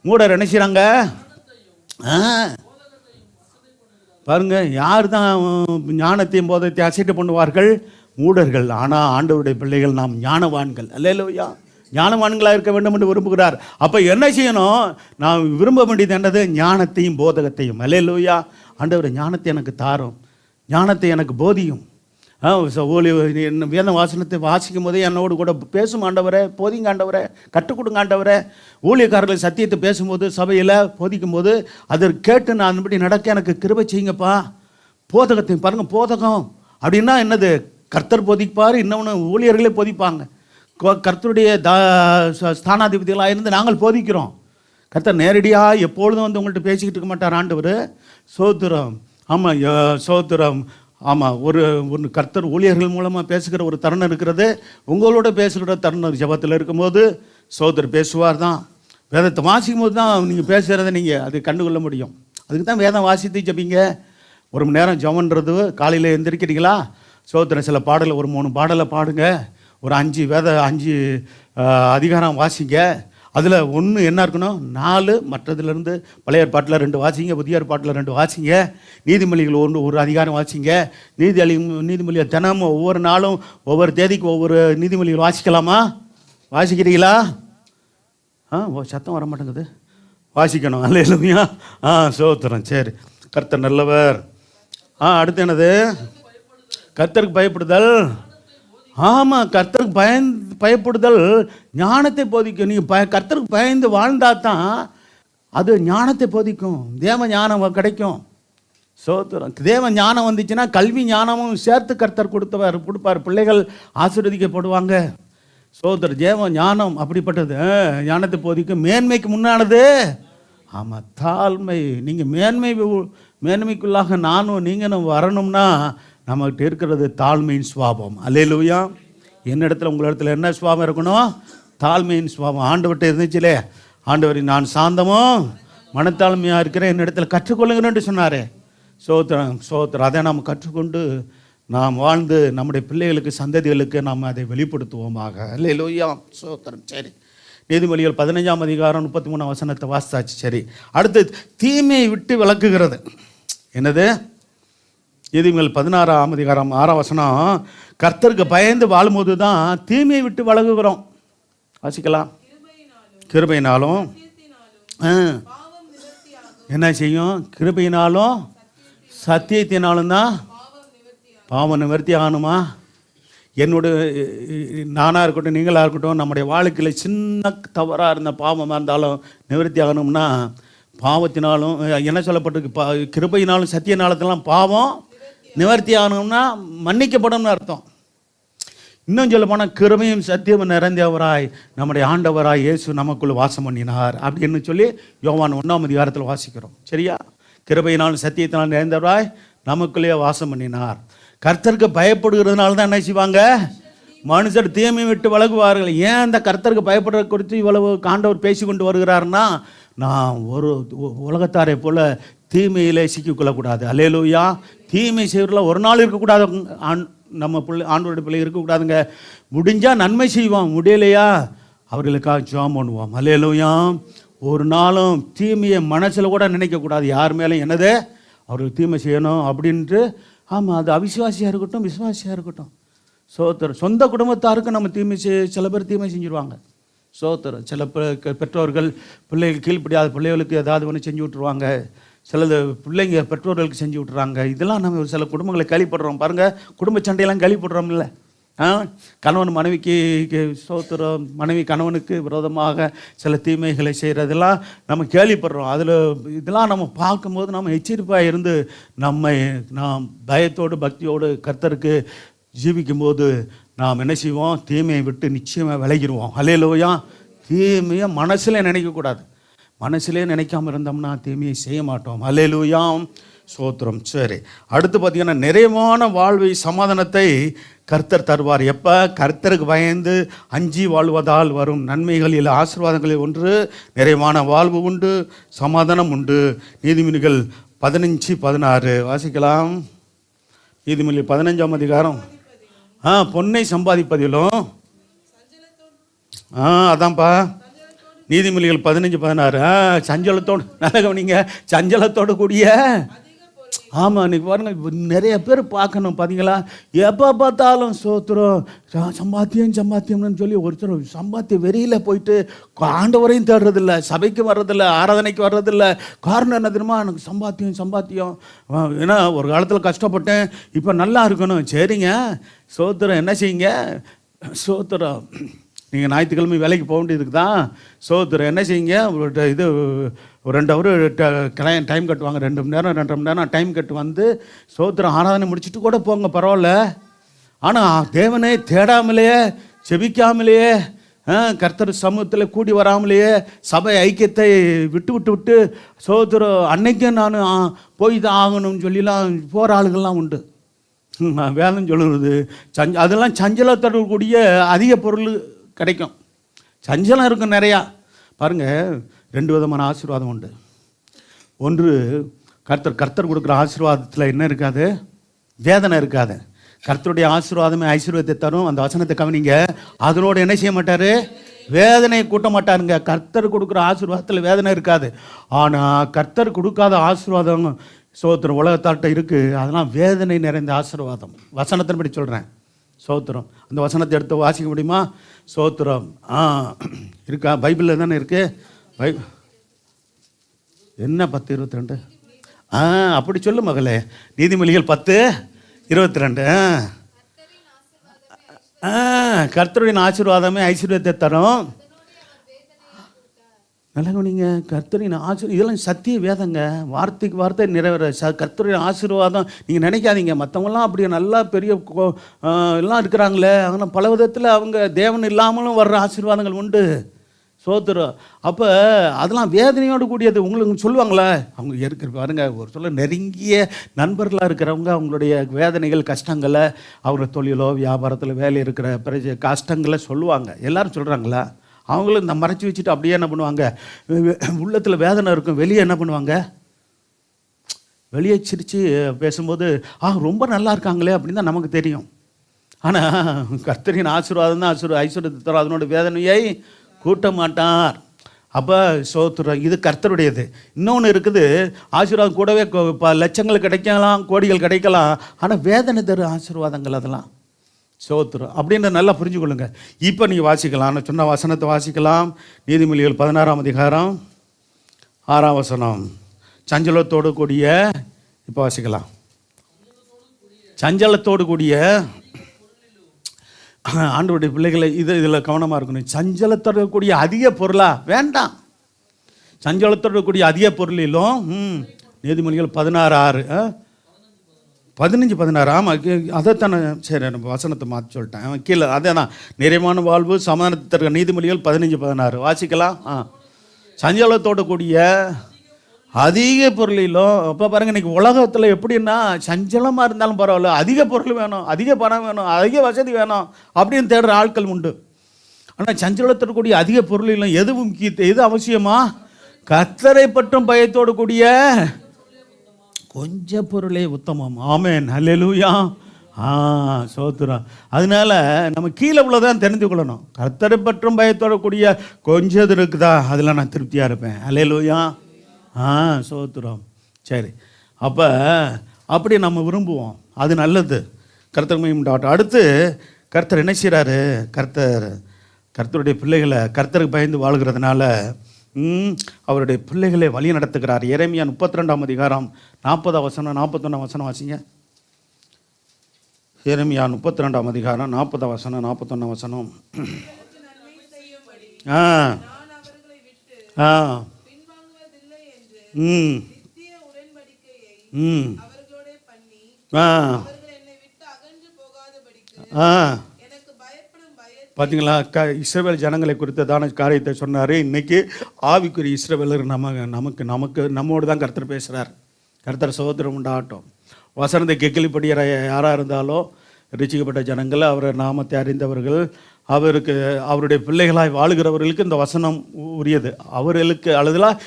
மூடர் என்ன செய்கிறாங்க? பாருங்க, யார் தான் ஞானத்தையும் போதத்தையும் அசைட்டு பண்ணுவார்கள்? மூடர்கள். ஆனால் ஆண்டவருடைய பிள்ளைகள் நாம் ஞானவான்கள். அல்லேலூயா. ஞானவான்களாக இருக்க வேண்டும் என்று விரும்புகிறார். அப்போ என்ன செய்யணும்? நான் விரும்ப வேண்டியது என்னது? ஞானத்தையும் போதகத்தையும். அல்லேலூயா. ஆண்டவர் ஞானத்தை எனக்கு தாரும், ஞானத்தை எனக்கு போதியும். வேத வாசனத்தை வாசிக்கும் போதே என்னோடு கூட பேசும் ஆண்டவரே, போதிங்க ஆண்டவரே, கற்றுக் கொடுங்க ஆண்டவரே. ஊழியக்காரர்கள் சத்தியத்தை பேசும்போது சபையில் போதிக்கும் போது அதை கேட்டு நான் அப்படி நடக்க எனக்கு கிருபை செய்யுங்கப்பா. போதகத்தையும் பாருங்கள். போதகம் அப்படின்னா என்னது? கர்த்தர் போதிப்பார், இன்னொன்று ஊழியர்களே போதிப்பாங்க. கர்த்தருடைய ஸ்தானாதிபதிகளாக இருந்து நாங்கள் போதிக்கிறோம். கர்த்தர் நேரடியாக எப்பொழுதும் வந்து உங்கள்கிட்ட பேசிக்கிட்டு இருக்க மாட்டார் ஆண்டவர். சோத்திரம். ஆமாம், சோத்திரம். ஆமாம், ஒரு கர்த்தர் ஊழியர்கள் மூலமாக பேசுகிற ஒரு தருணம் இருக்கிறது. உங்களோட பேசுகிற தருணம் ஜெபத்தில் இருக்கும்போது சோதர் பேசுவார் தான். வேதத்தை வாசிக்கும் போது தான் நீங்கள் பேசுகிறத நீங்கள் அது கண்டுகொள்ள முடியும். அதுக்கு தான் வேதம் வாசித்து ஜெபிங்க. 1 மணி நேரம் ஜெபன்றது. காலையில் எந்திரிக்கிறீங்களா? சோதரை சில பாடலை, ஒரு 3 பாடலை பாடுங்க. ஒரு 5 அதிகாரம் வாசிங்க. அதில் ஒன்று என்ன இருக்கணும்? 4 மற்றதுலேருந்து பழைய ஏற்பாட்டில் 2 வாசிங்க, புதிய ஏற்பாட்டில் 2 வாசிங்க. நீதிமொழிகள் ஒரு அதிகாரம் வாசிங்க. நீதிமொழியை தினமும் ஒவ்வொரு நாளும் ஒவ்வொரு தேதிக்கு ஒவ்வொரு நீதிமொழிகள் வாசிக்கலாமா? வாசிக்கிறீங்களா? சத்தம் வர மாட்டேங்குது. வாசிக்கணும். அல்லேலூயா. சோத்திரம். சரி, கர்த்தர் நல்லவர். அடுத்து என்னது? கர்த்தருக்கு பயப்படுதல். ஆமாம், கர்த்தருக்கு பயப்படுதல் ஞானத்தை போதிக்கும். நீங்கள் கர்த்தருக்கு பயந்து வாழ்ந்தால் தான் அது ஞானத்தை போதிக்கும். தேவ ஞானம் கிடைக்கும். சோத்திரம். தேவ ஞானம் வந்துச்சுன்னா கல்வி ஞானமும் சேர்த்து கர்த்தர் கொடுப்பார். பிள்ளைகள் ஆசீர்வதிக்கப்படுவாங்க. சோத்திரம். தேவ ஞானம் அப்படிப்பட்டது. ஞானத்தை போதிக்கும். மேன்மைக்கு முன்னானது ஆமாம் தாழ்மை. நீங்கள் மேன்மைக்குள்ளாக நானும் நீங்களும் வரணும்னா நம்மகிட்ட இருக்கிறது தாழ்மையின் சுவாபம். அல்லேலூயா. என்னிடத்துல உங்களிடத்துல என்ன சுவாபம் இருக்கணும்? தாழ்மையின் சுவாபம். ஆண்டவர்கிட்ட இருந்துச்சுலே, ஆண்டவர் நான் சாந்தமும் மனத்தாழ்மையாக இருக்கிறேன், என்னிடத்துல கற்றுக்கொள்ளுங்கன்னு சொன்னார். சோத்திரம். அதை நாம் கற்றுக்கொண்டு நாம் வாழ்ந்து நம்முடைய பிள்ளைகளுக்கு சந்ததிகளுக்கு நாம் அதை வெளிப்படுத்துவோமாக. அல்லேலூயா. சோத்திரம். சரி, நீதிமொழிகள் 15ஆம் அதிகாரம் 33 வசனத்தை வாசித்தாச்சு. சரி, அடுத்து தீமையை விட்டு விலக்குகிறது. என்னது? நீதிமொழிகள் 16ஆம் அதிகாரம் 6ஆம் வசனம். கர்த்தருக்கு பயந்து வாழும்போது தான் தீமையை விட்டு விலகுகிறோம். வாசிக்கலாம். கிருபையினாலும் என்ன செய்யும்? கிருபையினாலும் சத்தியத்தினாலும் தான் பாவம் நிவர்த்தி ஆகணுமா? என்னோட நானாக இருக்கட்டும், நீங்களாக இருக்கட்டும், நம்முடைய வாழ்க்கையில் சின்ன தவறாக இருந்த பாவமாக இருந்தாலும் நிவர்த்தி ஆகணும்னா பாவத்தினாலும் என்ன சொல்லப்பட்டிருக்கு, கிருபையினாலும் சத்தியனாலத்தெல்லாம் பாவம் நிவர்த்தி ஆகணும்னா மன்னிக்கப்படணும்னு அர்த்தம். இன்னும் சொல்ல போனால் கிருபையும் சத்தியமும் நிறைந்தவராய் நம்முடைய ஆண்டவராய் இயேசு நமக்குள்ள வாசம் பண்ணினார் அப்படின்னு சொல்லி யோவான் 1ஆம் அதிகாரத்தில் வாசிக்கிறோம். சரியா? கிருபையினாலும் சத்தியத்தினால் நிறைந்தவராய் நமக்குள்ளேயே வாசம் பண்ணினார். கர்த்தருக்கு பயப்படுகிறதுனால தான் என்ன செய்வாங்க, மனுஷர் தீமை விட்டு விலகுவார்கள். ஏன் அந்த கர்த்தருக்கு பயப்படுறது குறித்து இவ்வளவு ஆண்டவர் பேசி கொண்டு வருகிறாருன்னா, நான் ஒரு உலகத்தாரை போல தீமையிலே சிக்கிக்கொள்ளக்கூடாது. அல்லேலூயா. தீமை செய்வதில் ஒரு நாள் இருக்கக்கூடாது. நம்ம ஆண்டவருடைய பிள்ளை இருக்கக்கூடாதுங்க. முடிஞ்சால் நன்மை செய்வோம், முடியலையா அவர்களுக்காக ஜெபம் பண்ணுவோம். அல்லேலூயா. ஒரு நாளும் தீமையை மனசில் கூட நினைக்கக்கூடாது. யார் மேலும் என்னது அவர்களுக்கு தீமை செய்யணும் அப்படின்ட்டு. ஆமாம், அது அவிசுவாசியாக இருக்கட்டும் விசுவாசியாக இருக்கட்டும். சோத்திரம். சொந்த குடும்பத்தாருக்கு நம்ம தீமை சில பேர் தீமை செஞ்சுருவாங்க. சோத்திரம். சில பெற்றோர்கள் பிள்ளைகள் கீழ்ப்படியாத பிள்ளைகளுக்கு ஏதாவது ஒன்று செஞ்சு விட்ருவாங்க. சிலது பிள்ளைங்க பெற்றோர்களுக்கு செஞ்சு விட்றாங்க. இதெல்லாம் நம்ம சில குடும்பங்களை கழிப்படுறோம். பாருங்கள், குடும்ப சண்டையெல்லாம் கழிப்படுறோம்ல. கணவன் மனைவிக்கு சோத்திரம், மனைவி கணவனுக்கு விரோதமாக சில தீமைகளை செய்கிறதெல்லாம் நம்ம கேள்விப்படுறோம். அதில் இதெல்லாம் நம்ம பார்க்கும்போது நம்ம எச்சரிப்பாக இருந்து நாம் பயத்தோடு பக்தியோடு கர்த்தருக்கு ஜீவிக்கும்போது நாம் என்ன செய்வோம், தீமையை விட்டு நிச்சயமாக விலகிடுவோம். அல்லேலூயா. தீமையை மனசில் நினைக்கக்கூடாது. மனசிலே நினைக்காமல் இருந்தோம்னா தீமையை செய்ய மாட்டோம். அல்லேலூயா. சோத்திரம். சரி, அடுத்து பார்த்தீங்கன்னா நிறைவான வாழ்வை சமாதானத்தை கர்த்தர் தருவார். எப்போ? கர்த்தருக்கு பயந்து அஞ்சி வாழ்வதால் வரும் நன்மைகளில் ஆசீர்வாதங்களில் ஒன்று நிறைவான வாழ்வு உண்டு, சமாதானம் உண்டு. நீதிமொழிகள் 15:16 வாசிக்கலாம். நீதிமொழி 15ஆம் அதிகாரம். பொன்னை சம்பாதிப்பதிலும் அதான்ப்பா நீதிமொழிகள் 15:16. சஞ்சலத்தோடு, நல்ல கவனிங்க, சஞ்சலத்தோடு கூடிய. ஆமாம், இன்னைக்கு பாருங்கள், நிறைய பேர் பார்க்கணும். பார்த்தீங்களா, எப்போ பார்த்தாலும் சோத்திரம் சம்பாத்தியம்னு சொல்லி ஒருத்தர் சம்பாத்திய வெறியில் போயிட்டு ஆண்டவரையும் தேடுறதில்ல, சபைக்கு வர்றதில்ல, ஆராதனைக்கு வர்றதில்ல. காரணம் என்ன தெரியுமா? எனக்கு சம்பாத்தியம். ஏன்னா ஒரு காலத்தில் கஷ்டப்பட்டேன், இப்போ நல்லா இருக்கணும். சரிங்க, சோத்திரம். என்ன செய்யுங்க, சோத்திரம். நீங்கள் ஞாயிற்றுக்கிழமை வேலைக்கு போக வேண்டியதுக்கு தான். சோத்திரம். என்ன செய்யுங்க, இது ஒரு 2 ஹவர் டைம் கட்டுவாங்க. 2 மணி நேரம் 2.5 மணி நேரம் டைம் கட்டு வந்து சோத்திரம் ஆராதனை முடிச்சுட்டு கூட போங்க, பரவாயில்ல. ஆனால் தேவனை தேடாமலேயே, செபிக்காமலேயே, கர்த்தர் சமூகத்தில் கூடி வராமலேயே, சபை ஐக்கியத்தை விட்டு சோத்திரம் அன்னைக்கும் நான் போய் தான் ஆகணும்னு சொல்லிலாம் போகிற ஆளுகள்லாம் உண்டு. வேதம் சொல்லுறது அதெல்லாம் சஞ்சலத்தோடு கூடிய அதிக பொருள் கிடைக்கும். சஞ்சலம் இருக்கும் நிறையா. பாருங்கள், 2 விதமான ஆசீர்வாதம் உண்டு. ஒன்று, கர்த்தர் கொடுக்குற ஆசீர்வாதத்தில் என்ன இருக்காது, வேதனை இருக்காது. கர்த்தருடைய ஆசீர்வாதமே ஐஸ்வர்யத்தை தரும். அந்த வசனத்தை கவனிங்க. அதனோடு என்ன செய்ய மாட்டார், வேதனையை கூட்ட மாட்டாருங்க. கர்த்தர் கொடுக்குற ஆசீர்வாதத்தில் வேதனை இருக்காது. ஆனால் கர்த்தர் கொடுக்காத ஆசீர்வாதம் சோத்திரம் உலகத்தாட்ட இருக்குது. அதெல்லாம் வேதனை நிறைந்த ஆசீர்வாதம். வசனத்தின்படி சொல்கிறேன். சோத்திரம். அந்த வசனத்தை எடுத்து வாசிக்க முடியுமா? சோத்திரம். இருக்கா? பைபிளில் தானே இருக்குது. என்ன 10:22? அப்படி சொல்லு மகளே. நீதிமொழிகள் 10:22. கர்த்தருடைய ஆசீர்வாதமே ஐஸ்வர்யத்தை தரும். நல்ல நீங்கள் கர்த்தரின் இதெல்லாம் சத்திய வேதங்க. வார்த்தைக்கு வார்த்தை நிறைவேற கர்த்தருடைய ஆசீர்வாதம். நீங்கள் நினைக்காதீங்க மற்றவங்களாம் அப்படி நல்லா பெரிய எல்லாம் இருக்கிறாங்களே, ஆனால் பல விதத்தில் அவங்க தேவன் இல்லாமலும் வர்ற ஆசீர்வாதங்கள் உண்டு. சோத்திரம். அப்போ அதெல்லாம் வேதனையோடு கூடியது. உங்களுக்கு சொல்லுவாங்களே, அவங்க இருக்கிற பாருங்க, ஒரு சொல்ல நெருங்கிய நண்பர்களாக இருக்கிறவங்க அவங்களுடைய வேதனைகள் கஷ்டங்களை, அவங்க தொழிலோ வியாபாரத்தில் வேலை இருக்கிற கஷ்டங்களை சொல்லுவாங்க. எல்லோரும் சொல்கிறாங்களா? அவங்களும் இந்த மறைச்சி வச்சுட்டு அப்படியே என்ன பண்ணுவாங்க, உள்ளத்தில் வேதனை இருக்கும், வெளியே என்ன பண்ணுவாங்க, வெளியே சிரித்து பேசும்போது ரொம்ப நல்லா இருக்காங்களே அப்படின்னு தான் நமக்கு தெரியும். ஆனால் கர்த்தரின் ஆசீர்வாதம் தான் ஐஸ்வர்யத்தை தரும். அதனோட வேதனையை கூட்ட மாட்டார். அப்போ சோத்திரம். இது கர்த்தருடையது. இன்னொன்று இருக்குது, ஆசீர்வாதம் கூடவே லட்சங்கள் கிடைக்கலாம், கோடிகள் கிடைக்கலாம். ஆனால் வேதனை தரும் ஆசீர்வாதங்கள் அதெல்லாம். சோத்திரம். அப்படின்ற நல்லா புரிஞ்சுக்கொள்ளுங்க. இப்போ நீங்கள் வாசிக்கலாம், நான் சொன்ன வசனத்தை வாசிக்கலாம். நீதிமொழிகள் 16ஆம் அதிகாரம் 6ஆம் வசனம். சஞ்சலத்தோடு கூடிய, இப்போ வாசிக்கலாம். சஞ்சலத்தோடு கூடிய ஆண்டவருடைய பிள்ளைகளை இதில் கவனமாக இருக்கணும். சஞ்சலத்தோடக்கூடிய அதிக பொருளா வேண்டாம். சஞ்சலத்தோடக்கூடிய அதிக பொருளிலும் நீதிமொழிகள் 16:6 15:16 ஆமாம் அதைத்தானே. சரி நம்ம வசனத்தை மாற்றி சொல்லிட்டேன் கீழே. அதே தான் நிறைவான வாழ்வு சமாதானத்தை நீதிமொழிகள் 15:16 வாசிக்கலாம். சஞ்சலத்தோட கூடிய அதிக பொருளிலும். இப்போ பாருங்கள் இன்றைக்கி உலகத்தில் எப்படின்னா சஞ்சலமாக இருந்தாலும் பரவாயில்ல, அதிக பொருள் வேணும், அதிக பணம் வேணும், அதிக வசதி வேணும் அப்படின்னு தேடுற ஆட்கள் உண்டு. ஆனால் சஞ்சலத்தோட கூடிய அதிக பொருளிலும் எது முக்கிய எது அவசியமா? கர்த்தரை பற்றும் பயத்தோடு கூடிய கொஞ்ச பொருளே உத்தமம். ஆமென் அல்லேலூயா. சோத்திரம். அதனால நம்ம கீழே உள்ளதான் தெரிந்து கொள்ளணும். கர்த்தரை பற்றும் பயத்தோட கூடிய கொஞ்சது இருக்குதா, அதில் நான் திருப்தியாக இருப்பேன். அல்லேலூயா. சோத்திரம். சரி, அப்போ அப்படி நம்ம விரும்புவோம், அது நல்லது. கர்த்தர் மகிமை. அடுத்து கர்த்தர் என்ன செய்கிறாரு? கர்த்தருடைய பிள்ளைகளை கர்த்தருக்கு பயந்து வாழ்கிறதுனால அவருடைய பிள்ளைகளை வழி நடத்துகிறார். எரேமியா 32 அதிகாரம் 40 வசனம் 41 வசனம் வாசிங்க. எரேமியா 32 அதிகாரம் 40 வசனம் 41 வசனம். பார்த்தீங்களா? இஸ்ரவேல் ஜனங்களை குறித்ததான காரியத்தை சொன்னார். இன்றைக்கி ஆவிக்குரிய இஸ்ரவேலர் நம்மோடு தான் கர்த்தர் பேசுகிறார். கர்த்தர் சகோதரம் உண்டாகட்டும். வசனத்தை கேள்விப்படிகிற யாராக இருந்தாலும் ரட்சிக்கப்பட்ட ஜனங்கள், அவரை நாமத்தை அறிந்தவர்கள், அவருடைய பிள்ளைகளாய் வாழுகிறவர்களுக்கு இந்த வசனம் உரியது. அவர்களுக்கு அல்லதுலாம்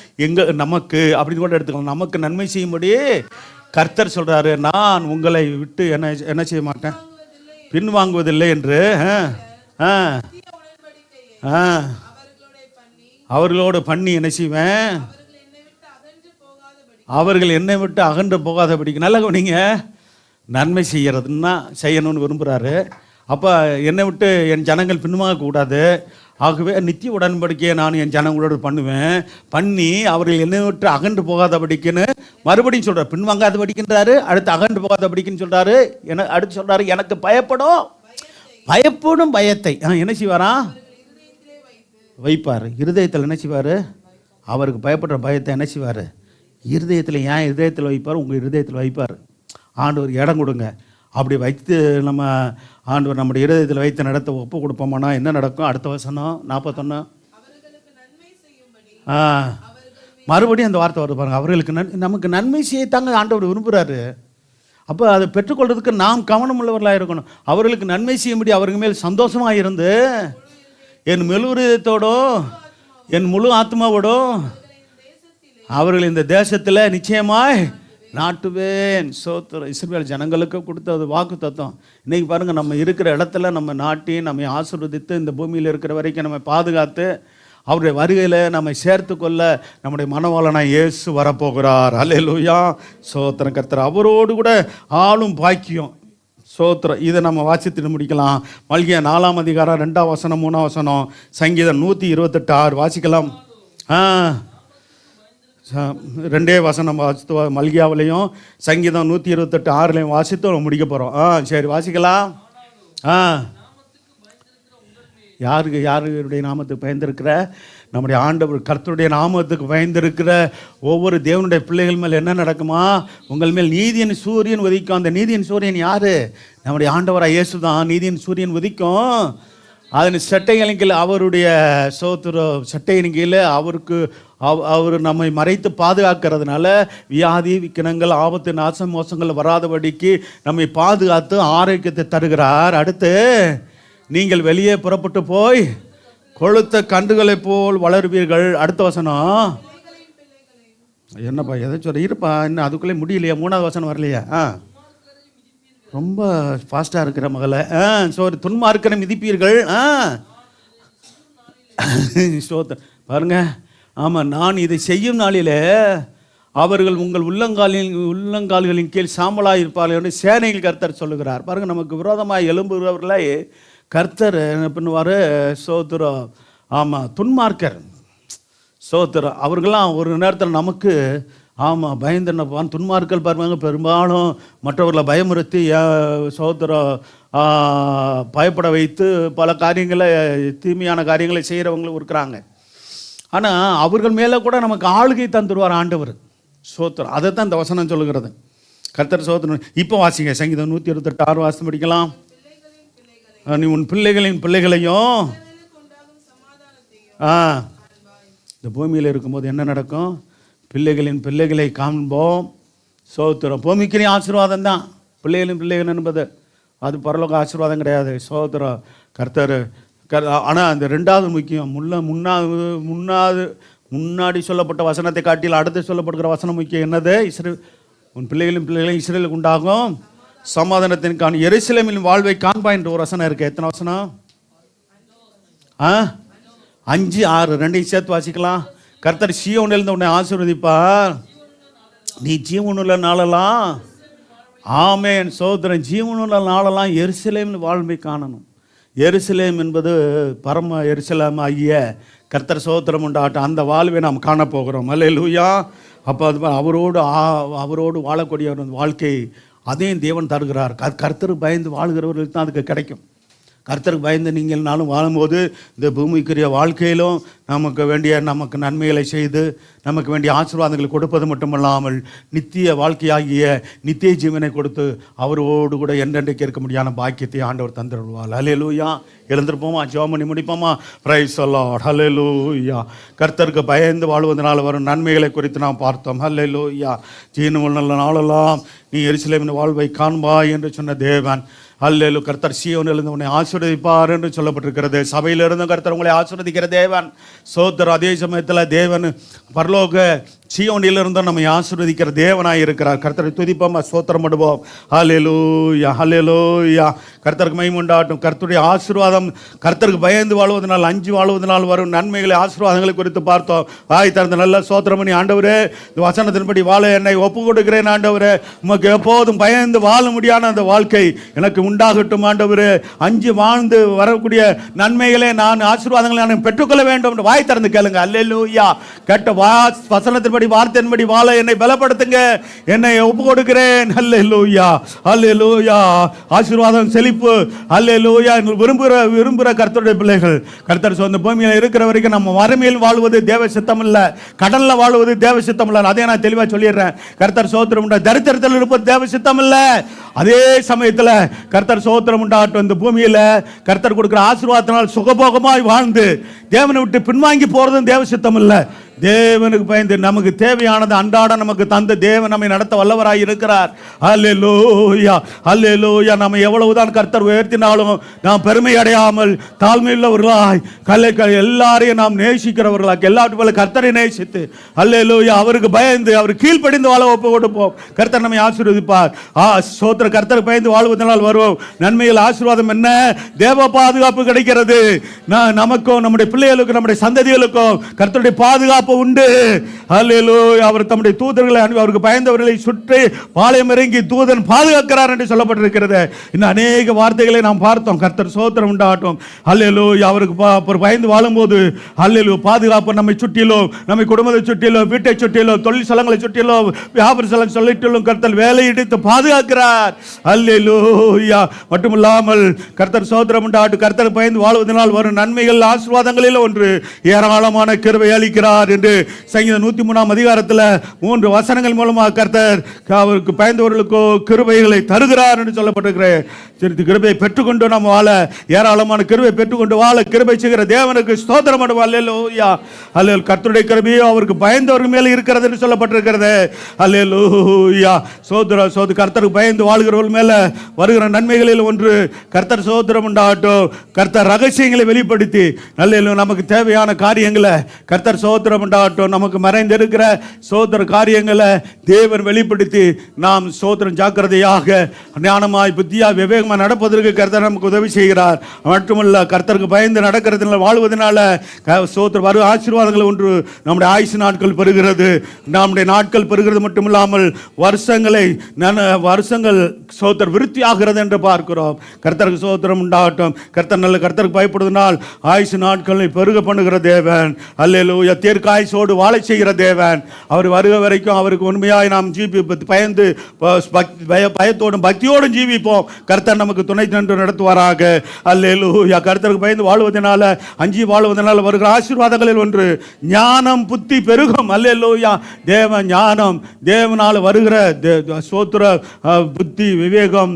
நமக்கு அப்படின்னு கூட எடுத்துக்கலாம். நமக்கு நன்மை செய்யும்படியே கர்த்தர் சொல்கிறாரு, நான் உங்களை விட்டு என்ன செய்ய மாட்டேன், பின்வாங்குவதில்லை என்று. அவர்களோடு பண்ணி என்ன செய்வேன், அவர்கள் என்னை விட்டு அகன்று போகாதபடிக்கு. நல்லா கவனிங்க, நன்மை செய்யறதுன்னா செய்யணும்னு விரும்புகிறாரு. அப்போ என்னை விட்டு என் ஜனங்கள் பின்வாங்கக்கூடாது. ஆகவே நித்திய உடன்படிக்கையை நான் என் ஜனங்களோடு பண்ணி அவர்கள் என்னை விட்டு அகன்று போகாதபடிக்குன்னு மறுபடியும் சொல்கிறார். பின்வாங்காதபடிக்கின்றாரு, அடுத்து அகன்று போகாதபடிக்குன்னு சொல்கிறாரு. அடுத்து சொல்கிறாரு, எனக்கு பயப்படும் பயத்தை என்ன செய்வாரா? வைப்பார். இருதயத்தில் என்ன செய்வார்? அவருக்கு பயப்படுற பயத்தை என்ன செய்வார்? இருதயத்தில். ஏன் இருதயத்தில் வைப்பார்? உங்கள் இருதயத்தில் வைப்பார். ஆண்டவர் இடம் கொடுங்க. அப்படி வைத்து நம்ம ஆண்டவர் நம்முடைய இருதயத்தில் வைத்து நடத்த ஒப்பு கொடுப்போம்னா என்ன நடக்கும்? அடுத்த வசனம் 41. மறுபடியும் அந்த வார்த்தை வருது பாருங்க. அவர்களுக்கு நமக்கு நன்மை செய்யத்தாங்க ஆண்டவர் விரும்புகிறாரு. அப்போ அதை பெற்றுக்கொள்றதுக்கு நாம் கவனம் உள்ளவர்களாக இருக்கணும். அவர்களுக்கு நன்மை செய்யும்படி அவர்கள் மேல் சந்தோஷமாக இருந்து என் மெலுதயத்தோடும் என் முழு ஆத்மாவோடும் அவர்கள் இந்த தேசத்தில் நிச்சயமாய் நாட்டுவேன். சோத்திரம். இஸ்ரவேல் ஜனங்களுக்கு கொடுத்த வாக்கு தத்துவம். இன்றைக்கி பாருங்கள், நம்ம இருக்கிற இடத்துல நம்ம நாட்டி நம்மை ஆசீர்வதித்து இந்த பூமியில் இருக்கிற வரைக்கும் நம்ம பாதுகாத்து அவருடைய வருகையில் நம்மை சேர்த்து கொள்ள நம்முடைய மனவாளனாய் இயேசு வரப்போகிறார். அல்லேலூயா. சோத்திரம். கர்த்தர் அவரோடு கூட ஆளும் பாக்கியம். சோத்திரம். இதை நம்ம வாசித்துட்டு முடிக்கலாம். மல்கியா 4 அதிகாரம் 2 வசனம் 3 வசனம். சங்கீதம் 128:6 வாசிக்கலாம். 2 வசனம் வாசித்து மல்கியாவிலையும் சங்கீதம் 128:6 வாசித்து முடிக்க போகிறோம். சரி வாசிக்கலாம். யாருடைய நாமத்துக்கு பயந்திருக்கிற நம்முடைய ஆண்டவர் கர்த்தருடைய நாமத்துக்கு பயந்திருக்கிற ஒவ்வொரு தேவனுடைய பிள்ளைகள் மேல் என்ன நடக்குமா? உங்கள் மேல் நீதியின் சூரியன் உதிக்கும். அந்த நீதியின் சூரியன் யார்? நம்முடைய ஆண்டவராக இயேசு தான் நீதியின் சூரியன் உதிக்கும். அதன் சட்டைகளின் கீழே அவருடைய சட்டையின் கீழே அவர் நம்மை மறைத்து பாதுகாக்கிறதுனால வியாதி விக்கினங்கள் ஆபத்து நாசம் மோசங்கள் வராதபடிக்கு நம்மை பாதுகாத்து ஆரோக்கியத்தை தருகிறார். அடுத்து, நீங்கள் வெளியே புறப்பட்டு போய் கொழுத்த கன்றுகளைப் போல் வளருவீர்கள். அடுத்த வசனம் என்னப்பா எதை சொல்ற? இருப்பா, இன்னும் அதுக்குள்ளே முடியலையா? 3வது வசனம் வரலையா? ரொம்ப ஃபாஸ்ட்டாக இருக்கிற மகளை. துன்மார்க்கனை மிதிப்பீர்கள். பாருங்க. ஆமாம், நான் இதை செய்யும் நாளிலே அவர்கள் உங்கள் உள்ளங்கால்களின் கீழ் சாம்பலாக இருப்பார்கள் என்று சேனையில் கர்த்தர் சொல்லுகிறார். பாருங்கள், நமக்கு விரோதமாக எழும்புகிறவர்களே கர்த்தர் என்ன பண்ணுவார்? சோத்திரம். ஆமாம், துன்மார்க்கர். சோத்திரம். அவர்களாம் ஒரு நேரத்தில் நமக்கு பயந்துன்னப்பான் துன்மார்கள் பாருவாங்க. பெரும்பாலும் மற்றவர்களை பயமுறுத்தி சோத்திரம் பயப்பட வைத்து பல காரியங்களை, தீமையான காரியங்களை செய்கிறவங்களும் இருக்கிறாங்க. ஆனால் அவர்கள் மேலே கூட நமக்கு ஆளுகை தந்துடுவார் ஆண்டவர். சோத்திரம். அதை தான் இந்த வசனம் சொல்லுகிறது. கர்த்தர் சோத்திரம். இப்போ வாசிங்க சங்கீதம் 128 வாசம் படிக்கலாம். நீ உன் பிள்ளைகளின் பிள்ளைகளையும் இந்த பூமியில் இருக்கும்போது என்ன நடக்கும்? பிள்ளைகளின் பிள்ளைகளை காண்போம். சோத்திரம். பூமிக்குரிய ஆசீர்வாதம் தான் பிள்ளைகளின் பிள்ளைகள் என்பது. அது பரலோக ஆசீர்வாதம் கிடையாது. சோத்திரம். கர்த்தர் ஆனால் அந்த ரெண்டாவது முக்கியம். முன்னாடி சொல்லப்பட்ட வசனத்தை காட்டில் அடுத்து சொல்லப்படுகிற வசனம் முக்கியம். என்னது? உன் பிள்ளைகளின் பிள்ளைகளையும் இஸ்ரவேலுக்கு உண்டாகும் சமாதானத்தின் காண் எருசலேமின் வாழ்வை காண்பா என்ற ஒரு வசனம் இருக்கு. எத்தனை வசனம்? 5, 6 ரெண்டையும் சேர்த்து வாசிக்கலாம். கர்த்தர் சீயோனிலிருந்து உன்னை ஆசீர்வதிப்பார். நீ ஜீவனுள்ள நாளெல்லாம் ஆமென். சோதரன். ஜீவனுள்ள நாளெல்லாம் எருசலேமின் வாழ்வை காணணும். எருசலேம் என்பது பரம எருசலேம் ஆகிய கர்த்தர் சோத்திரம் உண்டாட்டம். அந்த வாழ்வை நாம் காணப்போகிறோம். அல்லேலூயா. அப்போ அது அவரோடு வாழக்கூடிய வாழ்க்கை அதையும் தேவன் தருகிறார். கர்த்தருக்கு பயந்து வாழ்கிறவர்களுக்கு தான் அதுக்கு கிடைக்கும். கர்த்தருக்கு பயந்து நீங்கள் நானும் வாழும்போது இந்த பூமிக்குரிய வாழ்க்கையிலும் நமக்கு நன்மைகளை செய்து நமக்கு வேண்டிய ஆசீர்வாதங்களை கொடுப்பது மட்டுமல்லாமல் நித்திய வாழ்க்கையாகிய நித்திய ஜீவனை கொடுத்து அவரோடு கூட என்றென்றைக்கு இருக்க முடியாத பாக்கியத்தை ஆண்டவர் தந்துடுவார். ஹல்லேலூயா. எழுந்திருப்போமா? ஜெபம் பண்ணி முடிப்போமா? Praise the Lord. ஹல்லேலூயா. கர்த்தருக்கு பயந்து வாழ்வதனால் வரும் நன்மைகளை குறித்து நாம் பார்த்தோம். ஹல்லேலூயா. ஜீவனுள்ள நாளெல்லாம் நீ எருசலேமின் வாழ்வை காண்பாய் என்று சொன்ன தேவன். அல்லேலூயா. கர்த்தர் சீயோனிலிருந்து உன்னை ஆசீர்வதிப்பார் என்று சொல்லப்பட்டிருக்கிறது. சபையிலிருந்து கர்த்தர் உங்களை ஆசீர்வதிக்கிற தேவன். சோதர். அதே சமயத்தில் தேவன் பரலோக சீயோனிலிருந்து நம்மை ஆசீர்வதிக்கிற தேவனாய் இருக்கிறார். கர்த்தரை துதிப்போம், ஸ்தோத்திரம் பண்ணுவோம். ஹல்லேலூயா. ஹல்லேலூயா. கர்த்தருக்கு மகிமை உண்டாகட்டும். கர்த்தருடைய ஆசீர்வாதம் கர்த்தருக்கு பயந்து வாழ்வதனால், அஞ்சு வாழ்வதனால் வரும் நன்மைகளை, ஆசீர்வாதங்களை குறித்து பார்த்தோம். வாய் திறந்து நல்ல ஸ்தோத்திரம் பண்ணி, ஆண்டவரே இந்த வசனத்தின்படி வாழ என்னை ஒப்பு கொடுக்கிறேன். ஆண்டவரே உமக்கு எப்போதும் பயந்து வாழ முடியாத அந்த வாழ்க்கை எனக்கு உண்டாகட்டும். ஆண்டவரே அஞ்சு வாழ்ந்து வரக்கூடிய நன்மைகளை நான், ஆசீர்வாதங்களை நான் பெற்றுக்கொள்ள வேண்டும் என்று வாய் திறந்து கேளுங்க. அல்லேலூயா. கேட்ட வசனத்தின்படி வார்த்தையின்படி வாழ என்னை பலப்படுத்துங்க. என்னை ஒப்பு கொடுக்கிறேன். அல்லேலூயா. அல்லேலூயா. ஆசீர்வாதம், செழிப்பு. அல்லேலூயா. விரும்புகிற கர்த்தருடைய பிள்ளைகள், கர்த்தர் சொந்த பூமியில் இருக்கிற வரைக்கும் நம்ம வறுமையில் வாழ்வது தேவ சித்தம் இல்லை, கடல்ல வாழ்வது தேவ சித்தம் இல்லை. அதே நான் தெளிவாக சொல்லிடுறேன். கர்த்தர் சோத்திரம் உண்டா. தரித்திரத்தில் இருப்பது தேவ சித்தம் இல்லை. அதே சமயத்தில் கர்த்தர் சோத்திரம் உண்டாகட்டும். இந்த பூமியில் கர்த்தர் கொடுக்கிற ஆசீர்வாதத்தினால் சுகபோகமாய் வாழ்ந்து தேவனை விட்டு பின்வாங்கி போறதும் தேவ சித்தம் இல்லை. தேவனுக்கு பயந்து நமக்கு தேவையானது அன்றாட நமக்கு தந்த தேவன் நம்மை நடத்த வல்லவராய் இருக்கிறார். அல்லேலூயா. அல்லேலூயா. நம்ம எவ்வளவுதான் கர்த்தர் உயர்த்தினாலும் நாம் பெருமை அடையாமல் தாழ்மையுள்ளவர்களாய் எல்லாரையும் நாம் நேசிக்கிறவர்களாக எல்லாவற்றையும் கர்த்தரை நேசித்து அல்லேலூயா அவருக்கு பயந்து அவர் கீழ்ப்படிந்து வாழ ஒப்பு கொடுப்போம். கர்த்தர் நம்மை ஆசீர்வதிப்பார். சோத்திர. கர்த்தருக்கு பயந்து வாழ்வதனால் வருவோம் நன்மையில். ஆசீர்வாதம் என்ன? தேவ பாதுகாப்பு கிடைக்கிறது. நமக்கும் நம்முடைய பிள்ளைகளுக்கும் நம்முடைய சந்ததிகளுக்கும் கர்த்தருடைய பாதுகாப்பு உண்டு. அல்லேலூயா. அவர் தம்முடைய தூதர்களை அனுப்பி அவருக்கு பயந்தவர்களை சுற்றி பாளையம் இறங்கி தூதன் பாதுகாக்கிறார் என்று சொல்லப்பட்டிருக்கிறது. இன்னும் அநேக வார்த்தைகளை நாம் பார்த்தோம். கர்த்தர் சோத்திரம் உண்டாகட்டும். அல்லேலூயா. அவருக்கு பயந்து வாழும்போது அல்லேலூயா பாதுகாப்பு நம்மை சுற்றிலும், நம்மை குடும்பத்தை சுற்றிலும், வீட்டை சுற்றிலும், தொழில் ஸ்தலங்களை சுற்றிலும், வியாபார ஸ்தலம் சொல்லிட்டிலும் கர்த்தர் வேலையிட்டு பாதுகாக்கிறார். அல்லேலூயா. மட்டுமில்லாமல் கர்த்தர் சோத்திரம் உண்டாகட்டும். கர்த்தர் பயந்து வாழ்வதனால் வரும் நன்மைகள், ஆசீர்வாதங்களில் ஒன்று ஏராளமான கிருபை அளிக்கிறார் என்று சங்கீதம் 103 அதிகாரத்தில் 3 வசனங்கள் மூலமாக கர்த்தர் அவருக்கு பயந்தவர்களுக்கோ கிருபைகளை தருகிறார் என்று சொல்லப்பட்டிருக்கிறது. கிருபையை பெற்றுக்கொண்டு நாம் வாழ, ஏராளமான கிருபை பெற்றுக்கொண்டு வாழ கிருபை செய்கிற தேவனுக்கு ஸ்தோத்திரம் பண்ணுவோம். அல்லேலூயா. அல்லேலூயா. கர்த்தருடைய கிருபையோ அவருக்கு பயந்தவர்கள் மேலே இருக்கிறது என்று சொல்லப்பட்டிருக்கிறது. அல்லேலூயா. சோத்திரம். கர்த்தருக்கு பயந்து வாழ்கிறவர்கள் மேலே வருகிற நன்மைகளில் ஒன்று கர்த்தர் சோத்திரம் உண்டாகட்டும். கர்த்தர் ரகசியங்களை வெளிப்படுத்தி அல்லேலூயா நமக்கு தேவையான காரியங்களை கர்த்தர் சோத்திரம் உண்டாகட்டும். நமக்கு மறைந்திருக்கிற சோத்திர காரியங்களை தேவன் வெளிப்படுத்தி நாம் சோத்திரம் ஜாக்கிரதையாக ஞானமாய் புத்தியா விவேகமாக நடப்பதற்கு கர்த்தர் நமக்கு உதவி செய்கிறார். மட்டுமல்ல கர்த்தருக்கு பயந்து நடக்கிறதுனால வாழ்வதனால சோத்திர வரும் ஆசீர்வாதங்கள் ஒன்று நம்முடைய ஆயுசு நாட்கள் பெறுகிறது. நம்முடைய நாட்கள் பெறுகிறது மட்டுமில்லாமல் வருஷங்கள் சோத்திர விருத்தி ஆகிறது என்று பார்க்கிறோம். கர்த்தருக்கு சோத்திரம் உண்டாகட்டும். கர்த்தருக்கு பயப்படுவதனால் ஆயுசு நாட்களை பெருக பண்ணுகிற தேவன். அல்லேலூயா. தீர்க்காய தீர்க்காயுசோடு வாழ செய்கிற தேவன். அவர் வருகிற வரைக்கும் அவருக்கு உண்மையாய் நாம் பயந்து பயத்தோடும் பக்தியோடும் ஜீவிப்போம். கர்த்தர் நமக்கு துணை நின்று நடத்துவாராக. அல்லேலூயா. கர்த்தருக்கு பயந்து வாழ்வதனால, அஞ்சி வாழ்வதனால வருகிற ஆசீர்வாதங்களில் ஒன்று ஞானம், புத்தி பெருகும். அல்லேலூயா. தேவ ஞானம், தேவனால் வருகிற சோத்திர புத்தி, விவேகம்,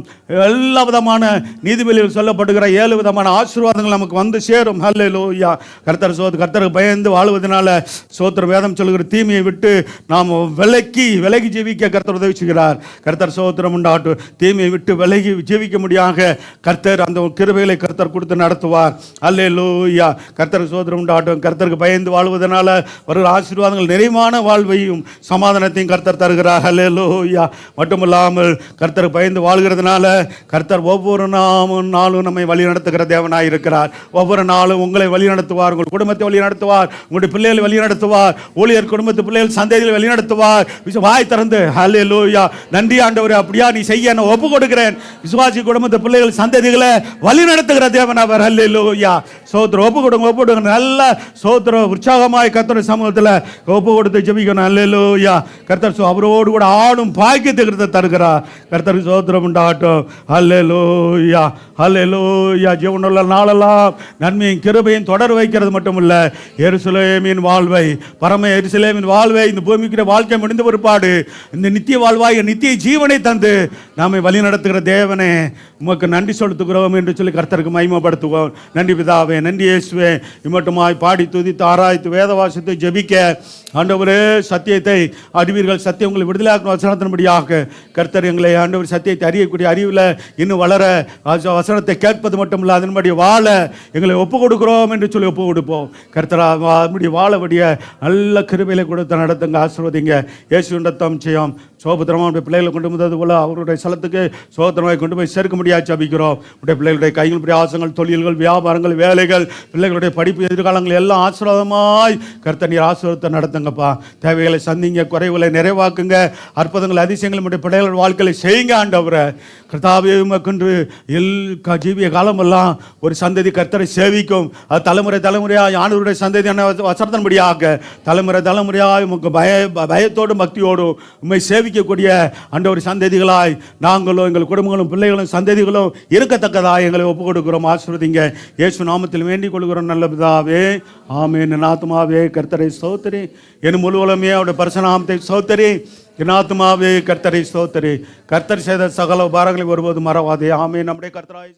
எல்லா விதமான நீதிபதியில் சொல்லப்படுகிற 7 விதமான ஆசீர்வாதங்கள் நமக்கு வந்து சேரும். அல்லேலூயா. கர்த்தருக்கு பயந்து வாழ்வதனால சோத்திர வேதம் சொல்லுகிற தீமையை விட்டு நாம் விலகி ஜீவிக்க கர்த்தர் உதவி செய்கிறார். கர்த்தர் சோத்திரம் உண்டாட்டும். தீமையை விட்டு விலகி ஜீவிக்க முடியாத கர்த்தர் அந்த கிருபைகளை கர்த்தர் கொடுத்து நடத்துவார். அல்லேலூயா. கர்த்தர் சோத்திரம் உண்டாட்டும். கர்த்தருக்கு பயந்து வாழ்வதனால வருகிற ஆசீர்வாதங்கள் நிறைவான வாழ்வையும் சமாதானத்தையும் கர்த்தர் தருகிறார். அல்லேலூயா. மட்டுமில்லாமல் கர்த்தருக்கு பயந்து வாழ்கிறதுனால கர்த்தர் ஒவ்வொரு நாளும் நம்மை வழி நடத்துகிற தேவனாய் இருக்கிறார். ஒவ்வொரு நாளும் உங்களை வழி நடத்துவார், உங்கள் குடும்பத்தை வழி நடத்துவார், உங்களுடைய பிள்ளைகளை வழி நடத்துவார், ஊழியர் குடும்பத்து பிள்ளைகள் சந்ததியில் வழி நடத்துவார். வாய் திறந்து ஹல்லேலூயா, நன்றி ஆண்டவரே, அப்படியா நீ செய்ய நான் ஒப்பு கொடுக்கிறேன். விசுவாசி குடும்பத்து பிள்ளைகள் சந்ததிகளை வழி நடத்துகிற தேவன் அவர். ஹல்லேலூயா. சோத்திரம் ஒப்பு கொடுங்க. நல்ல சோத்திரம் உற்சாகமாய் கர்த்தருடைய சமூகத்தில் ஒப்பு கொடுத்து ஜெபிக்கணும். அல்லேலூயா. கர்த்தர் அவரோடு கூட ஆடும் பாக்கியத்தை தருகிறார். கர்த்தருக்கு சோத்திரம் உண்டாகட்டும். அல்லேலூயா. அல்லேலூயா. ஜீவனுள்ள நாளெல்லாம் நன்மையும் கிருபையும் தொடர் வைக்கிறது மட்டுமல்ல, எருசலேமின் வாழ்வை, பரம எருசலேமின் வாழ்வை, இந்த பூமிக்கு வாழ்க்கை முடிந்த பிற்பாடு இந்த நித்திய வாழ்வாய் நித்திய ஜீவனை தந்து நாமை வழி நடத்துகிற தேவனே உமக்கு நன்றி செலுத்துகிறோம் என்று சொல்லி கர்த்தருக்கு மகிமைப்படுத்துவோம். நன்றி பிதாவே, நன்றி இயேசுவே. இம்மட்டுமாய் பாடி துதித்து ஆராய்த்து வேதவாசத்தை ஜெபிக்க ஆண்டவரே சத்தியத்தை அறிவீர்கள், சத்தியம் உங்களை விடுதலையாக்கும் வசனத்தின்படியாக கர்த்தர் எங்களை ஆண்டவர் சத்தியத்தை அறியக்கூடிய அறிவில் இன்னும் வளர, வசனத்தை கேட்பது மட்டுமில்லை அதன்படி வாழ எங்களை ஒப்பு கொடுக்கிறோம் என்று சொல்லி ஒப்பு கொடுப்போம். கர்த்தர் அதன்படி வாழக்கூடிய நல்ல கிருபையில கொடுத்து நடத்துங்க, ஆசீர்வதிங்க. இயேசுவின் ரத்தம் செய்யும் சோபத்திரமாக பிள்ளைகளை கொண்டு வந்தது போல அவருடைய ஸ்தலத்துக்கு சோதனமாய் கொண்டு போய் சேர்க்க முடியாது ஜெபிக்கிறோம். உடைய பிள்ளைகளுடைய கைகள் பிரயாசங்கள், தொழில்கள், வியாபாரங்கள், வேலைகள், பிள்ளைகளுடைய படிப்பு, எதிர்காலங்கள் எல்லாம் ஆசீர்வாதமாய் கர்த்தர் நீர் ஆசீர்வாதத்தை நடத்துங்கப்பா. தேவைகளை சந்திங்க, குறைவுகளை நிறைவாக்குங்க, அற்புதங்கள் அதிசயங்கள் நம்முடைய பிள்ளைகள் வாழ்க்கையை செய்யுங்க ஆண்டவரே. கர்த்தாவே உமக்கென்று ஜீவிய காலமெல்லாம் ஒரு சந்ததி கர்த்தரை சேவிக்கும். அது தலைமுறையாக ஆண்டவருடைய சந்ததியான வசனத்தின்படியாக தலைமுறையாக உமக்கு பயத்தோடும் பக்தியோடும் உண்மை சேவிக்கக்கூடிய ஆண்டவர் சந்ததிகளாய் நாங்களும் எங்கள் குடும்பங்களும் பிள்ளைகளும் சந்ததிகளும் இருக்கத்தக்கதாக எங்களை ஒப்புக் கொடுக்கிறோம். ஆசீர்வதிங்க. இயேசு நாமத்தில் வேண்டிக் கொள்கிறோம் நல்ல பிதாவே. ஆமென். என் ஆத்துமாவே கர்த்தரை ஸ்தோத்திரி, என் முழு உலகமே அவருடைய பரிசுநாமத்தை ஸ்தோத்திரி. என் ஆத்துமாவே கர்த்தரை ஸ்தோத்திரி. கர்த்தர் செய்த சகல உபகாரங்களை ஒருபோதும் மறவாதே. ஆமென். நம்முடைய கர்த்தராய்